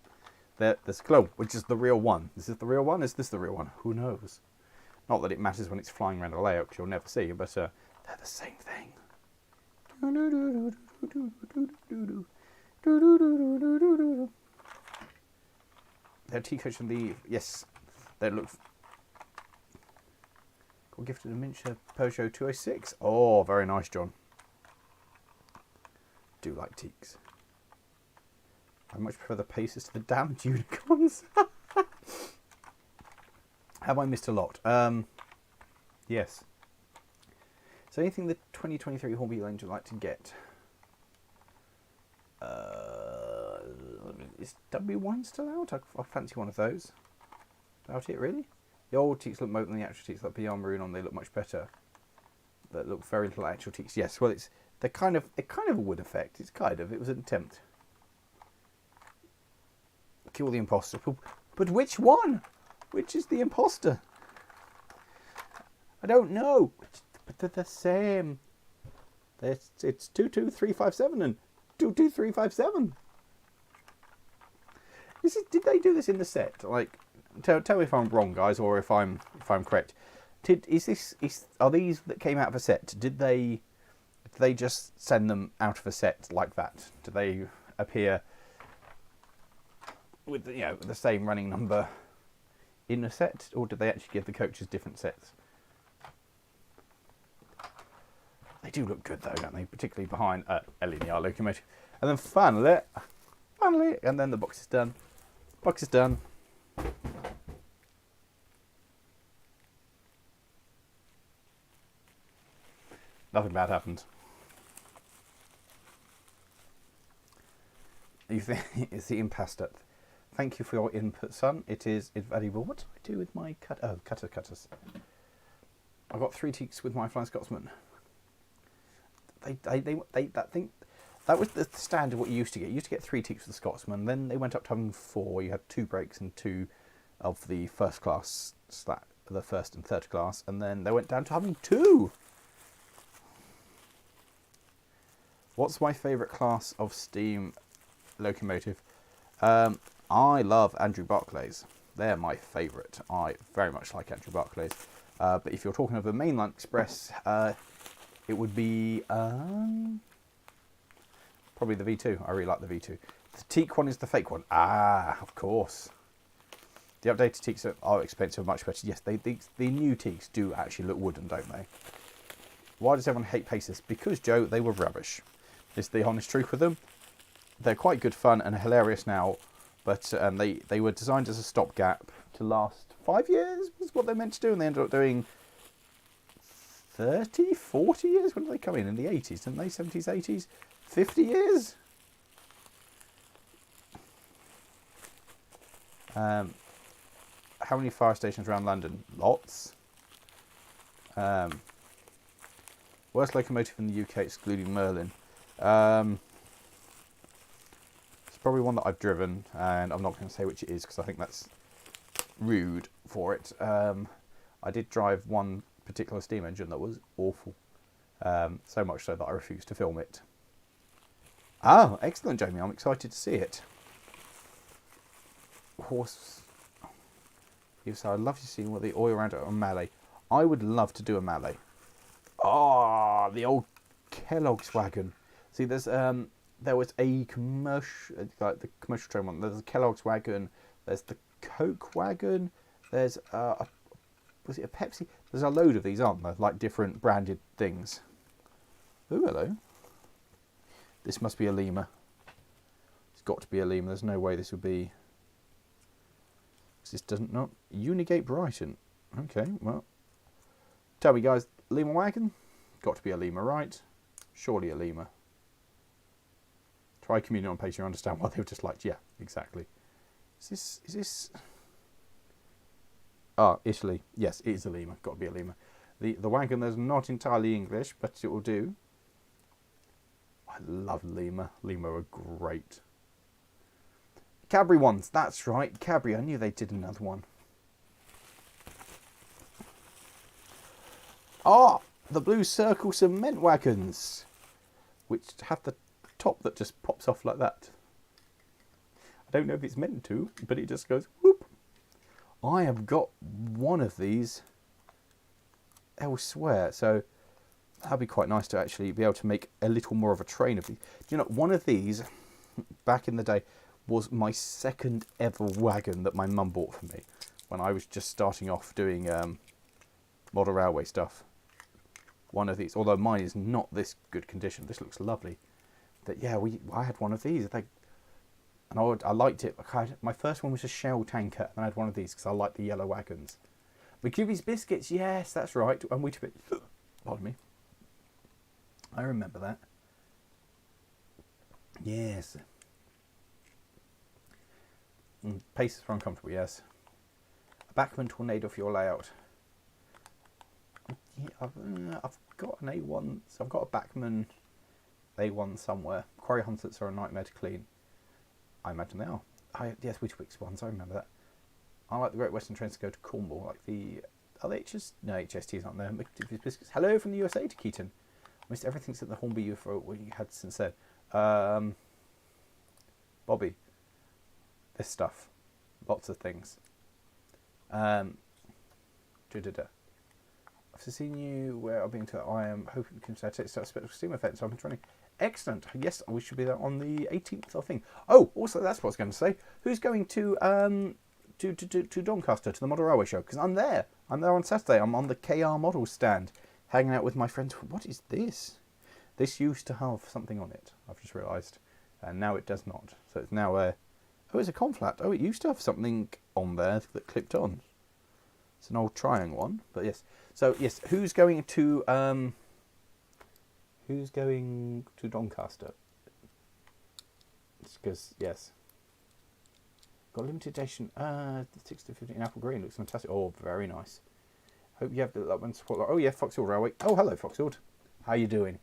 There's Glow, which is the real one. Is this the real one? Is this the real one? Who knows? Not that it matters when it's flying around a layout, which you'll never see, but they're the same thing. Their T-coach and the... Yes, they look... Got gifted a miniature Peugeot 206. Oh, very nice, John. Do like teaks. I much prefer the Pacers to the damned unicorns. Have I missed a lot? Yes. So anything the 2023 Hornby Range would like to get? Is W1 still out? I fancy one of those. Doubt it, really? The old teaks look more than the actual teaks, like beyond maroon on. They look much better. That look very little actual teaks. Yes, well, they're kind of a wood effect. It was an attempt. Kill the imposter. But which one? Which is the imposter? I don't know. But they're the same. It's 22357 and 22357. Did they do this in the set? Like, tell me if I'm wrong, guys, or if I'm correct. Are these that came out of a set? Did they just send them out of a set like that? Do they appear with the same running number in a set, or did they actually give the coaches different sets? They do look good though, don't they? Particularly behind LNER locomotive. And then finally, and then the box is done. Box is done. Nothing bad happened. You think it's the impasta? Thank you for your input, son. It is invaluable. What do I do with my cutters? I got 3 teaks with my Flying Scotsman. That was the standard what you used to get. You used to get 3 teaks with the Scotsman. Then they went up to having 4. You had 2 brakes and 2 of the first class, the first and third class, and then they went down to having 2. What's my favourite class of steam locomotive? I love Andrew Barclays. They're my favourite. I very much like Andrew Barclays. But if you're talking of a mainline express, it would be probably the V2. I really like the V2. The teak one is the fake one. Ah, of course. The updated teaks are expensive, much better. Yes, the new teaks do actually look wooden, don't they? Why does everyone hate Pacers? Because, Joe, they were rubbish. Is the honest truth with them. They're quite good fun and hilarious now, but they were designed as a stopgap to last 5 years, was what they meant to do, and they ended up doing 30, 40 years? When did they come in? In the 80s, didn't they? 70s, 80s? 50 years? How many fire stations around London? Lots. Worst locomotive in the UK excluding Merlin. It's probably one that I've driven, and I'm not going to say which it is because I think that's rude for it. I did drive one particular steam engine that was awful. So much so that I refused to film it. Oh, excellent, Jamie. I'm excited to see it. Horse. Yes, I'd love to see what the oil around it on Mallet. I would love to do a Mallet. Ah, the old Kellogg's wagon. See, there was a commercial, like the commercial train one. There's a Kellogg's wagon. There's the Coke wagon. There's was it a Pepsi? There's a load of these, aren't there? Like different branded things. Oh, hello. This must be a Lima. It's got to be a Lima. There's no way this would be. This doesn't not Unigate Brighton. Okay, well, tell me, guys. Lima wagon. Got to be a Lima, right? Surely a Lima. Try Communion on page, you understand why they were just like, yeah, exactly. Is this... Ah, Italy. Yes, it is a Lima. Got to be a Lima. The wagon there's not entirely English, but it will do. I love Lima. Lima are great. Cadbury ones, that's right. Cadbury, I knew they did another one. Ah, the Blue Circle cement wagons, which have the top that just pops off like that. I don't know if it's meant to, but it just goes whoop. I have got one of these elsewhere, so that'd be quite nice to actually be able to make a little more of a train of these. Do you know, one of these, back in the day, was my second ever wagon that my mum bought for me when I was just starting off doing model railway stuff. One of these, although mine is not this good condition. This looks lovely. That yeah, I had one of these. And I liked it. My first one was a Shell tanker, and I had one of these because I like the yellow wagons. McCubie's biscuits, yes, that's right. And we took it. Pardon me. I remember that. Yes. Paces are uncomfortable, yes. A Bachmann tornado for your layout. Yeah, I've got an A1. So I've got a Bachmann A1 somewhere. Quarry Hunters are a nightmare to clean. I imagine they are. Yes, Witwick's ones, I remember that. I like the Great Western trains to go to Cornwall, like the... Are they No, HST's not there. Biscuits. Hello from the USA to Keaton. Missed everything since the Hornby UFO we had since then. Bobby. This stuff. Lots of things. I've seen you where I've been to. I am hoping to start a special Steam event, so I've been trying. Excellent. Yes, we should be there on the 18th, I think. Oh, also, that's what I was going to say. Who's going to Doncaster, to the Model Railway Show? Because I'm there. I'm there on Saturday. I'm on the KR Model stand, hanging out with my friends. What is this? This used to have something on it, I've just realised. And now it does not. So it's now a... Oh, it's a conflat. Oh, it used to have something on there that clipped on. It's an old Triang one, but yes. So, yes, who's going to Doncaster? Because, yes. Got a limited edition, 6 to 15 apple green, looks fantastic. Oh, very nice. Hope you have that one support. Oh, yeah, Foxhill Railway. Oh, hello, Foxhill. How you doing?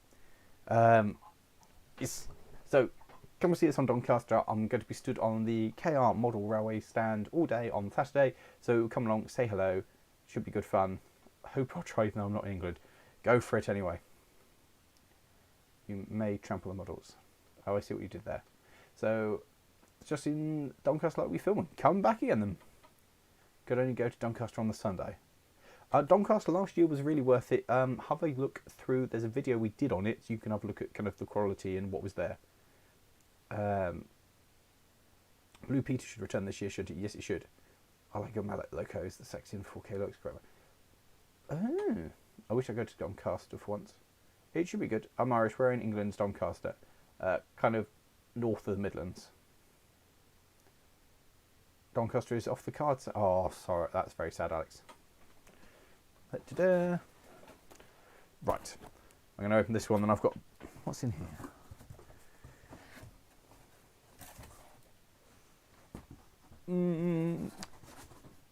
Yes. So, come and see us on Doncaster. I'm going to be stood on the KR Model Railway stand all day on Saturday. So, come along, say hello. Should be good fun. I hope I'll try, even though I'm not in England. Go for it anyway. You may trample the models. Oh, I see what you did there. So, just in Doncaster like we filming. Come back again then. Could only go to Doncaster on the Sunday. Doncaster last year was really worth it. Have a look through. There's a video we did on it, so you can have a look at kind of the quality and what was there. Blue Peter should return this year, should it? Yes, it should. I like your mallet locos. The sexy and 4K looks great. Oh, I wish I could go to Doncaster for once. It should be good. I'm Irish. We're in England's Doncaster, kind of north of the Midlands. Doncaster is off the cards. Oh, sorry, that's very sad, Alex. Right, I'm going to open this one, and I've got... What's in here?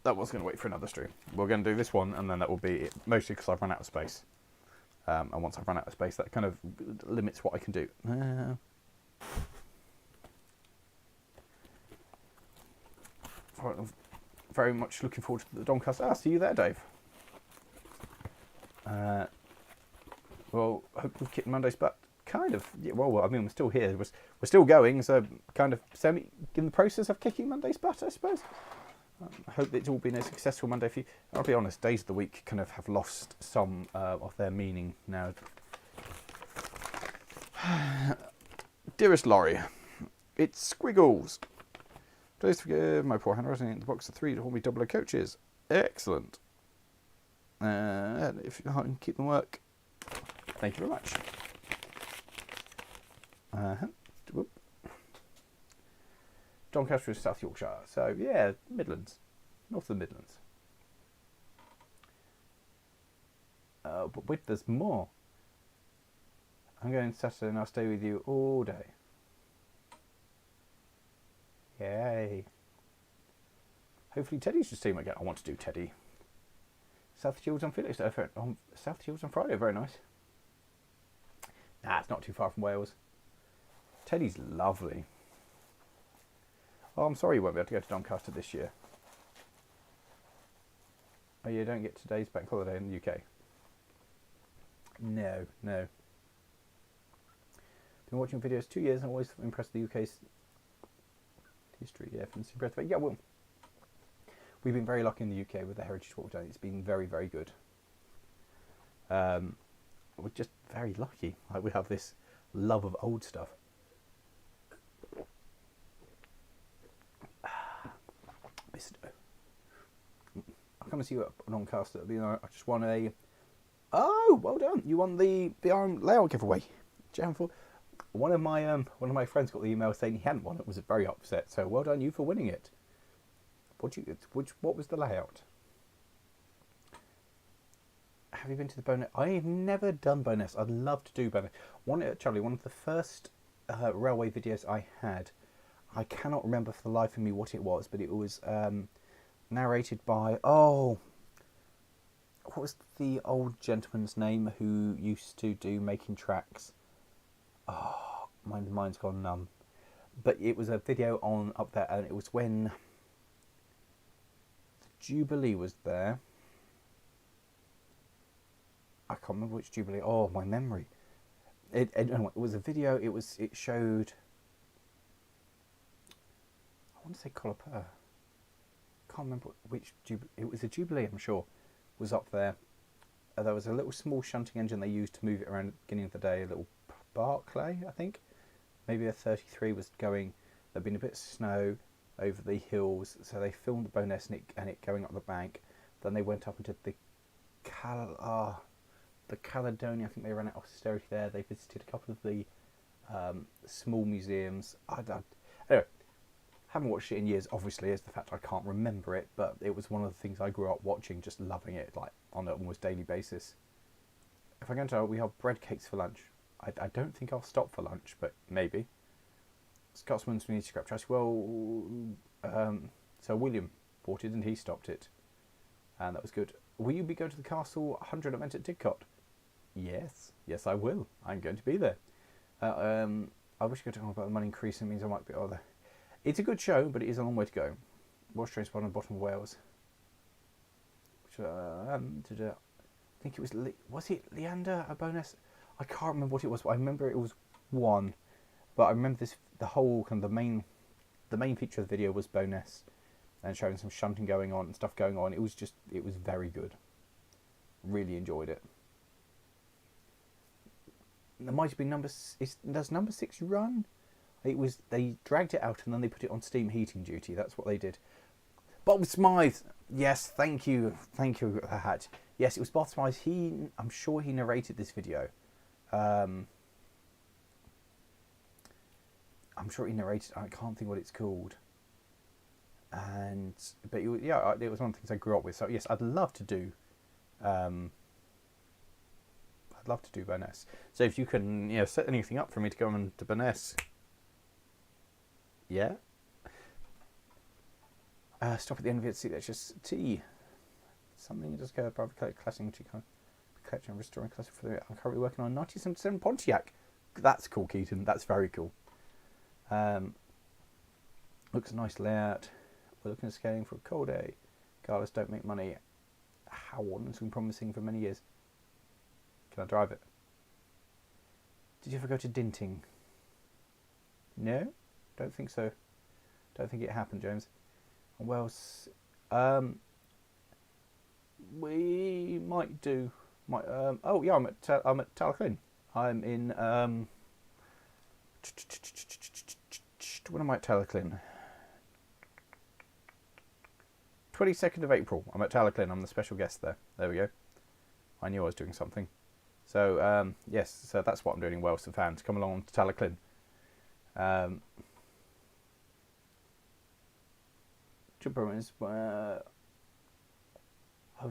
That was going to wait for another stream. We're going to do this one, and then that will be it. Mostly because I've run out of space. And once I've run out of space, that kind of limits what I can do. Very much looking forward to the Doncaster. See you there, Dave. Well, hope we've kicked Monday's butt. Kind of. Yeah, well, I mean, we're still here. We're still going, so kind of in the process of kicking Monday's butt, I suppose. I hope it's all been a successful Monday for you. I'll be honest, days of the week kind of have lost some of their meaning now. Dearest Lawrie, it's Squiggles. Please forgive my poor handwriting in the box of 3 Hornby double coaches. Excellent. If you can keep them work, thank you very much. Doncaster is South Yorkshire, so yeah, Midlands, north of the Midlands. But wait, there's more. I'm going Saturday and I'll stay with you all day. Yay. Hopefully Teddy's just team again. I want to do Teddy. South Shields on Felix. South Shields on Friday, very nice. Nah, it's not too far from Wales. Teddy's lovely. Oh, I'm sorry you won't be able to go to Doncaster this year. Oh, you don't get today's bank holiday in the UK? No. Been watching videos 2 years and always impressed with the UK's history. Yeah, impressed. Yeah, well, we've been very lucky in the UK with the heritage walk down. It's been very, very good. We're just very lucky. Like, we have this love of old stuff. I'll come and see you at Doncaster. I just won a... Oh, well done! You won the BRM layout giveaway. One of my friends got the email saying he hadn't won it. Was very upset. So well done you for winning it. What was the layout? Have you been to the Bowness? I've never done Bowness. I'd love to do Bowness. Charlie, one of the first railway videos I had, I cannot remember for the life of me what it was, but it was narrated by, oh, what was the old gentleman's name who used to do Making Tracks? Oh, my mind's gone numb. But it was a video on up there, and it was when the Jubilee was there. I can't remember which Jubilee. Oh, my memory. It was a video. It showed. I want to say Collar Purr. Can't remember which Jubilee. It was a Jubilee, I'm sure, was up there. There was a little small shunting engine they used to move it around at the beginning of the day. A little Barclay, I think. Maybe a 33 was going. There'd been a bit of snow over the hills, so they filmed the Bowness and it going up the bank. Then they went up into the Caledonia. I think they ran out of austerity there. They visited a couple of the small museums. Anyway, haven't watched it in years. Obviously, is the fact I can't remember it, but it was one of the things I grew up watching, just loving it, like on an almost daily basis. If I go into, we have bread cakes for lunch. I don't think I'll stop for lunch, but maybe. Scotsman's need to scrap trash. Well, so William bought it and he stopped it, and that was good. Will you be going to the Castle 100 event at Didcot? Yes, I will. I'm going to be there. I wish I could talk about the money increasing. Means I might be there. It's a good show, but it is a long way to go. Welsh train spot on the bottom of Wales. Which, I think it was. Was it Leander a bonus? I can't remember what it was, but I remember it was one. But I remember this. The whole kind of the main feature of the video was bonus, and showing some shunting going on and stuff going on. It was very good. Really enjoyed it. There might have been does number 6 run? They dragged it out and then they put it on steam heating duty. That's what they did. Bob Smythe. Yes, thank you, Hat. Yes, it was Bob Smythe. I'm sure he narrated this video. I'm sure he narrated. I can't think what it's called. But it was one of the things I grew up with. So yes, I'd love to do. Burness. So if you can, set anything up for me to go on to Burness. Yeah. Stop at the end of it. See, that's just tea. Something just go private collecting to collection and restoring classic for the. I'm currently working on 1977 Pontiac. That's cool, Keaton. That's very cool. Looks a nice layout. We're looking at scaling for a cold day. Regardless, don't make money. How it's been promising for many years. Can I drive it? Did you ever go to Dinting? No? Don't think so. Don't think it happened, James. Well, we might do. Oh yeah, I'm at Talclin. I'm in. When am I at Talclin? 22nd of April. I'm at Talclin. I'm the special guest there. There we go. I knew I was doing something. So yes, so that's what I'm doing in Wales for fans. Come along to Talclin.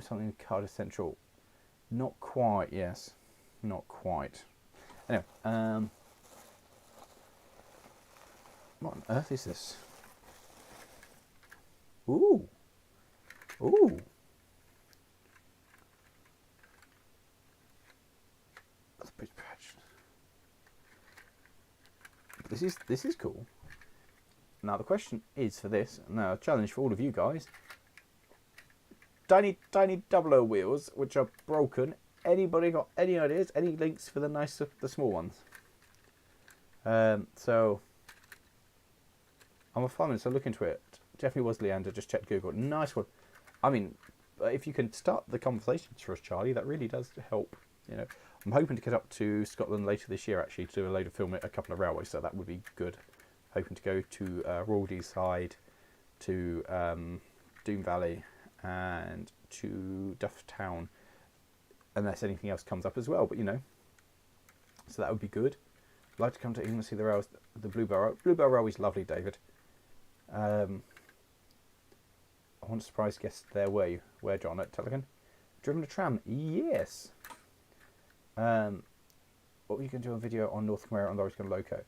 Something in Cardiff Central. Not quite. Yes, not quite. Anyway, what on earth is this? Ooh. That's a bit patch. This is cool. Now the question is for this. Now a challenge for all of you guys. Tiny 00 wheels which are broken. Anybody got any ideas? Any links for the small ones? So I'm a farmer, so look into it. Definitely was Leander. Just check Google. Nice one. I mean, if you can start the conversations for us, Charlie, that really does help. I'm hoping to get up to Scotland later this year, actually, to do a load of film at a couple of railways. So that would be good. Hoping to go to Rawdy side, to Doon Valley, and to Duff Town, unless anything else comes up as well. But so that would be good. I'd like to come to England and see the rails, the Bluebell Railway is lovely, David. I want a surprise guest there. Where John at Telegon? Driven a tram? Yes. What were you going to do a video on North Khmer and Laurie's going to Loco?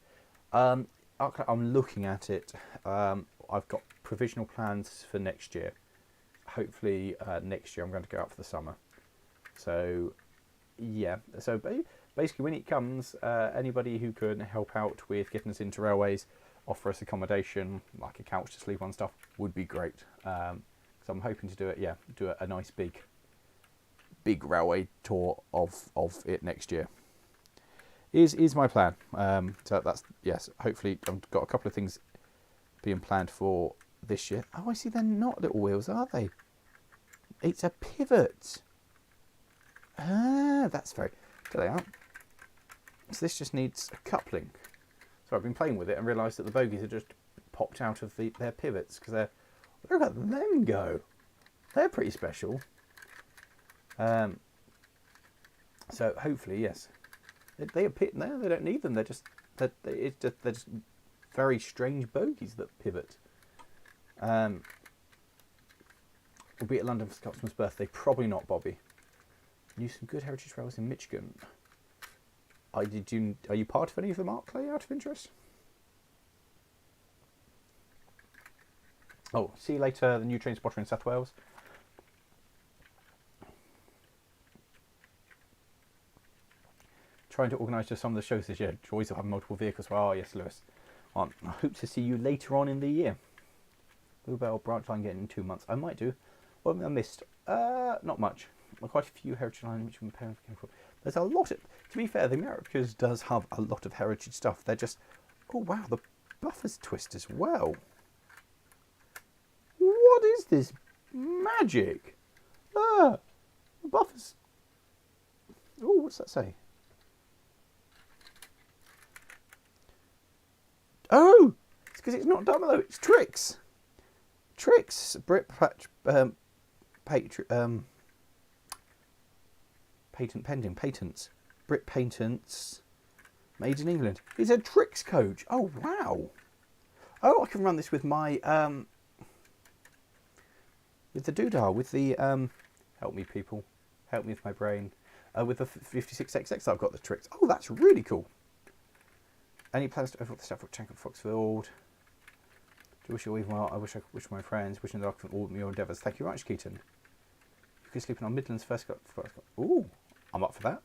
I'm looking at it. I've got provisional plans for next year. Hopefully next year I'm going to go out for the summer. So yeah, so basically when it comes, anybody who can help out with getting us into railways, offer us accommodation, like a couch to sleep on stuff, would be great. So I'm hoping to do it, do a nice big railway tour of it next year. Is my plan. So that's, yes, hopefully I've got a couple of things being planned for this year. Oh, I see, they're not little wheels, are they? It's a pivot. Ah, that's very... There they are. So this just needs a coupling. So I've been playing with it and realised that the bogies are just popped out of their pivots, because they're... Look at them go. They're pretty special. So hopefully, yes. They appear there. They don't need them. They're just very strange bogies that pivot. We'll be at London for Scotsman's birthday. Probably not, Bobby. Use some good heritage rails in Michigan. Are you part of any of them, Mark Clay, out of interest? Oh, see you later, the new train spotter in South Wales. Trying to organise just some of the shows this year. Joys of having multiple vehicles. Oh, yes, Lewis. Well, I hope to see you later on in the year. Bluebell branch line getting in 2 months. I might do. What have I missed? Not much. Quite a few heritage lines which my parents came from. There's a lot of... To be fair, the Americas does have a lot of heritage stuff. They're just... Oh, wow, the buffers twist as well. What is this magic? The buffers... Oh, what's that say? Oh! It's because it's not Domino, it's Tricks. Tricks. Patent pending. Patents. Brit Patents. Made in England. It's a Tricks coach. Oh, wow. Oh, I can run this with my... with the doodah. With the... help me, people. Help me with my brain. With the 56XX, I've got the Tricks. Oh, that's really cool. Any plans to overlook the Stafford tank at Foxfield? Do wish you all even well. I wish I could wish my friends, wishing that I could all your endeavours. Thank you very much, Keaton. You could sleep on Midlands first. Ooh, I'm up for that.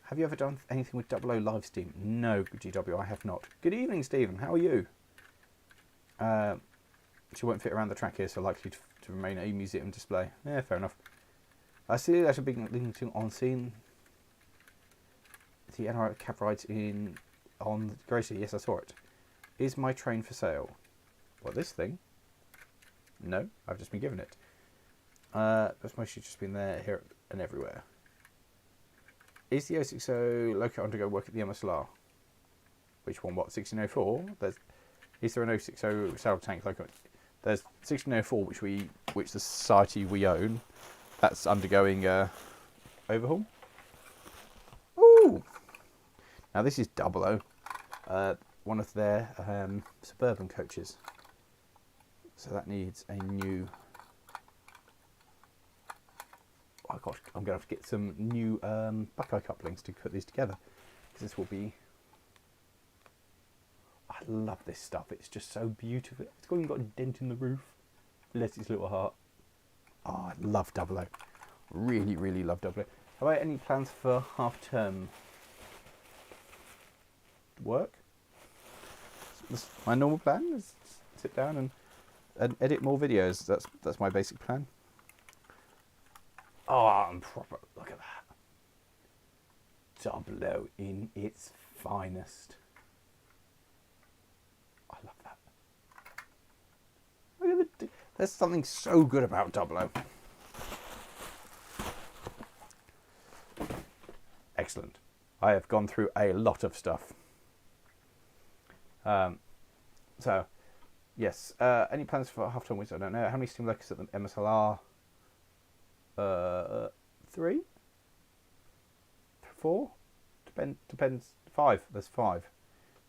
Have you ever done anything with 00 live stream? No, GW, I have not. Good evening, Stephen. How are you? She won't fit around the track here, so likely to remain a museum display. Yeah, fair enough. I see that a big link on scene. The NRI cab rides in on Gracie. Yes, I saw it. Is my train for sale? What, this thing? No, I've just been given it. That's mostly just been there, here, and everywhere. Is the 060 loco undergo work at the MSLR? Which one? What, 1604? Is there an 060 saddle tank loco? There's 1604, which the society we own, that's undergoing overhaul. Ooh! Now this is 00, one of their suburban coaches. So that needs a new... Oh gosh, I'm going to have to get some new Buckeye couplings to put these together. Because this will be... I love this stuff. It's just so beautiful. It's even got a dent in the roof. Bless its little heart. Oh, I love 00. Really, really love 00. Have I any plans for half term work? My normal plan is sit down and edit more videos. That's my basic plan. Oh, I'm proper. Look at that. 00 in its finest. I love that. Look at the. There's something so good about 00. Excellent. I have gone through a lot of stuff. So, yes. Any plans for half-term weeks? I don't know. How many steam locos at the MSLR? 3? 4? Depends. 5. There's 5.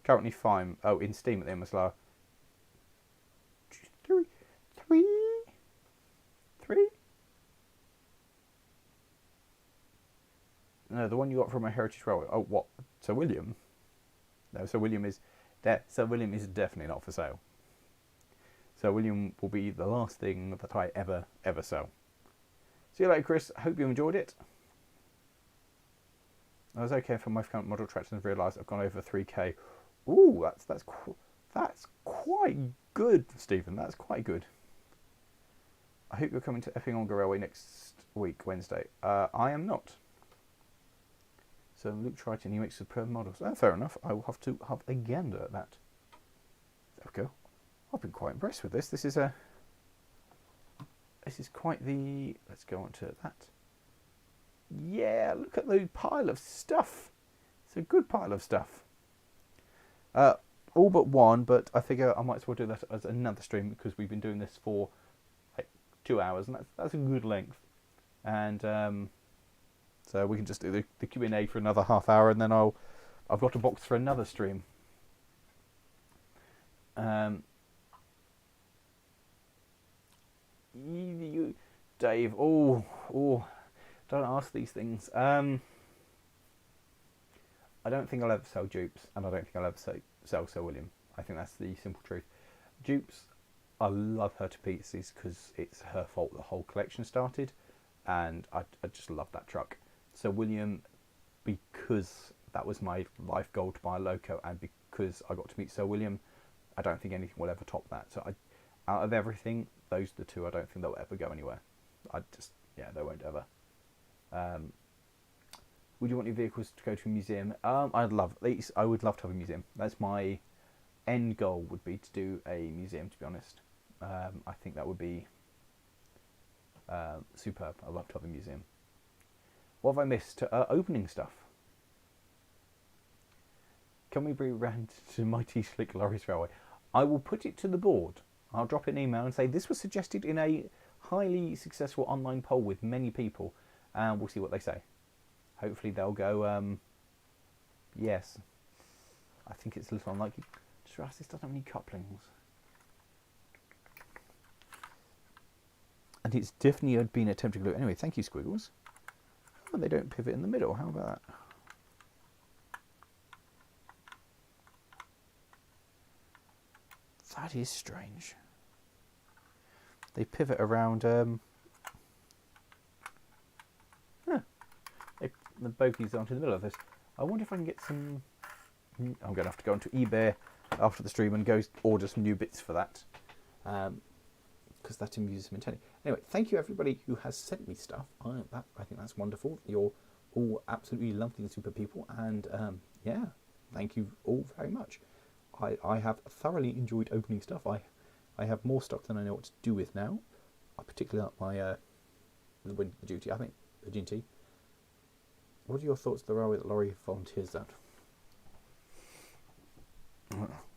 Currently 5. Oh, in Steam at the MSLR. 3? 3? No, the one you got from a Heritage Railway. Oh, what? Sir William? No, Sir William is Sir William is definitely not for sale. Sir William will be the last thing that I ever sell. See you later, Chris. Hope you enjoyed it. I was okay for my current model tractor and realised I've gone over 3k. Ooh, that's quite good, Stephen. That's quite good. I hope you're coming to Epping Ongar Railway next week, Wednesday. I am not. So Luke Triton, he makes superb models. Fair enough. I will have to have a gander at that. There we go. I've been quite impressed with this. This is quite the. Let's go on to that. Yeah, look at the pile of stuff. It's a good pile of stuff. All but one, but I figure I might as well do that as another stream because we've been doing this for like 2 hours, and that's a good length. And so we can just do the Q&A for another half hour, and then I've got a box for another stream. Dave, oh, don't ask these things. I don't think I'll ever sell dupes, and I don't think I'll ever sell Sir William. I think that's the simple truth. Dupes, I love her to pieces because it's her fault the whole collection started, and I just love that truck. Sir William, because that was my life goal to buy a Loco, and because I got to meet Sir William, I don't think anything will ever top that. So out of everything, those are the two I don't think they'll ever go anywhere. They won't ever. Would you want your vehicles to go to a museum? I would love to have a museum. That's my end goal, would be to do a museum, to be honest. I think that would be superb. I'd love to have a museum. What have I missed? Opening stuff. Can we bring round to Mighty Slick Lawrie's Railway? I will put it to the board. I'll drop an email and say this was suggested in a highly successful online poll with many people, and we'll see what they say. Hopefully they'll go, yes. I think it's a little unlikely. Just realised this doesn't have any couplings. And it's definitely been attempted to glue. Anyway, thank you, Squiggles. Oh, they don't pivot in the middle. How about that? That is strange. They pivot around. The bogies aren't in the middle of this. I wonder if I can get some. I'm going to have to go onto eBay after the stream and go order some new bits for that, because that amuses me intently. Anyway, thank you everybody who has sent me stuff. I think that's wonderful. You're all absolutely lovely and super people, and yeah, thank you all very much. I have thoroughly enjoyed opening stuff. I have more stock than I know what to do with now. I particularly like my the duty. I think the GT. What are your thoughts on the railway that Lawrie volunteers at?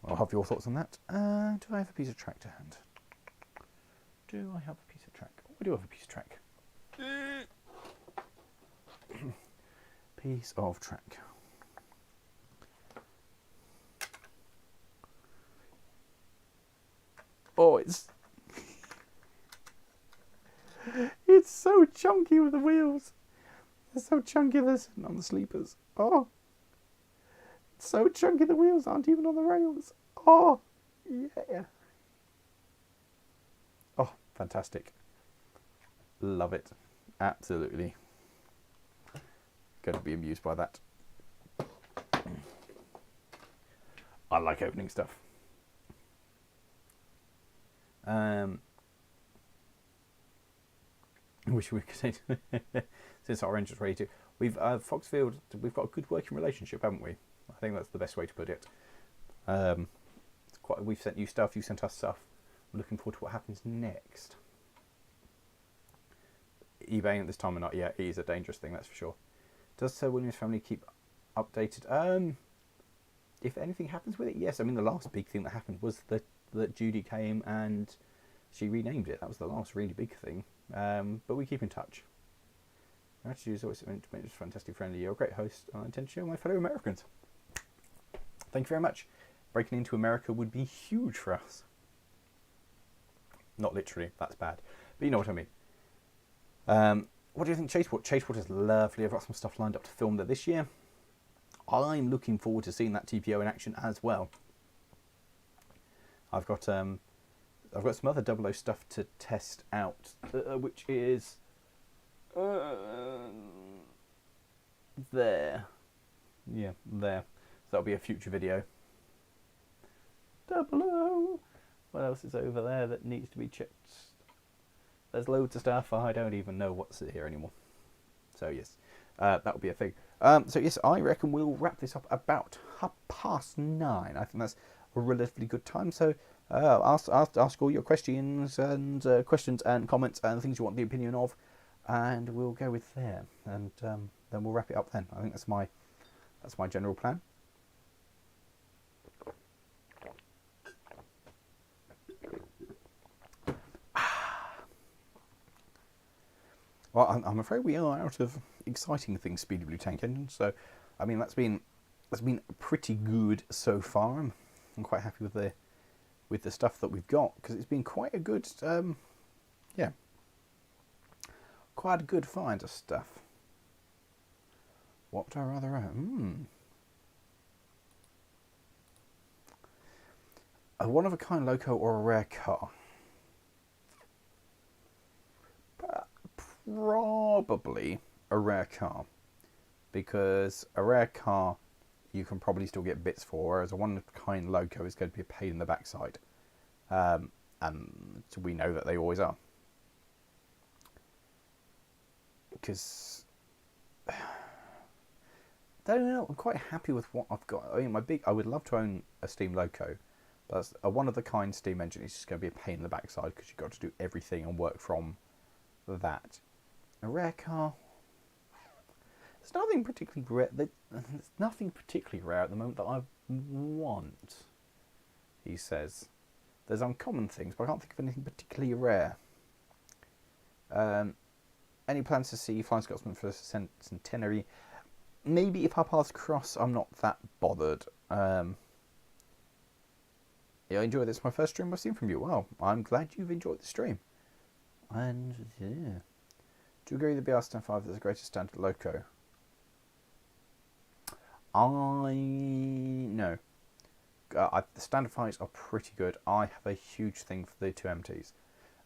I'll have your thoughts on that. Do I have a piece of track to hand? Do I have a piece of track? Oh, I do have a piece of track. Piece of track. Oh, it's so chunky with the wheels. They're so chunky they're sitting on the sleepers. Oh, it's so chunky the wheels aren't even on the rails. Oh, yeah. Oh, fantastic. Love it. Absolutely. Going to be amused by that. I like opening stuff. I wish we could say since our engine's ready to. We've Foxfield. We've got a good working relationship, haven't we? I think that's the best way to put it. We've sent you stuff. You sent us stuff. I'm looking forward to what happens next. eBay at this time or not? Yeah, it is a dangerous thing, that's for sure. Does Sir William's family keep updated? If anything happens with it, yes. I mean, the last big thing that happened was that Judy came and she renamed it. That was the last really big thing. But we keep in touch. Your attitude is always meant to make us fantastic friendly. You're a great host, and I intend to share my fellow Americans. Thank you very much. Breaking into America would be huge for us. Not literally, that's bad. But you know what I mean. What do you think, Chaseport? Chaseport is lovely. I've got some stuff lined up to film there this year. I'm looking forward to seeing that TPO in action as well. I've got some other 00 stuff to test out, which is there. Yeah, there. So that'll be a future video. 00. What else is over there that needs to be checked? There's loads of stuff. I don't even know what's here anymore. So yes, that'll be a thing. So yes, I reckon we'll wrap this up about 9:30. I think that's a relatively good time. So ask all your questions and comments and things you want the opinion of, and we'll go with there. And then we'll wrap it up. Then I think that's my general plan. Well, I'm afraid we are out of exciting things, Speedy Blue Tank Engine. So, I mean, that's been pretty good so far. I'm quite happy with the stuff that we've got, because it's been quite a good, quite a good find of stuff. What would I rather own? A one-of-a-kind loco or a rare car? Probably a rare car, because a rare car you can probably still get bits for, whereas a one-of-a-kind loco is going to be a pain in the backside, and we know that they always are. Because I don't know, I'm quite happy with what I've got. I mean, I would love to own a steam loco, but a one-of-a-kind steam engine is just going to be a pain in the backside, because you've got to do everything and work from that. A rare car. There's nothing particularly rare. There's nothing particularly rare at the moment that I want. He says, "There's uncommon things, but I can't think of anything particularly rare." Any plans to see Flying Scotsman for the centenary? Maybe if our paths cross. I'm not that bothered. Yeah, I enjoyed this. My first stream I've seen from you. Wow, I'm glad you've enjoyed the stream. And yeah. Do you agree the BR Stand 5 is the greatest standard loco? No. The standard 5s are pretty good. I have a huge thing for the 2MTs.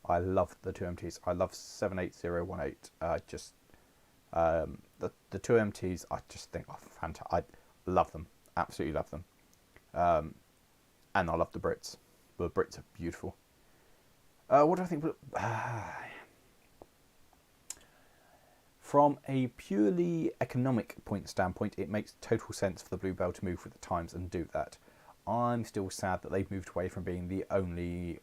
I love the 2MTs. I love 78018. The 2MTs I just think are fantastic. I love them. Absolutely love them. And I love the Brits. The Brits are beautiful. What do I think? From a purely economic standpoint, it makes total sense for the Bluebell to move with the times and do that. I'm still sad that they've moved away from being the only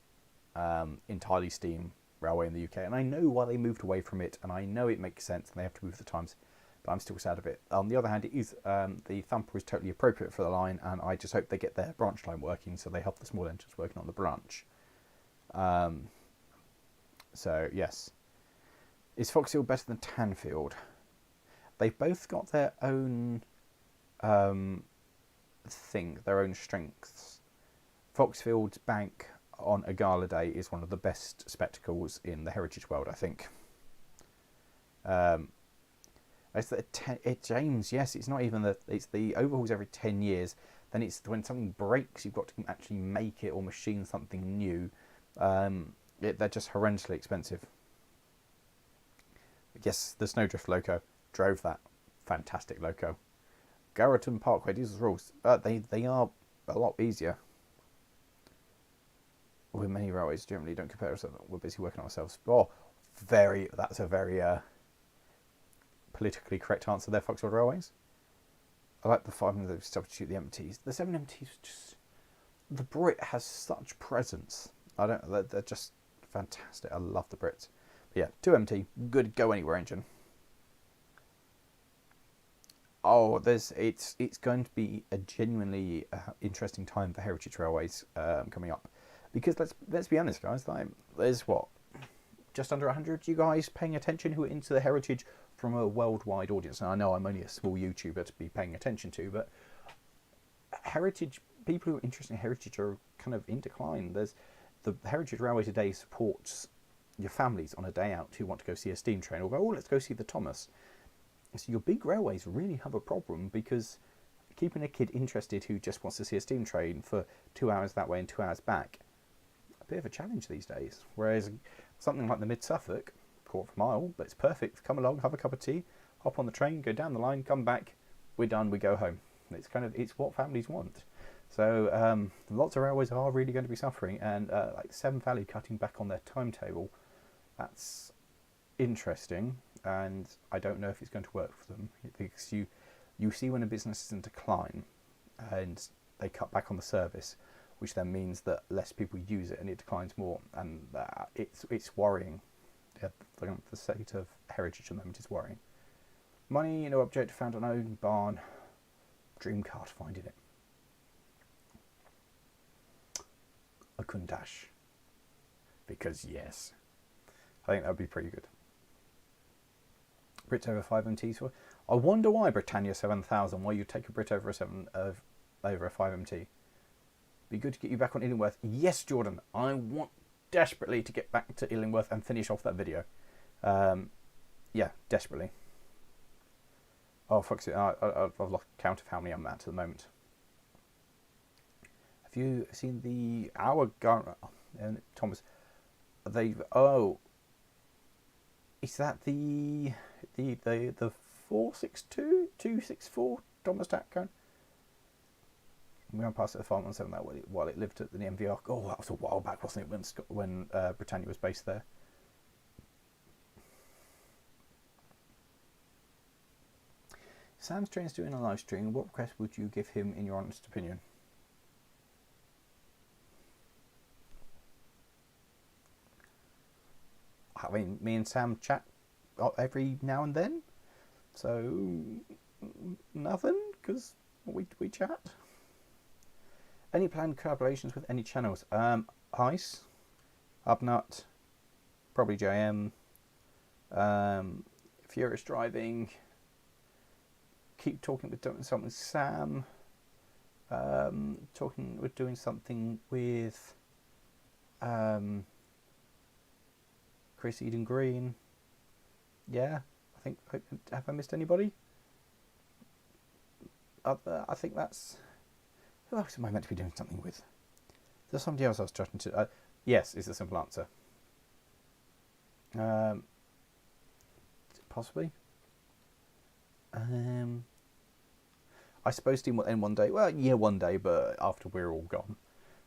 entirely steam railway in the UK, and I know why they moved away from it, and I know it makes sense, and they have to move with the times, but I'm still sad of it. On the other hand, it is the Thumper is totally appropriate for the line, and I just hope they get their branch line working, so they help the small engines working on the branch. So yes. Is Foxfield better than Tanfield? They've both got their own thing, their own strengths. Foxfield's bank on a gala day is one of the best spectacles in the heritage world, I think. James, yes, it's not even it's the overhauls every 10 years. Then it's when something breaks, you've got to actually make it or machine something new. They're just horrendously expensive. Yes, the Snowdrift loco. Drove that. Fantastic loco. Garreton Parkway diesel rules. They are a lot easier. With many railways generally don't compare us. We're busy working on ourselves. Oh, that's a very politically correct answer there, Foxfield Railways. I like the 500 substitute the MTs. The 7 MTs just, the Brit has such presence. They're just fantastic. I love the Brits. Yeah, 2MT, good go anywhere engine. Oh, it's going to be a genuinely interesting time for Heritage Railways coming up, because let's be honest, guys. There's what, just under 100 of you guys paying attention who are into the Heritage from a worldwide audience. And I know I'm only a small YouTuber to be paying attention to, but Heritage people who are interested in Heritage are kind of in decline. There's the Heritage Railway today supports your families on a day out who want to go see a steam train, or go, oh, let's go see the Thomas. So your big railways really have a problem, because keeping a kid interested who just wants to see a steam train for 2 hours that way and 2 hours back bit of a challenge these days. Whereas something like the Mid Suffolk, quarter of a mile, but it's perfect. Come along, have a cup of tea, hop on the train, go down the line, come back, we're done, we go home. It's what families want. So lots of railways are really going to be suffering, and like Severn Valley cutting back on their timetable, that's interesting, and I don't know if it's going to work for them, because you see when a business is in decline and they cut back on the service, which then means that less people use it and it declines more, and it's worrying. Yeah, the state of heritage at the moment is worrying. Money, no object found on own barn. Dream car to find in it. I couldn't dash. Because yes. I think that would be pretty good. Brit over 5MT. I wonder why Britannia 7000. Why you take a Brit over a 5MT. Be good to get you back on Illingworth. Yes, Jordan. I want desperately to get back to Illingworth and finish off that video. Yeah, desperately. Oh, fuck it. I've lost count of how many I'm at the moment. Have you seen the hour Thomas? Is that the 462 264 Thomas Tatcone? We ran past it at 517 that while it lived at the MVR. Oh, that was a while back, wasn't it? When Britannia was based there. Sam's Train's doing a live stream. What request would you give him in your honest opinion? I mean, me and Sam chat every now and then, so nothing, because we chat. Any planned collaborations with any channels? Ice, Upnut, probably JM, Furious Driving. Keep talking with doing something with Sam. Doing something with Chris Eden Green. Yeah, I think. Have I missed anybody? I think that's. Who else am I meant to be doing something with? There's somebody else I was trying to. Yes, is the simple answer. Possibly. I suppose Steam will end one day. Well, yeah, one day, but after we're all gone,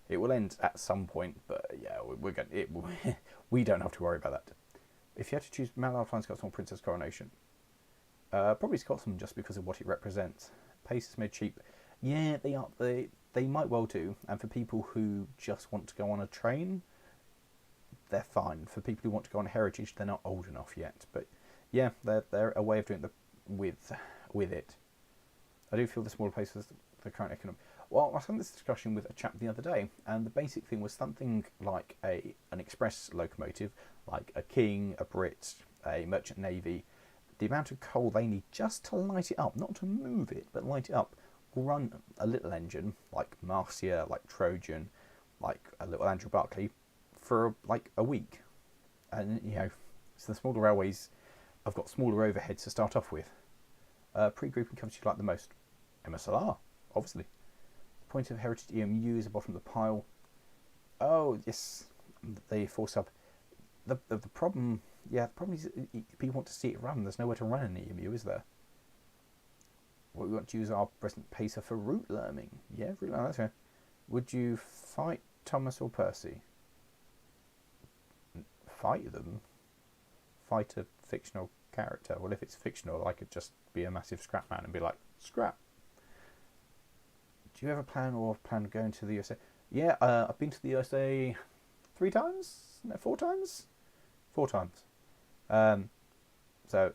it will end at some point. But yeah, we're going. We don't have to worry about that. If you had to choose Mallard, Flying Scotsman, or Princess Coronation, probably Scotsman just because of what it represents. Pace is made cheap. Yeah, they are. They might well do. And for people who just want to go on a train, they're fine. For people who want to go on heritage, they're not old enough yet. But yeah, they're a way of doing with it. I do feel the smaller places, the current economic. Well, I was having this discussion with a chap the other day, and the basic thing was something like an express locomotive, like a King, a Brit, a Merchant Navy. The amount of coal they need just to light it up, not to move it, but light it up, will run a little engine like Marcia, like Trojan, like a little Andrew Barclay, for like a week. And so the smaller railways have got smaller overheads to start off with. Pre-grouping comes to you like the most. MSLR, obviously. The point of heritage EMU is the bottom of the pile. Oh yes, the force up. The problem, the problem is people want to see it run. There's nowhere to run an EMU, is there? Well, we want to use our present pacer for route learning. Yeah, route learning. That's right. Would you fight Thomas or Percy? Fight them? Fight a fictional character? Well, if it's fictional, I could just be a massive scrap man and be like, scrap. Do you have a plan on going to the USA? Yeah, I've been to the USA 3 times? No, 4 times? 4 times. So,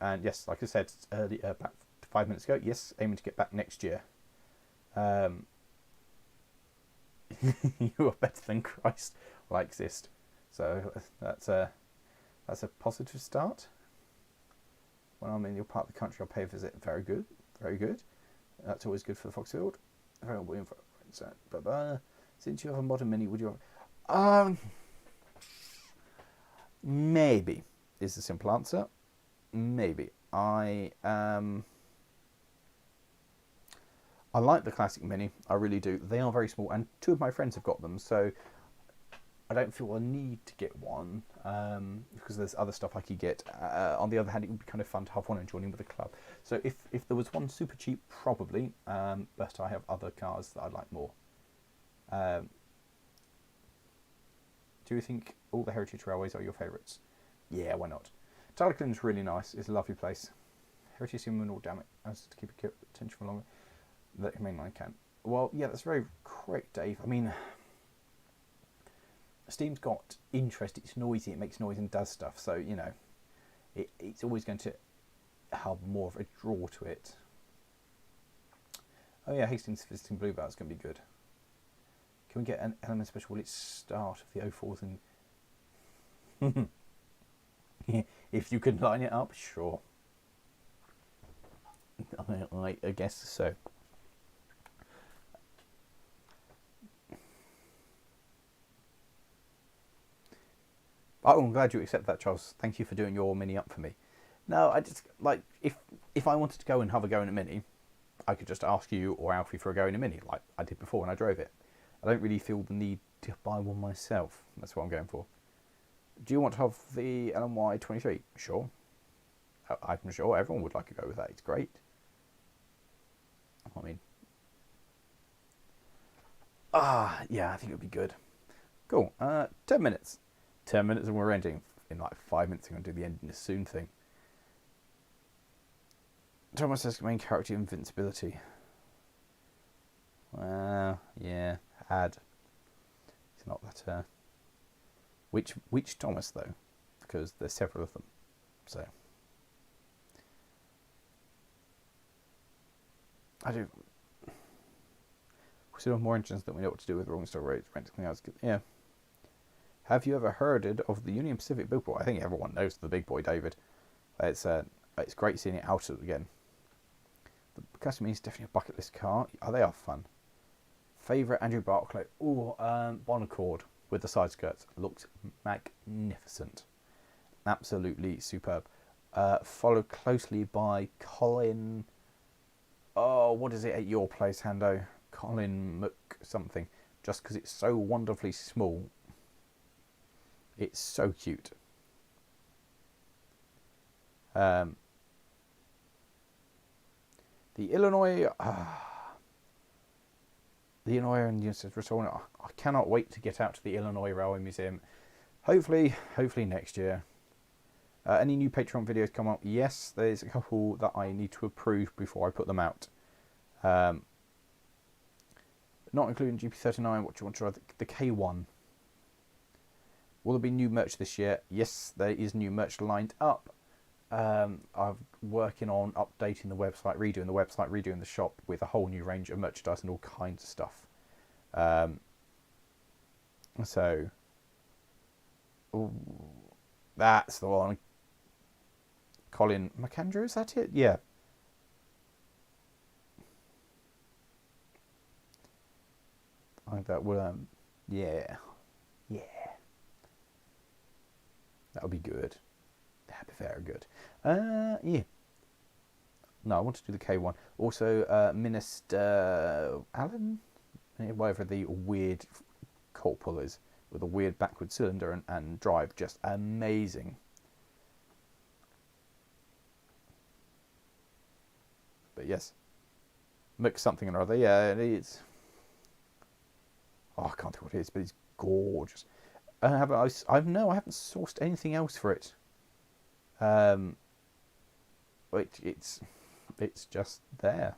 and yes, like I said earlier, about 5 minutes ago, yes, aiming to get back next year. You are better than Christ will I exist. So that's a positive start. When I'm in your part of the country, I'll pay a visit. Very good, very good. That's always good for the Foxfield. Since you have a modern Mini, would you? Maybe is the simple answer. Maybe I like the classic Mini. I really do. They are very small, and 2 of my friends have got them. So I don't feel a need to get one because there's other stuff I could get. On the other hand, it would be kind of fun to have one and join in with the club. So if there was one super cheap, probably, but I have other cars that I'd like more. Do you think all the heritage railways are your favourites? Yeah, why not? Tarleton's really nice. It's a lovely place. Heritage Simon or damn it, I have to keep attention for longer. That mean I can. Well, yeah, that's very correct, Dave. I mean, Steam's got interest. It's noisy. It makes noise and does stuff. So you know, it's always going to have more of a draw to it. Oh yeah, Hastings visiting Bluebell's going to be good. Can we get an element special? Will it start of the 04s and if you could line it up, sure. I guess so. Oh, I'm glad you accept that, Charles. Thank you for doing your Mini up for me. No, I just like if I wanted to go and have a go in a Mini, I could just ask you or Alfie for a go in a Mini, like I did before when I drove it. I don't really feel the need to buy one myself. That's what I'm going for. Do you want to have the LMY 23? Sure. I'm sure everyone would like to go with that. It's great. I mean, yeah, I think it would be good. Cool. 10 minutes. 10 minutes and we're ending. In like 5 minutes, I'm going to do the ending as soon thing. Thomas says main character invincibility. Yeah, add. It's not that. Which Thomas though? Because there's several of them. So I do. We still have more engines than we know what to do with rolling stock rates. Yeah. Have you ever heard of the Union Pacific Big Boy? I think everyone knows the Big Boy, David. It's great seeing it out again. The Custom is definitely a bucket list car. Oh, they are fun. Favourite Andrew Barclay? Bonaccord with the side skirts. Looks magnificent. Absolutely superb. Followed closely by Colin. Oh, what is it at your place, Hando? Colin Mc something. Just because it's so wonderfully small. It's so cute. The Illinois... the Illinois and Restoring. I cannot wait to get out to the Illinois Railway Museum. Hopefully next year. Any new Patreon videos come out? Yes, there's a couple that I need to approve before I put them out. Not including GP39. What do you want to try? The K1. Will there be new merch this year? Yes, there is new merch lined up. I'm working on updating the website, redoing the shop with a whole new range of merchandise and all kinds of stuff. So, that's the one. Colin McAndrew, is that it? Yeah. I think that will, yeah. That'll be good. That'd be very good. Yeah. No, I want to do the K1. Also, Minister Allen, whatever the weird corporal is, with a weird backward cylinder and drive, just amazing. But yes, Mick something or other. Yeah, it's. Oh, I can't think what it is, but it's gorgeous. I haven't sourced anything else for it. It's just there.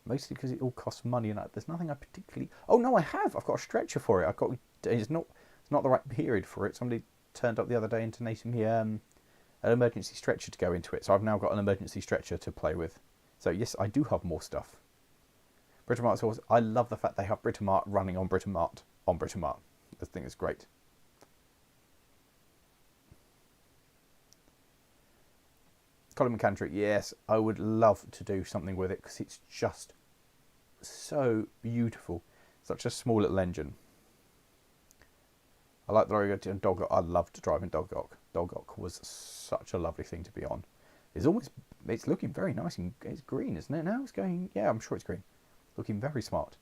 Mostly because it all costs money, and there's nothing I particularly. Oh no, I've got a stretcher for it. It's not the right period for it. Somebody turned up the other day and donated me an emergency stretcher to go into it. So I've now got an emergency stretcher to play with. So yes, I do have more stuff. Britomart sauce. I love the fact they have Britomart running on Britomart on Britomart. This thing is great. Colin McAndrew, yes, I would love to do something with it because it's just so beautiful. Such a small little engine. I like the Lawrie and Doglock. I loved driving Doglock. Doglock was such a lovely thing to be on. It's looking very nice and it's green, isn't it? Now it's going. Yeah, I'm sure it's green. Looking very smart.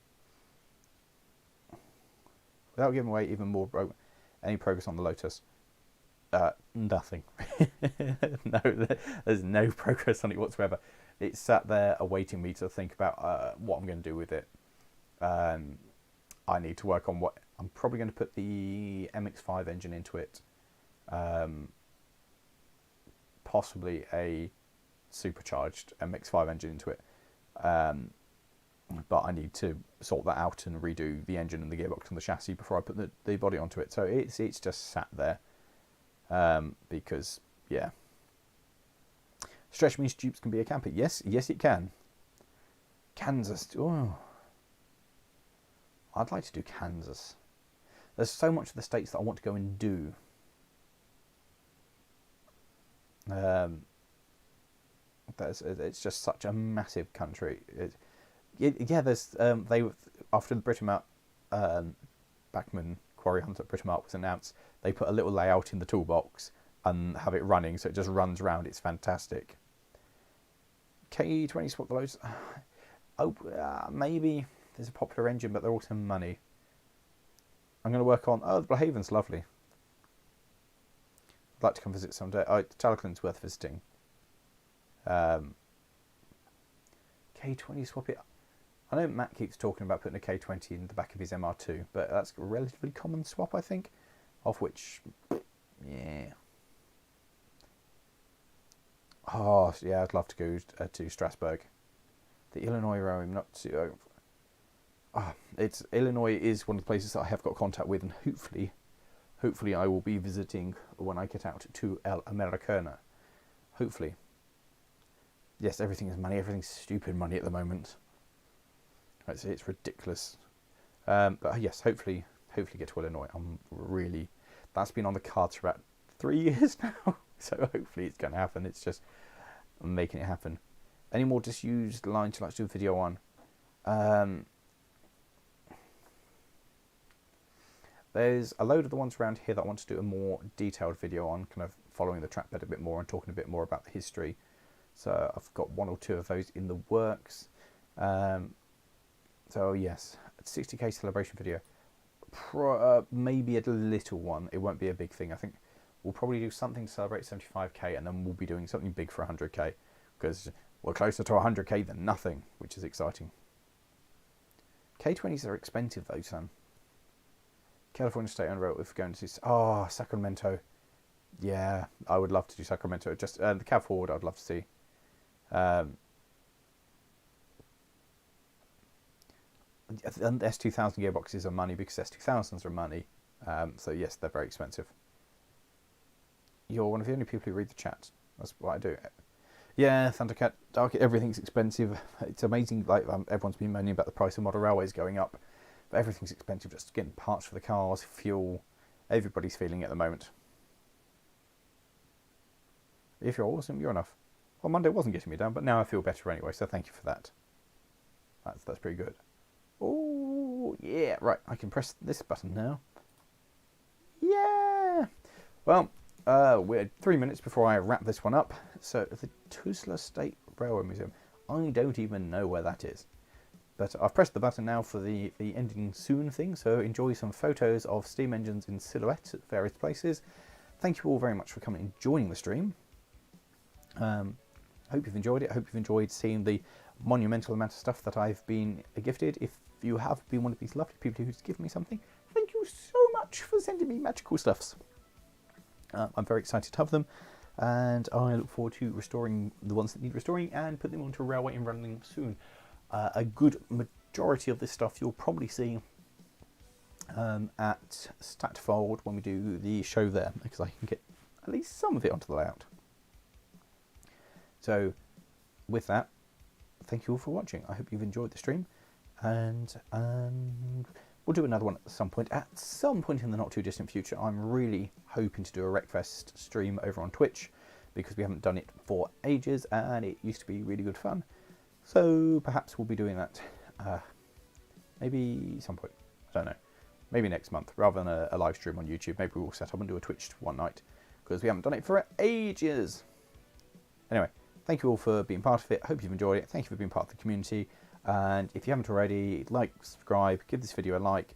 without giving away even more any progress on the Lotus. Nothing. No, there's no progress on it whatsoever. It's sat there awaiting me to think about what I'm going to do with it. I need to work on what I'm probably going to put the MX-5 engine into it. Possibly a supercharged MX-5 engine into it. But I need to sort that out and redo the engine and the gearbox and the chassis before I put the body onto it. So it's just sat there. Because, yeah. Stretch means Dupes can be a camper. Yes, it can. Kansas. Oh. I'd like to do Kansas. There's so much of the states that I want to go and do. It's just such a massive country. There's they after the Britomart Bachmann Quarry Hunter Britomart was announced, they put a little layout in the toolbox and have it running, so it just runs around. It's fantastic. K20 swap the loads. Maybe there's a popular engine, but they're also money. I'm going to work on. Oh, the Blahaven's lovely. I'd like to come visit someday. Talclin's worth visiting. K20 swap it. I know Matt keeps talking about putting a K20 in the back of his MR2, but that's a relatively common swap, I think. Of which, yeah. Oh, yeah, I'd love to go to Strasbourg. The Illinois Rome, not to. It's Illinois is one of the places that I have got contact with, and hopefully I will be visiting when I get out to El Americana. Hopefully. Yes, everything is money. Everything's stupid money at the moment. It's ridiculous. But yes, hopefully get to Illinois. That's been on the cards for about 3 years now. So hopefully it's going to happen. It's just making it happen. Any more disused lines you'd like to do a video on? There's a load of the ones around here that I want to do a more detailed video on, kind of following the trackbed a bit more and talking a bit more about the history. So I've got 1 or 2 of those in the works. So yes, 60k celebration video. Maybe a little one. It won't be a big thing. I think we'll probably do something to celebrate 75k, and then we'll be doing something big for 100k, because we're closer to 100k than nothing, which is exciting. K20s are expensive though, son. California State on road if we're going to Sacramento. Yeah, I would love to do Sacramento. Just the cab forward I'd love to see. And S2000 gearboxes are money because S2000s are money. So yes, they're very expensive. You're one of the only people who read the chat. That's what I do. Yeah, Thundercat, Dark, everything's expensive. It's amazing, like everyone's been moaning about the price of model railways going up. But everything's expensive, just getting parts for the cars, fuel. Everybody's feeling it at the moment. If you're awesome, you're enough. Well, Monday wasn't getting me down, but now I feel better anyway, so thank you for that. That's pretty good. Oh, yeah, right, I can press this button now. Yeah! Well, we're 3 minutes before I wrap this one up. So, the Tuzla State Railway Museum. I don't even know where that is. But I've pressed the button now for the ending soon thing, so enjoy some photos of steam engines in silhouette at various places. Thank you all very much for coming and joining the stream. Hope you've enjoyed it. I hope you've enjoyed seeing the monumental amount of stuff that I've been gifted. If you have been one of these lovely people who's given me something, thank you so much for sending me magical stuffs. I'm very excited to have them, and I look forward to restoring the ones that need restoring and put them onto a railway and running them soon. A good majority of this stuff you'll probably see at Statfold when we do the show there, because I can get at least some of it onto the layout. So with that, thank you all for watching. I hope you've enjoyed the stream, and we'll do another one at some point in the not too distant future. I'm really hoping to do a Wreckfest stream over on Twitch, because we haven't done it for ages and it used to be really good fun. So perhaps we'll be doing that maybe some point. I don't know. Maybe next month, rather than a live stream on YouTube. Maybe we'll set up and do a Twitch one night, because we haven't done it for ages. Anyway, thank you all for being part of it. Hope you've enjoyed it. Thank you for being part of the community. And if you haven't already, like, subscribe, give this video a like.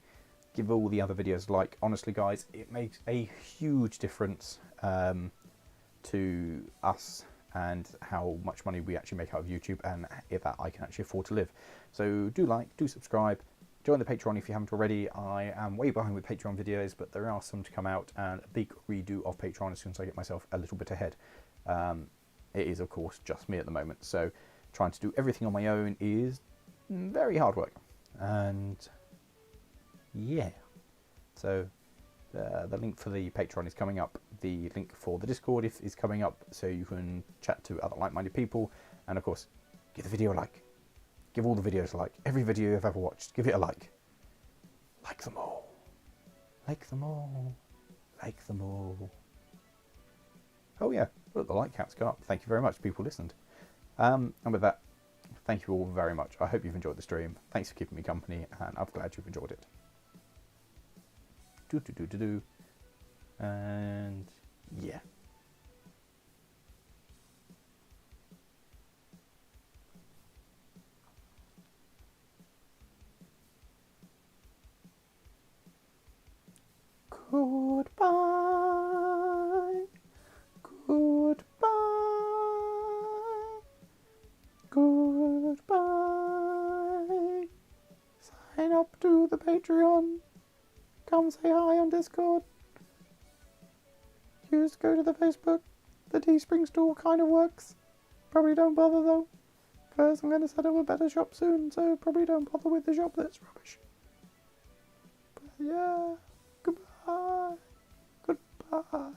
Give all the other videos a like. Honestly, guys, it makes a huge difference to us and how much money we actually make out of YouTube, and if that I can actually afford to live. So do like, do subscribe, join the Patreon if you haven't already. I am way behind with Patreon videos, but there are some to come out, and a big redo of Patreon as soon as I get myself a little bit ahead. It is, of course, just me at the moment, so trying to do everything on my own is very hard work. And yeah, so the link for the Patreon is coming up. The link for the Discord is coming up, so you can chat to other like-minded people. And of course, give the video a like. Give all the videos a like. Every video you've ever watched, give it a like. Like them all. Like them all. Like them all. Oh yeah, look, the like count's gone up. Thank you very much, people listened. And with that, thank you all very much. I hope you've enjoyed the stream. Thanks for keeping me company, and I'm glad you've enjoyed it. And yeah. Goodbye. Goodbye. Goodbye. Sign up to the Patreon. Come say hi on Discord. Just go to the Facebook. The Teespring store kind of works. Probably don't bother though, because I'm going to set up a better shop soon, so probably don't bother with the shop that's rubbish. But yeah, goodbye. Goodbye.